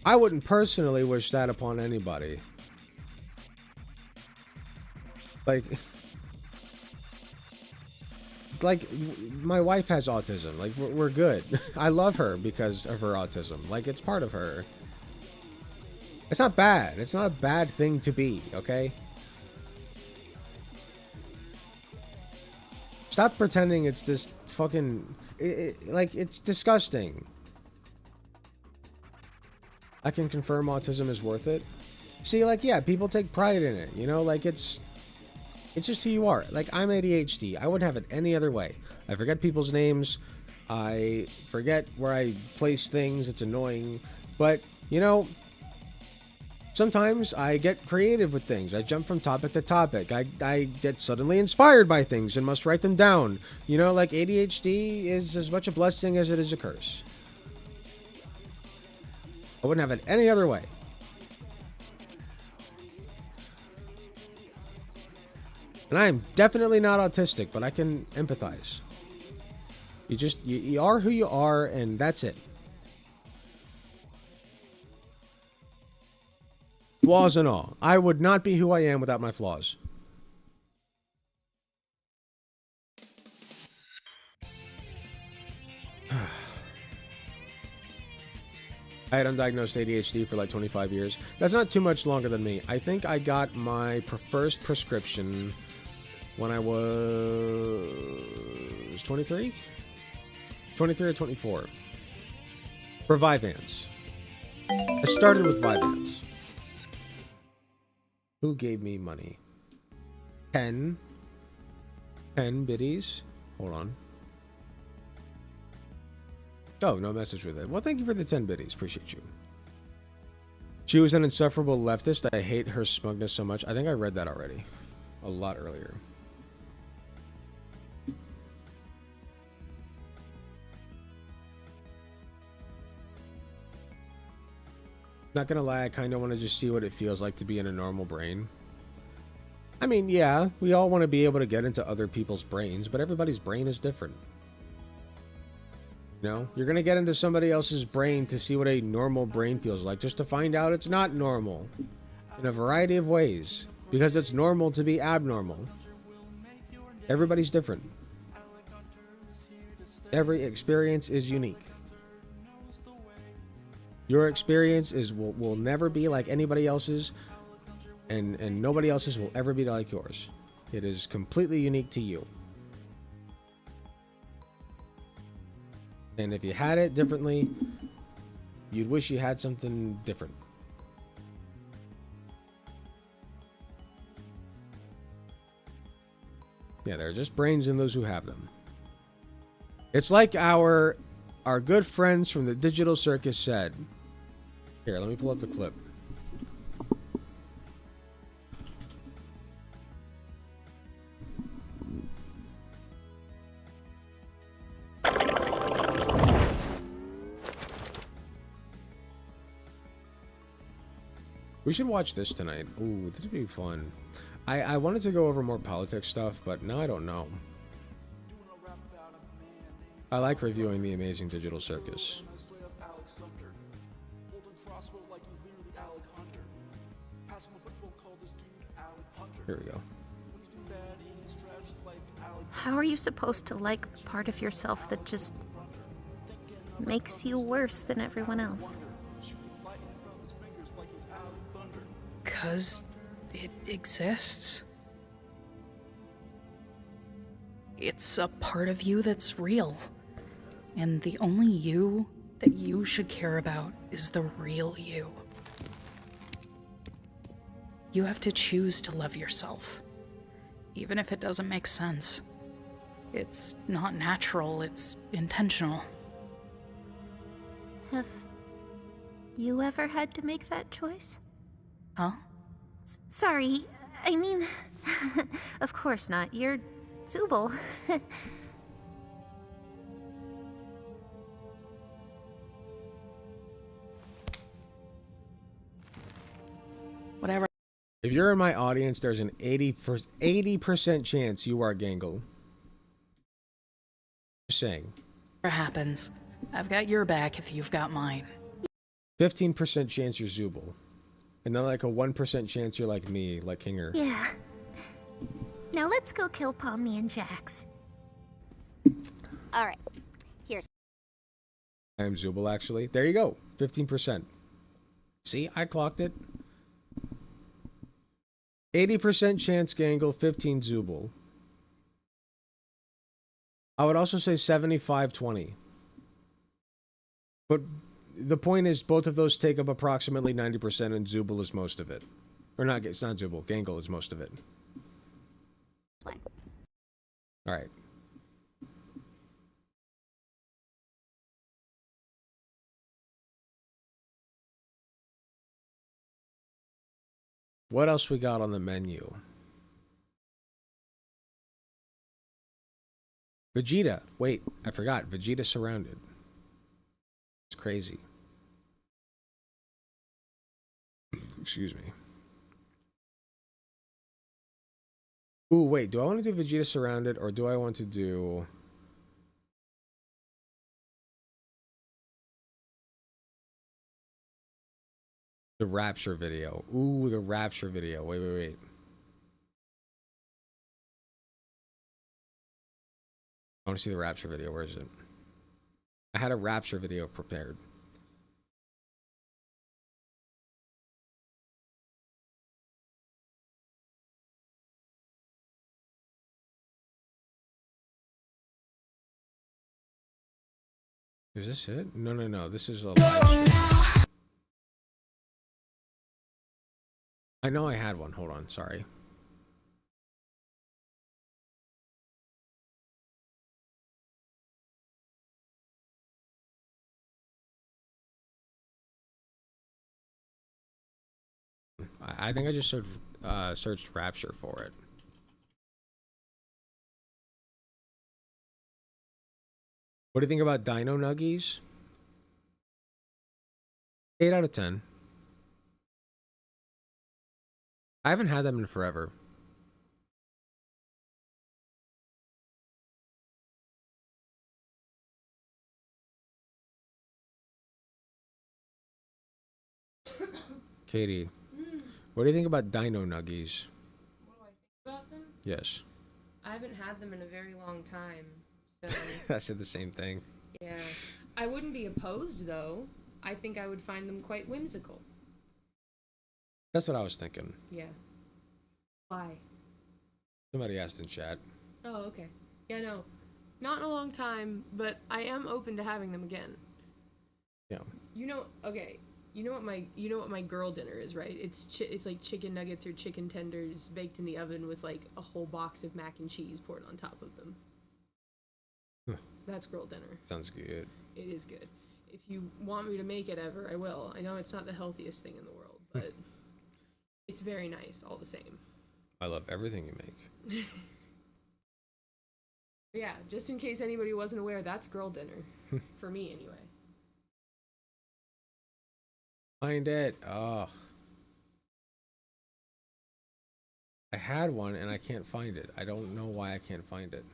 I wouldn't personally wish that upon anybody. Like my wife has autism. Like we're good. I love her because of her autism. Like it's part of her. It's not bad. It's not a bad thing to be, okay? Stop pretending it's this fucking like it's disgusting. I can confirm autism is worth it. See, like yeah, people take pride in it, you know, like it's just who you are. Like, I'm ADHD. I wouldn't have it any other way. I forget people's names. I forget where I place things. It's annoying. But, you know, sometimes I get creative with things. I jump from topic to topic. I get suddenly inspired by things and must write them down. You know, like, ADHD is as much a blessing as it is a curse. I wouldn't have it any other way. And I am definitely not autistic, but I can empathize. You are who you are, and that's it. Flaws and all. I would not be who I am without my flaws. I had undiagnosed ADHD for like 25 years. That's not too much longer than me. I think I got my first prescription when I was 23? 23 or 24. For Vyvanse. I started with Vyvanse. Who gave me money? 10 biddies. Hold on. Oh, no message with it. Well, thank you for the 10 biddies. Appreciate you. She was an insufferable leftist. I hate her smugness so much. I think I read that already. A lot earlier. Not gonna lie, I kind of want to just see what it feels like to be in a normal brain. I mean, yeah, we all want to be able to get into other people's brains, but everybody's brain is different. You know, you're gonna get into somebody else's brain to see what a normal brain feels like, just to find out it's not normal in a variety of ways, because it's normal to be abnormal. Everybody's different. Every experience is unique. Your experience will never be like anybody else's, and nobody else's will ever be like yours. It is completely unique to you. And if you had it differently, you'd wish you had something different. Yeah, there are just brains in those who have them. It's like our good friends from the Digital Circus said. Here, let me pull up the clip. We should watch this tonight. Ooh, this would be fun. I wanted to go over more politics stuff, but now I don't know. I like reviewing the amazing Digital Circus. Here we go. How are you supposed to like the part of yourself that just makes you worse than everyone else? 'Cause it exists. It's a part of you that's real. And the only you that you should care about is the real you. You have to choose to love yourself, even if it doesn't make sense. It's not natural, it's intentional. Have you ever had to make that choice? Huh? Sorry, I mean, of course not. You're Zubul. Whatever. If you're in my audience, there's an 80% chance you are Gangle. Just saying. Whatever happens, I've got your back if you've got mine. 15% chance you're Zubul. And then like a 1% chance you're like me, like Kinger. Yeah. Now let's go kill Pomni and Jax. Alright, here's... I am Zubul, actually. There you go. 15%. See, I clocked it. 80% chance Gangle, 15 Zubul. I would also say 75-20. But the point is, both of those take up approximately 90%, and Zubul is most of it. Or not, it's not Zubul. Gangle is most of it. Alright. What else we got on the menu? Vegeta. Wait, I forgot. Vegeta surrounded. It's crazy. Excuse me. Ooh, wait. Do I want to do Vegeta surrounded, or do I want to do... the Rapture video? Ooh, the Rapture video. Wait. I want to see the Rapture video. Where is it? I had a Rapture video prepared. Is this it? No, no, no. This is a... I know I had one. Hold on. Sorry. I think I just searched Rapture for it. What do you think about Dino Nuggies? 8 out of 10. I haven't had them in forever. Katie, what do you think about Dino Nuggies? What do I think about them? Yes. I haven't had them in a very long time, so... I said the same thing. Yeah. I wouldn't be opposed, though. I think I would find them quite whimsical. That's what I was thinking. Yeah. Why? Somebody asked in chat. Oh, okay. Yeah, no. Not in a long time, but I am open to having them again. Yeah. You know, okay. You know what my girl dinner is, right? It's like chicken nuggets or chicken tenders baked in the oven with like a whole box of mac and cheese poured on top of them. Huh. That's girl dinner. Sounds good. It is good. If you want me to make it ever, I will. I know it's not the healthiest thing in the world, but it's very nice all the same. I love everything you make. Yeah, just in case anybody wasn't aware, that's girl dinner. For me, anyway. Find it. Oh. I had one and I can't find it. I don't know why I can't find it.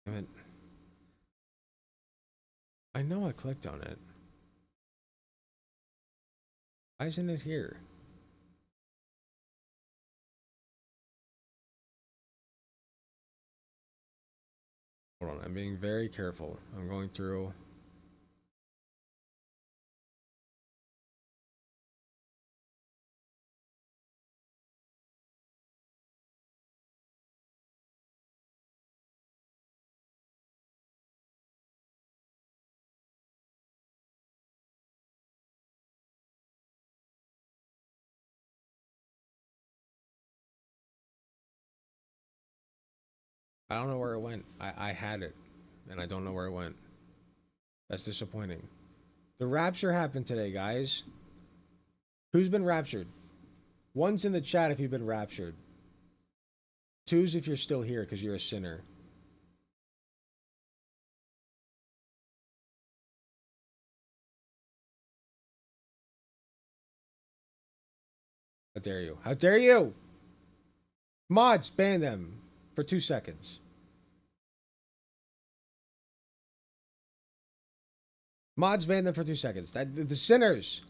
Damn it. I know I clicked on it. Why isn't it here? Hold on, I'm being very careful. I'm going through. I don't know where it went. I had it, and I don't know where it went. That's disappointing. The rapture happened today, guys. Who's been raptured? One's in the chat if you've been raptured. Two's if you're still here because you're a sinner. How dare you? How dare you? Mods, ban them for 2 seconds. Mods, ban them for 2 seconds. The sinners.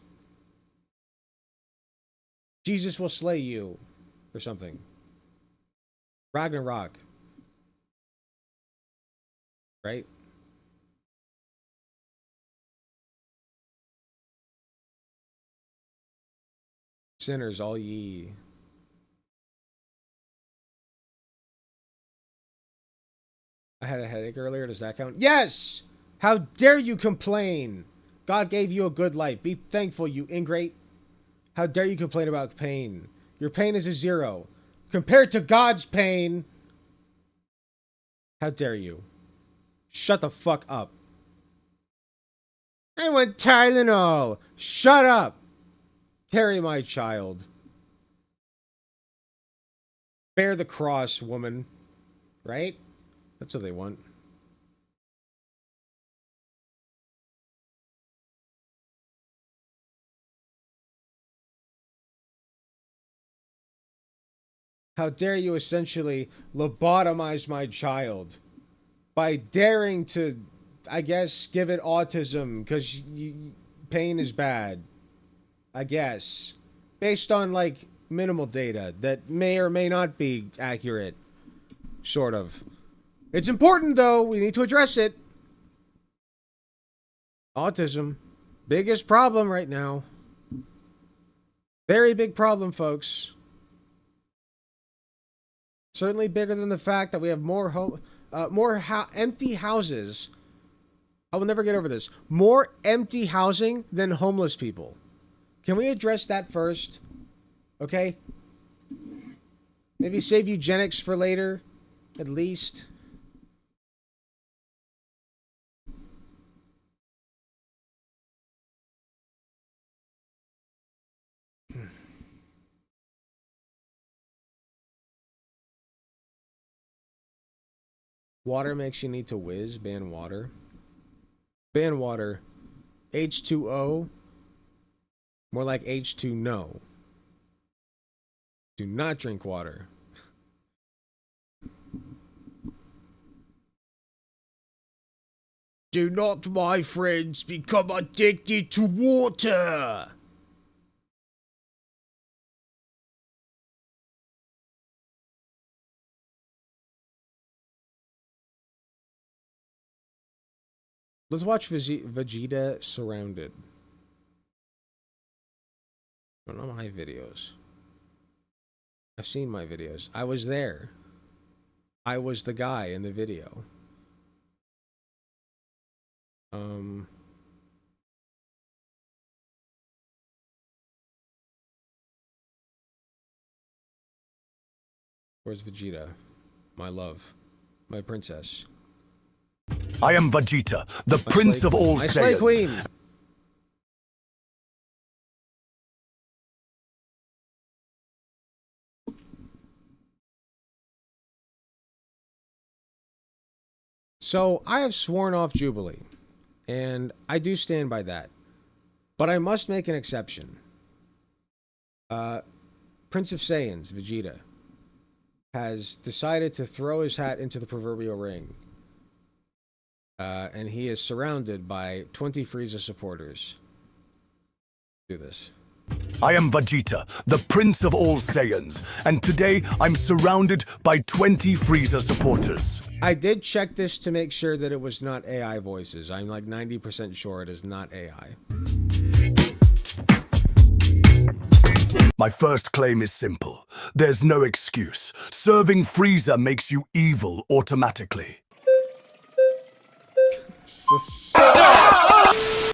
Jesus will slay you. Or something. Ragnarok. Right? Sinners, all ye. I had a headache earlier. Does that count? Yes! How dare you complain? God gave you a good life. Be thankful, you ingrate. How dare you complain about pain? Your pain is a 0. Compared to God's pain. How dare you? Shut the fuck up. I want Tylenol. Shut up. Carry my child. Bear the cross, woman. Right? That's what they want. How dare you essentially lobotomize my child by daring to, I guess, give it autism because pain is bad. I guess. Based on, like, minimal data that may or may not be accurate. Sort of. It's important, though. We need to address it. Autism. Biggest problem right now. Very big problem, folks. Certainly bigger than the fact that we have more empty houses. I will never get over this. More empty housing than homeless people. Can we address that first? Okay? Maybe save eugenics for later, at least. Water makes you need to whiz. Ban water. Ban water. H2O. More like H2 no. Do not drink water. Do not, my friends, become addicted to water. Let's watch Vegeta Surrounded. I don't know my videos. I've seen my videos. I was there. I was the guy in the video. Where's Vegeta? My love. My princess. I am Vegeta, the prince of all Saiyans. Slay Queen. So, I have sworn off Jubilee, and I do stand by that. But I must make an exception. Prince of Saiyans, Vegeta, has decided to throw his hat into the proverbial ring. And he is surrounded by 20 Frieza supporters. Do this. I am Vegeta, the prince of all Saiyans, and today I'm surrounded by 20 Frieza supporters. I did check this to make sure that it was not AI voices. I'm like 90% sure it is not AI. My first claim is simple. There's no excuse. Serving Frieza makes you evil automatically.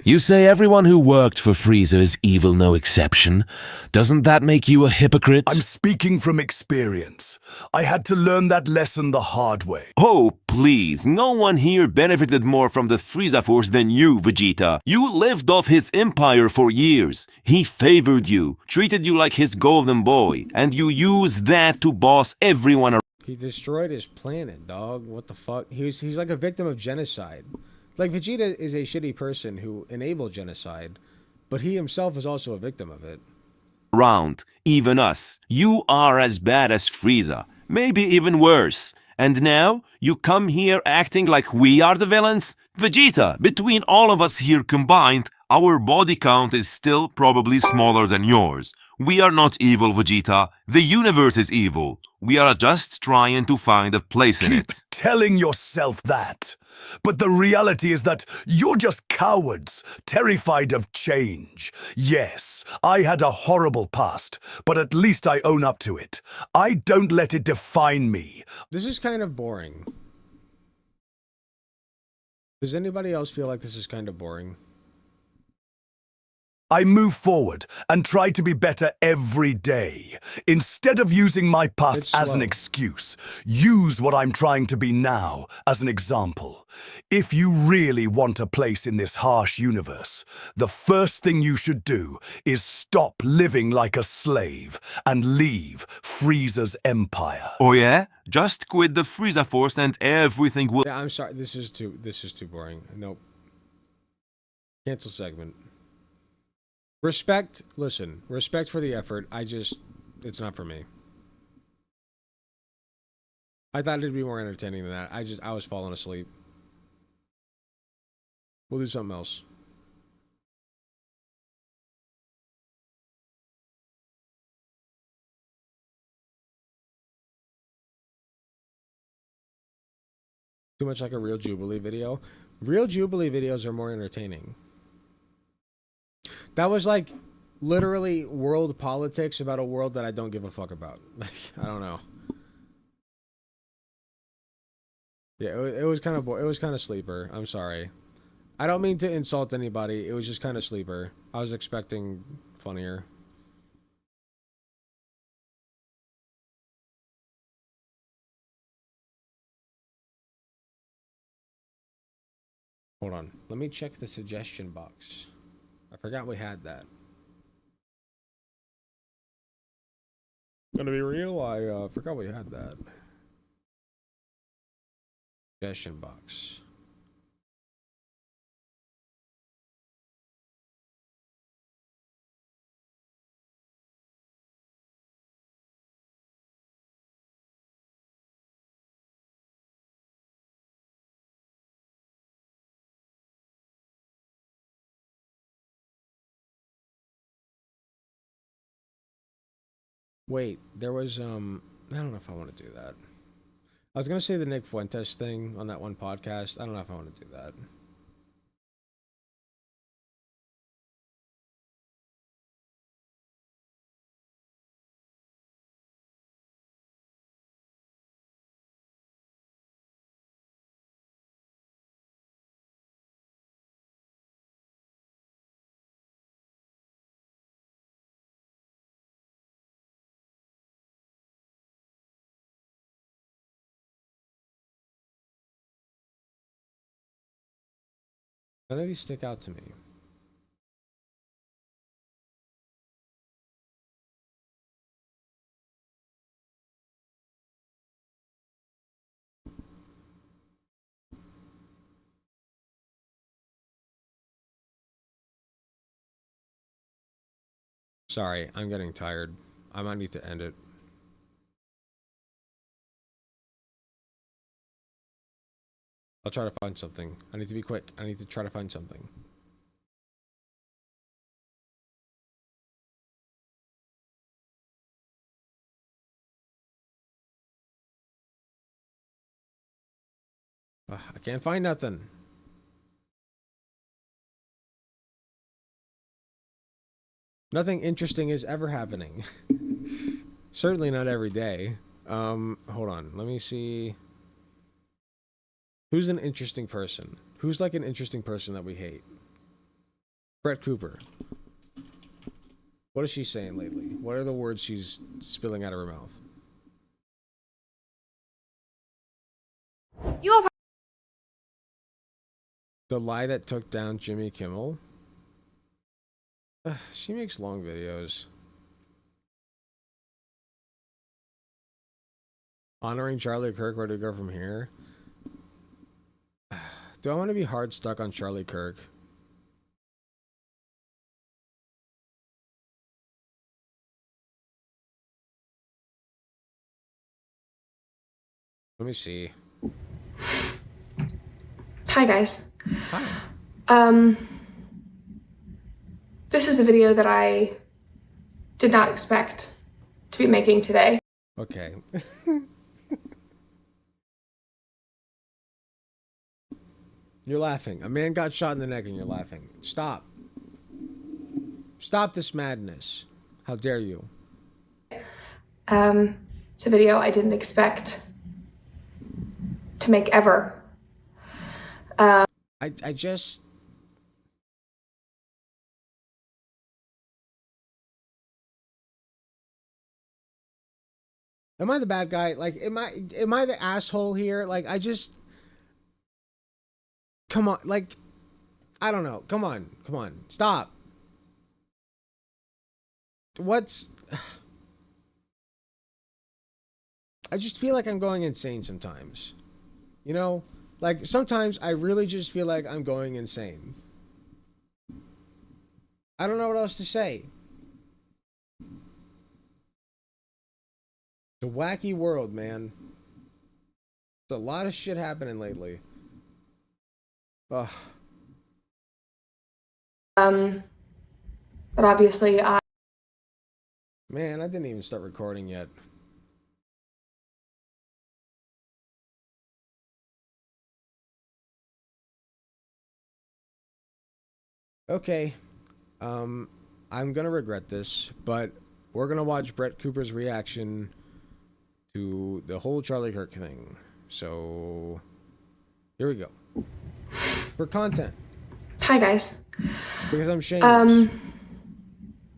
You say everyone who worked for Frieza is evil, no exception. Doesn't that make you a hypocrite? I'm speaking from experience. I had to learn that lesson the hard way. Oh, please. No one here benefited more from the Frieza Force than you, Vegeta. You lived off his empire for years. He favored you, treated you like his golden boy, and you used that to boss everyone around. He destroyed his planet, dog. What the fuck? He's like a victim of genocide. Like, Vegeta is a shitty person who enabled genocide, but he himself is also a victim of it. Around, even us. You are as bad as Frieza, maybe even worse. And now, you come here acting like we are the villains? Vegeta, between all of us here combined, our body count is still probably smaller than yours. We are not evil, Vegeta. The universe is evil. We are just trying to find a place in it. Keep telling yourself that. But the reality is that you're just cowards, terrified of change. Yes, I had a horrible past, but at least I own up to it. I don't let it define me. This is kind of boring. Does anybody else feel like this is kind of boring? I move forward and try to be better every day. Instead of using my past as an excuse, use what I'm trying to be now as an example. If you really want a place in this harsh universe, the first thing you should do is stop living like a slave and leave Frieza's empire. Oh yeah? Just quit the Frieza Force and everything will... Yeah, I'm sorry. This is too boring. Nope. Cancel segment. Respect, listen, respect for the effort. It's not for me. I thought it'd be more entertaining than that. I was falling asleep. We'll do something else. Too much like a real Jubilee video. Real Jubilee videos are more entertaining. That was like literally world politics about a world that I don't give a fuck about. Like, I don't know. Yeah, it was kind of it was kind of sleeper. I'm sorry. I don't mean to insult anybody. It was just kind of sleeper. I was expecting funnier. Hold on. Let me check the suggestion box. I forgot we had that. Gonna be real, I forgot we had that. Suggestion box. Wait, there was I don't know if I want to do that. I was gonna say the Nick Fuentes thing on that one podcast. I don't know if I want to do that. None of these stick out to me. Sorry, I'm getting tired. I might need to end it. I'll try to find something. I need to be quick. I need to try to find something. I can't find nothing. Nothing interesting is ever happening. Certainly not every day. Hold on. Let me see. Who's an interesting person? Who's like an interesting person that we hate? Brett Cooper. What is she saying lately? What are the words she's spilling out of her mouth? You all. The lie that took down Jimmy Kimmel. She makes long videos. Honoring Charlie Kirk, where to go from here? Do I want to be hard stuck on Charlie Kirk? Let me see. Hi guys. Hi. This is a video that I did not expect to be making today. Okay. You're laughing. A man got shot in the neck and you're laughing. Stop. Stop this madness. How dare you? It's a video I didn't expect to make ever. I just... Am I the bad guy? Like, am I the asshole here? Like, I just... Come on, like... I don't know. Come on. Stop. What's... I just feel like I'm going insane sometimes. You know? Like, sometimes I really just feel like I'm going insane. I don't know what else to say. It's a wacky world, man. There's a lot of shit happening lately. Ugh. But obviously Man, I didn't even start recording yet. Okay. I'm gonna regret this, but we're gonna watch Brett Cooper's reaction to the whole Charlie Kirk thing. So here we go. For content. Hi guys. Because I'm shameless.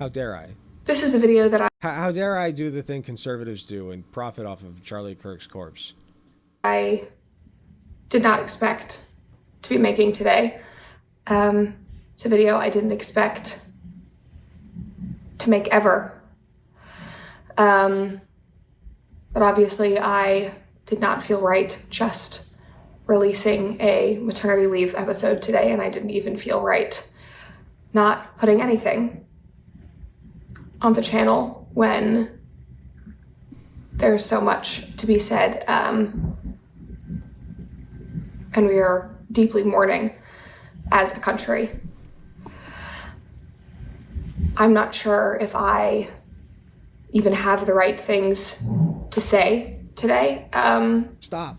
How dare I? This is a video that How dare I do the thing conservatives do and profit off of Charlie Kirk's corpse? I did not expect to be making today. It's a video I didn't expect to make ever. But obviously I did not feel right just releasing a maternity leave episode today, and I didn't even feel right not putting anything on the channel when there's so much to be said, and we are deeply mourning as a country. I'm not sure if I even have the right things to say today. Stop.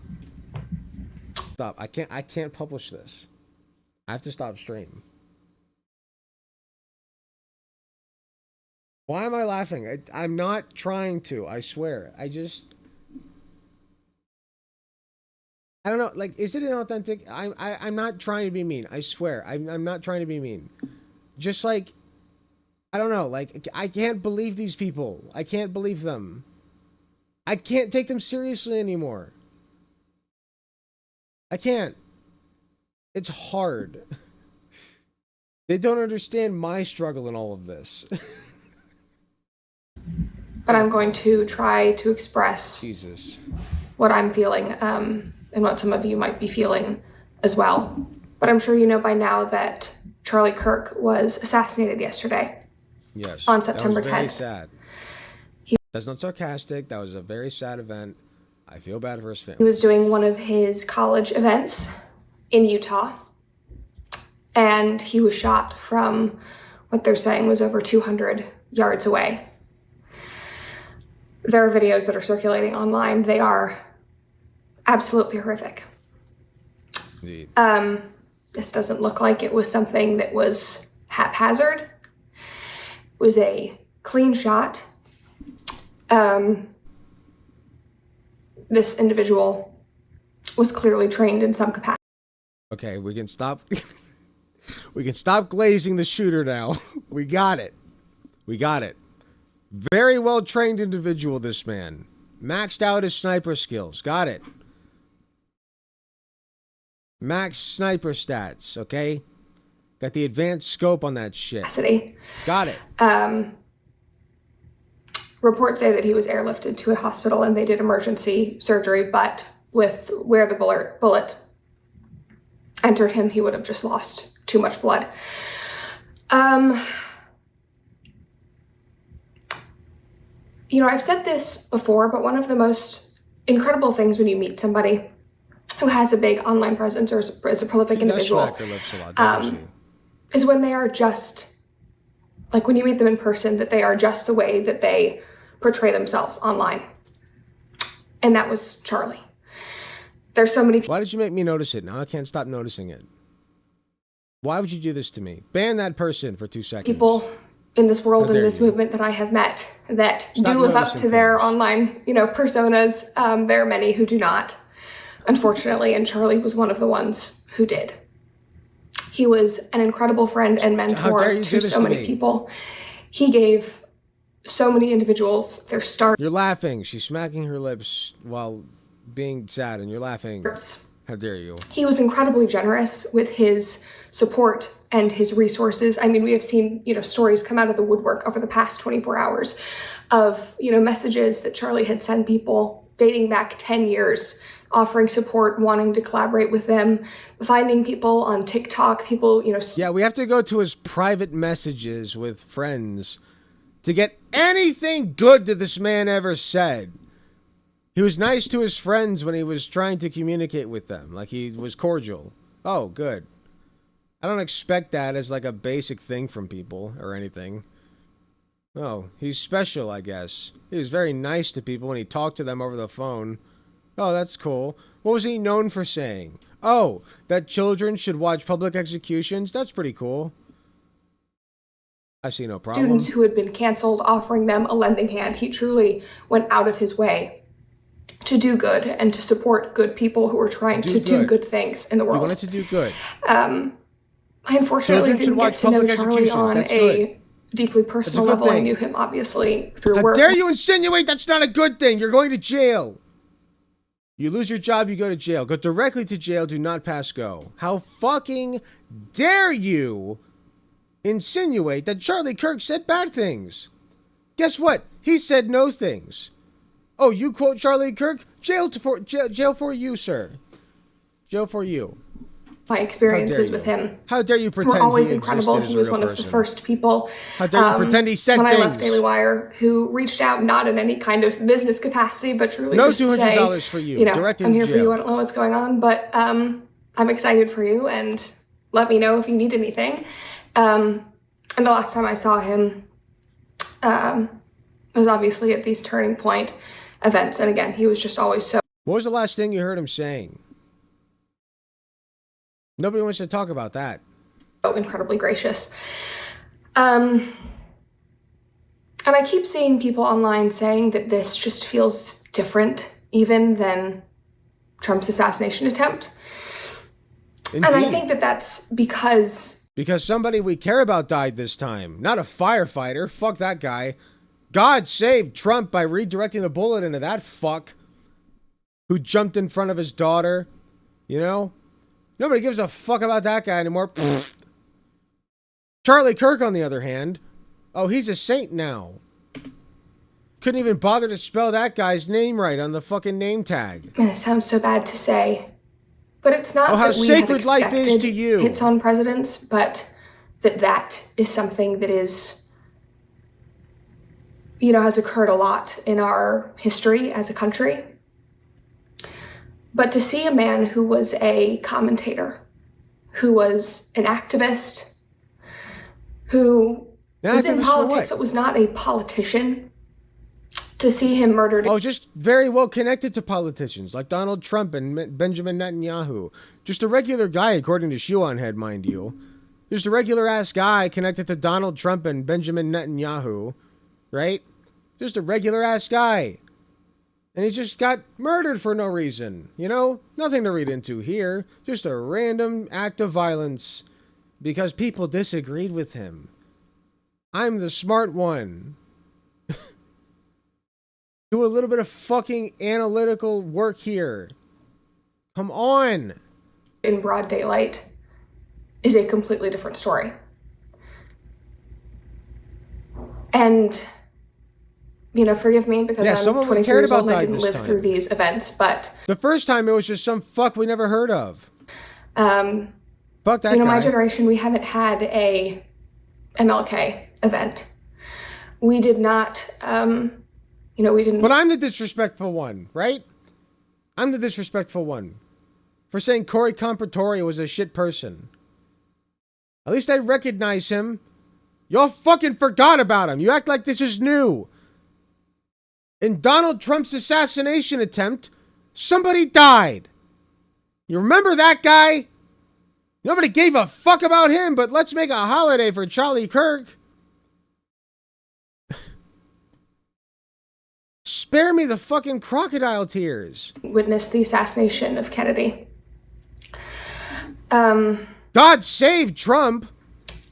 I can't publish this. I have to stop stream. Why am I laughing? I'm not trying to, I swear. I don't know, like, is it inauthentic? I'm not trying to be mean, I swear. I'm not trying to be mean. Just like, I don't know, like, I can't believe these people. I can't believe them. I can't take them seriously anymore. I can't. It's hard. They don't understand my struggle in all of this. But I'm going to try to express what I'm feeling, and what some of you might be feeling as well. But I'm sure you know by now that Charlie Kirk was assassinated yesterday. Yes. On September 10th. That was very sad. That's not sarcastic. That was a very sad event. I feel bad for his family. He was doing one of his college events in Utah, and he was shot from what they're saying was over 200 yards away. There are videos that are circulating online. They are absolutely horrific. Indeed. This doesn't look like it was something that was haphazard. It was a clean shot. This individual was clearly trained in some capacity. Okay, we can stop. We can stop glazing the shooter now. We got it. We got it. Very well trained individual, this man. Maxed out his sniper skills. Got it. Max sniper stats, okay? Got the advanced scope on that shit. Got it. Reports say that he was airlifted to a hospital and they did emergency surgery, but with where the bullet entered him, he would have just lost too much blood. You know, I've said this before, but one of the most incredible things when you meet somebody who has a big online presence or is a prolific individual is when they are just, like when you meet them in person, that they are just the way that they portray themselves online. And that was Charlie. There's so many people. Why did you make me notice it? Now I can't stop noticing it. Why would you do this to me? Ban that person for 2 seconds. People in this world, in this movement that I have met that do live up to their online, personas. There are many who do not, unfortunately, and Charlie was one of the ones who did. He was an incredible friend and mentor to so many people. He gave so many individuals their start. You're laughing. She's smacking her lips while being sad, and you're laughing. How dare you? He was incredibly generous with his support and his resources. I mean, we have seen, stories come out of the woodwork over the past 24 hours of, messages that Charlie had sent people dating back 10 years, offering support, wanting to collaborate with them, finding people on TikTok, people, Yeah, we have to go to his private messages with friends to get anything good that this man ever said. He was nice to his friends when he was trying to communicate with them. Like, he was cordial. Oh, good. I don't expect that as like a basic thing from people or anything. Oh, he's special, I guess. He was very nice to people when he talked to them over the phone. Oh, that's cool. What was he known for saying? Oh, that children should watch public executions? That's pretty cool. I see no problem. Students who had been canceled, offering them a lending hand. He truly went out of his way to do good and to support good people who were trying to do good things in the world. You wanted to do good. I unfortunately didn't get to know Charlie on a deeply personal level. I knew him obviously through work. How dare you insinuate that's not a good thing? You're going to jail. You lose your job, you go to jail. Go directly to jail, do not pass go. How fucking dare you insinuate that Charlie Kirk said bad things? Guess what? He said no things. Oh, you quote Charlie Kirk? Jail for you, sir. Jail for you. My experiences with him. How dare you pretend were always he incredible. existed as He a was real one of the person? first people. How dare you pretend he said when things? I left Daily Wire, who reached out not in any kind of business capacity, but truly No just to say, $200 for you. know, Directly I'm to here for jail. you. I don't know what's going on, but I'm excited for you, and let me know if you need anything. And the last time I saw him was obviously at these turning point events, and again, he was just always so. What was the last thing you heard him saying? Nobody wants to talk about that. So incredibly gracious. And I keep seeing people online saying that this just feels different even than Trump's assassination attempt. Indeed. And I think that that's because somebody we care about died this time. Not a firefighter. Fuck that guy. God saved Trump by redirecting a bullet into that fuck who jumped in front of his daughter. You know? Nobody gives a fuck about that guy anymore. Pfft. Charlie Kirk, on the other hand, oh, he's a saint now. Couldn't even bother to spell that guy's name right on the fucking name tag. and it sounds so bad to say, but it's not Oh, how that we have sacred life is expected to you. hits on presidents, but that is something that is, has occurred a lot in our history as a country. But to see a man who was a commentator, who was an activist, who was in politics but was not a politician, to see him murdered. Oh, just very well connected to politicians like Donald Trump and Benjamin Netanyahu. Just a regular guy, according to Shoe0nHead, mind you. Just a regular ass guy connected to Donald Trump and Benjamin Netanyahu, right? Just a regular ass guy. And he just got murdered for no reason, Nothing to read into here. Just a random act of violence because people disagreed with him. I'm the smart one. Do a little bit of fucking analytical work here. Come on. In broad daylight is a completely different story. And forgive me because I'm 23 years old and I didn't live through these events, but the first time it was just some fuck we never heard of. Fuck that guy. My generation, we haven't had a MLK event. We did not, we didn't. But I'm the disrespectful one, right? I'm the disrespectful one for saying Corey Compratore was a shit person. At least I recognize him. Y'all fucking forgot about him. You act like this is new. In Donald Trump's assassination attempt, somebody died. You remember that guy? Nobody gave a fuck about him, but let's make a holiday for Charlie Kirk. Spare me the fucking crocodile tears. Witnessed the assassination of Kennedy. God save Trump.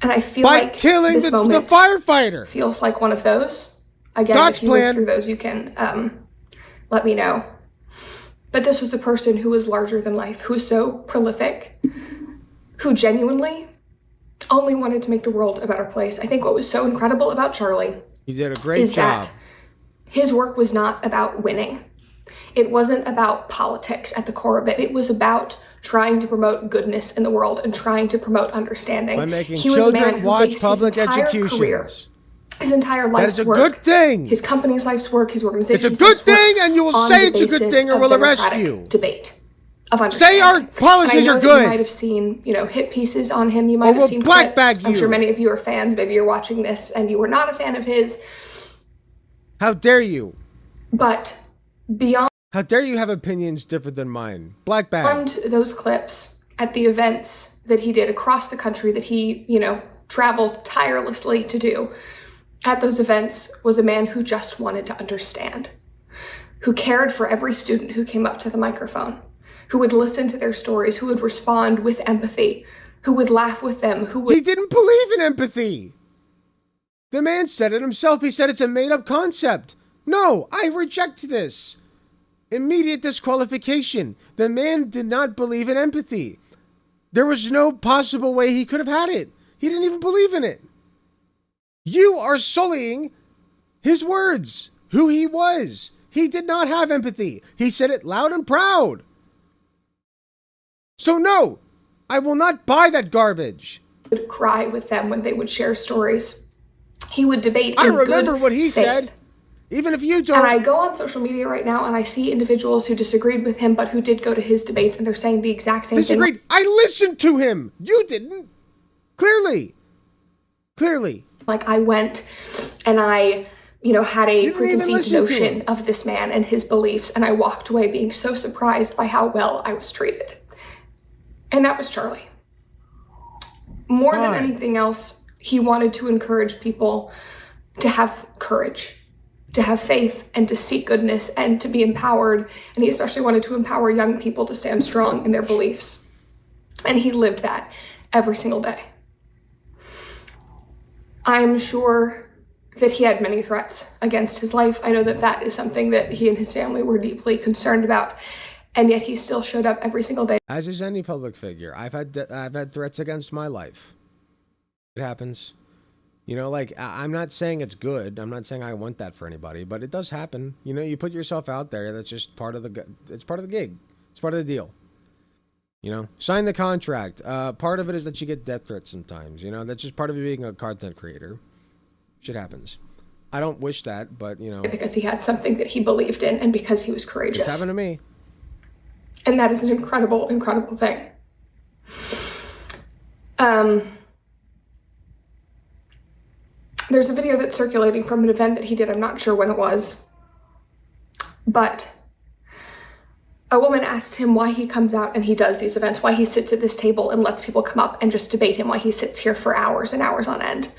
And I feel by like killing this the moment firefighter. Feels like one of those. Again, God's if you plan. live through those, you can let me know. But this was a person who was larger than life, who was so prolific, who genuinely only wanted to make the world a better place. I think what was so incredible about Charlie He did a great is job. that his work was not about winning. It wasn't about politics at the core of it. It was about trying to promote goodness in the world and trying to promote understanding. By making He was a man children who watch based public his entire career, executions. his entire That life's is a work, good thing. his company's life's work, his It's organization's a good life's work thing, and you will on say the it's a good basis thing, or of we'll arrest democratic you. Debate of Say understanding. our policies And I know are that good. You might have seen, hit pieces on him. You Or might have we'll seen black clips. bag I'm you. sure many of you are fans. Maybe you're watching this and you were not a fan of his. How dare you? But beyond How dare you have opinions different than mine? Black bag. those clips at the events that he did across the country that he, traveled tirelessly to do at those events was a man who just wanted to understand, who cared for every student who came up to the microphone, who would listen to their stories, who would respond with empathy, who would laugh with them, who would... He didn't believe in empathy. The man said it himself. He said it's a made-up concept. No, I reject this. Immediate disqualification. The man did not believe in empathy. There was no possible way he could have had it. He didn't even believe in it. You are sullying his words, who he was. He did not have empathy. He said it loud and proud. So no, I will not buy that garbage. He would cry with them when they would share stories. He would debate in I remember good what he faith. said. Even if you don't. And I go on social media right now and I see individuals who disagreed with him, but who did go to his debates, and they're saying the exact same thing. Disagreed. I listened to him. You didn't. Clearly. Like I went and I, had a preconceived notion of this man and his beliefs, and I walked away being so surprised by how well I was treated. And that was Charlie. More than anything else, he wanted to encourage people to have courage, to have faith, and to seek goodness, and to be empowered. And he especially wanted to empower young people to stand strong in their beliefs. And he lived that every single day. I am sure that he had many threats against his life. I know that that is something that he and his family were deeply concerned about. And yet he still showed up every single day. As is any public figure. I've had threats against my life. It happens. I'm not saying it's good. I'm not saying I want that for anybody, but it does happen. You put yourself out there. That's just part of the gig. It's part of the deal. Sign the contract. Part of it is that you get death threats sometimes. That's just part of being a content creator. Shit happens. I don't wish that, but because he had something that he believed in, and because he was courageous. It's happened to me. And that is an incredible, incredible thing. There's a video that's circulating from an event that he did. I'm not sure when it was. But a woman asked him why he comes out and he does these events, why he sits at this table and lets people come up and just debate him, why he sits here for hours and hours on end.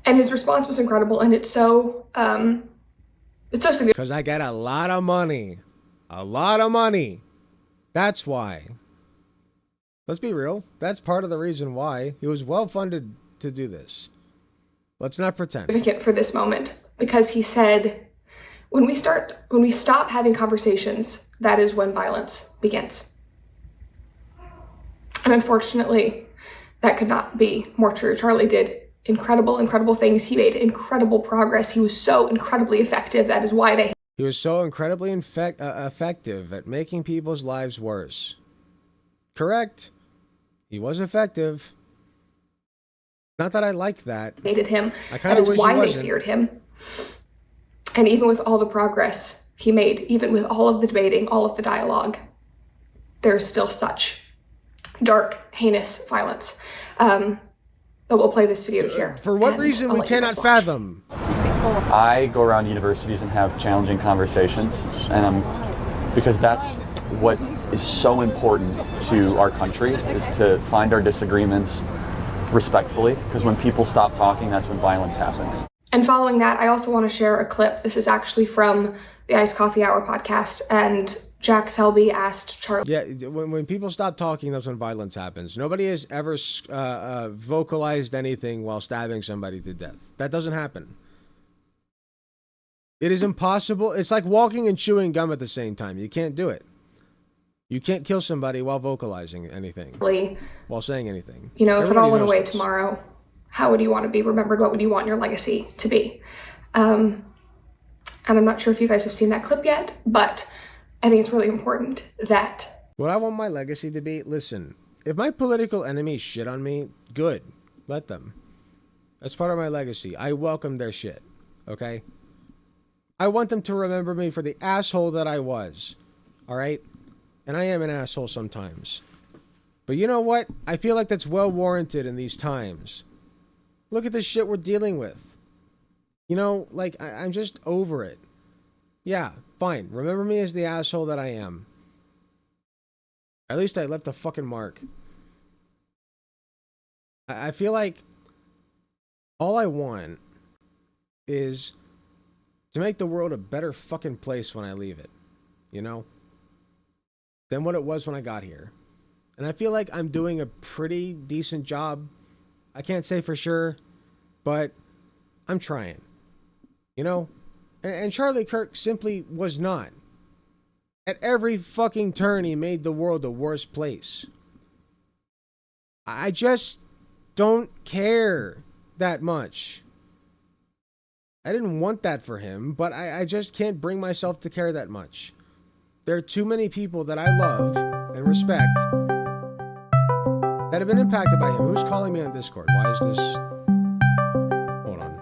And his response was incredible, and it's so significant. Because I get a lot of money. A lot of money. That's why. Let's be real. That's part of the reason why he was well funded to do this. Let's not pretend. Significant for this moment, because he said, when we stop having conversations, that is when violence begins. And unfortunately, that could not be more true. Charlie did incredible, incredible things. He made incredible progress. He was so incredibly effective. That is why he was so incredibly effective at making people's lives worse. Correct. He was effective. Not that I like that. Hated him. I kind of wish he why wasn't. They feared him. And even with all the progress he made, even with all of the debating, all of the dialogue, there's still such dark, heinous violence. But we'll play this video here. For what reason we cannot fathom. I go around universities and have challenging conversations, and because that's what is so important to our country, is to find our disagreements respectfully, because when people stop talking, that's when violence happens. And following that, I also want to share a clip. This is actually from the Iced Coffee Hour podcast, and Jack Selby asked Charlie. Yeah, when people stop talking, that's when violence happens. Nobody has ever vocalized anything while stabbing somebody to death. That doesn't happen. It is impossible. It's like walking and chewing gum at the same time. You can't do it. You can't kill somebody while vocalizing anything. While saying anything. If it all went away this. tomorrow, how would you want to be remembered? What would you want your legacy to be? And I'm not sure if you guys have seen that clip yet, but I think it's really important that... What I want my legacy to be, listen, if my political enemies shit on me, good. Let them. That's part of my legacy. I welcome their shit, okay? I want them to remember me for the asshole that I was, all right? And I am an asshole sometimes. But you know what? I feel like that's well warranted in these times. Look at the shit we're dealing with. I'm just over it. Yeah, fine. Remember me as the asshole that I am. At least I left a fucking mark. I feel like all I want is to make the world a better fucking place when I leave it, you know, than what it was when I got here. And I feel like I'm doing a pretty decent job. I can't say for sure, but I'm trying, you know? And Charlie Kirk simply was not. At every fucking turn, he made the world a worse place. I just don't care that much. I didn't want that for him, but I just can't bring myself to care that much. There are too many people that I love and respect that have been impacted by him. Who's calling me on Discord? Why is this... Hold on.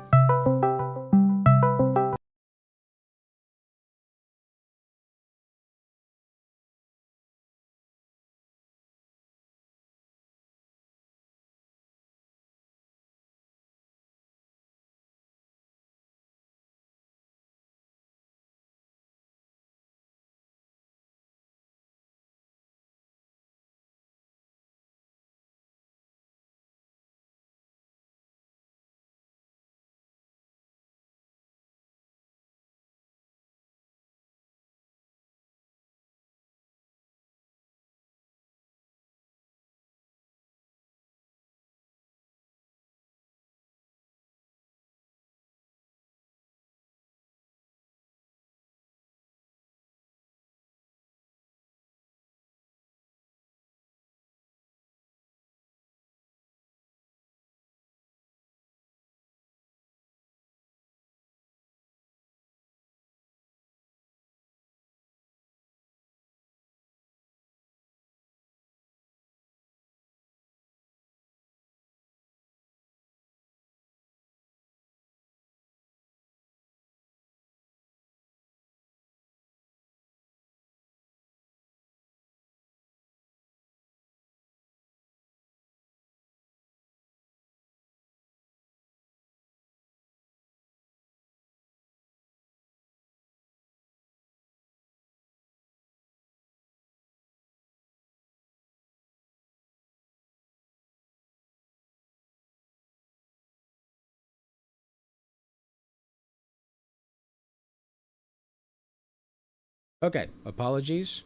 Okay, apologies.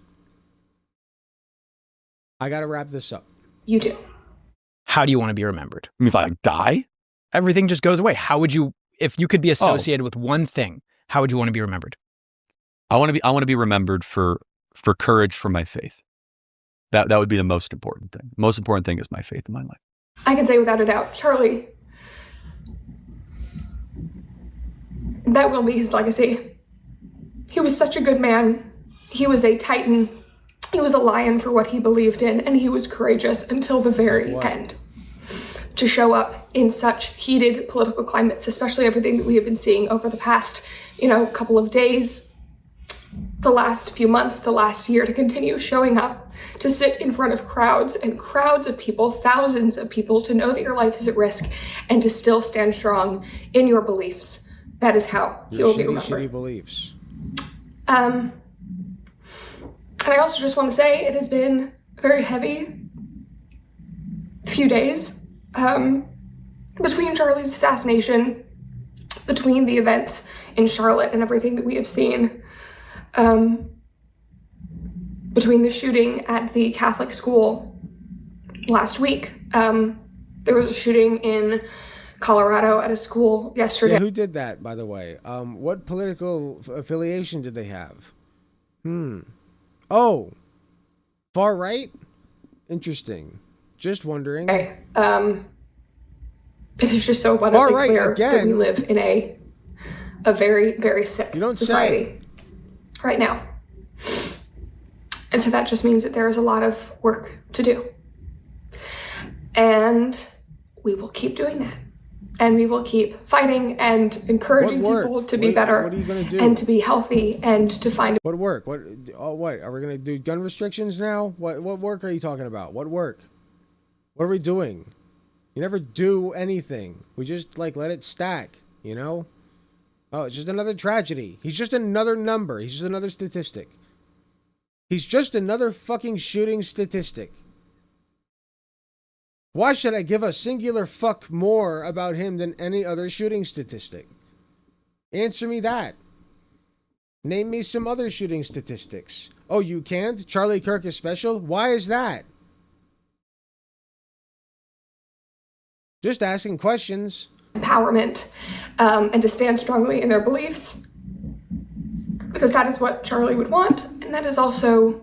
I gotta wrap this up. You do. How do you want to be remembered? I mean, if I die? Everything just goes away. How would you, if you could be associated with one thing, how would you want to be remembered? I want to be remembered for courage for my faith. That would be the most important thing. The most important thing is my faith in my life. I can say without a doubt, Charlie, that will be his legacy. He was such a good man. He was a titan. He was a lion for what he believed in, and he was courageous until the very end. To show up in such heated political climates, especially everything that we have been seeing over the past, couple of days, the last few months, the last year, to continue showing up, to sit in front of crowds and crowds of people, thousands of people, to know that your life is at risk and to still stand strong in your beliefs. That is how he will be remembered. Shitty beliefs. And I also just want to say it has been a very heavy few days between Charlie's assassination, between the events in Charlotte and everything that we have seen, between the shooting at the Catholic school last week. There was a shooting in Colorado at a school yesterday. Yeah, who did that, by the way? What political affiliation did they have? Oh, far right? Interesting. Just wondering. It is just so abundantly clear that we live in a very, very sick society right now. And so that just means that there is a lot of work to do. And we will keep doing that. And we will keep fighting and encouraging people to be better and to be healthy and to find... What work? What are we going to do? Gun restrictions now? What work are you talking about? What work? What are we doing? You never do anything. We just let it stack, Oh, it's just another tragedy. He's just another number. He's just another statistic. He's just another fucking shooting statistic. Why should I give a singular fuck more about him than any other shooting statistic? Answer me that. Name me some other shooting statistics. Oh, you can't? Charlie Kirk is special? Why is that? Just asking questions. Empowerment, and to stand strongly in their beliefs. Because that is what Charlie would want, and that is also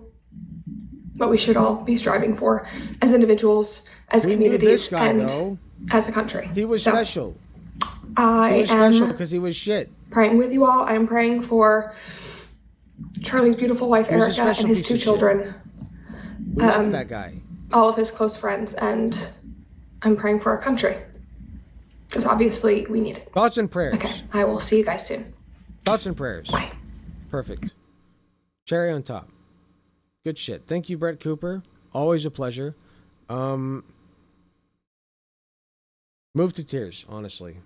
what we should all be striving for as individuals, as communities, and as a country. He was special. I was am special because he was shit. praying with you all. I am praying for Charlie's beautiful wife, He was a Erica, special and his piece two of shit. children. Who loves that guy? All of his close friends, and I'm praying for our country. Because obviously we need it. Thoughts and prayers. Okay, I will see you guys soon. Thoughts and prayers. Bye. Perfect. Cherry on top. Good shit. Thank you, Brett Cooper. Always a pleasure. Move to tears, honestly.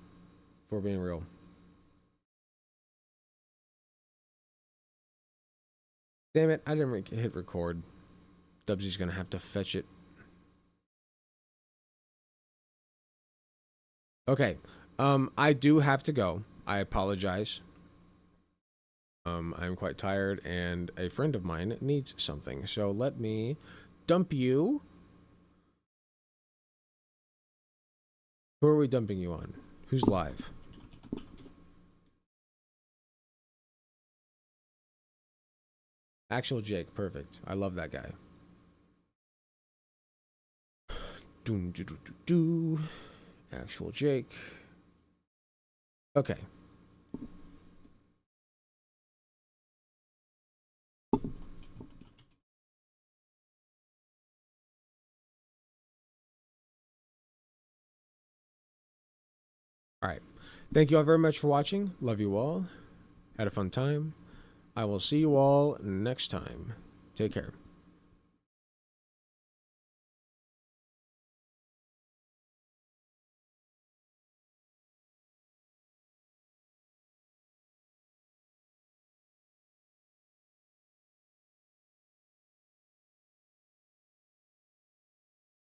For being real. Damn it, I didn't hit record. Dubsy's gonna have to fetch it. Okay. I do have to go. I apologize. I'm quite tired, and a friend of mine needs something. So let me dump you. Who are we dumping you on? Who's live? Actual Jake, perfect. I love that guy. Actual Jake. Okay. All right. Thank you all very much for watching. Love you all. Had a fun time. I will see you all next time. Take care.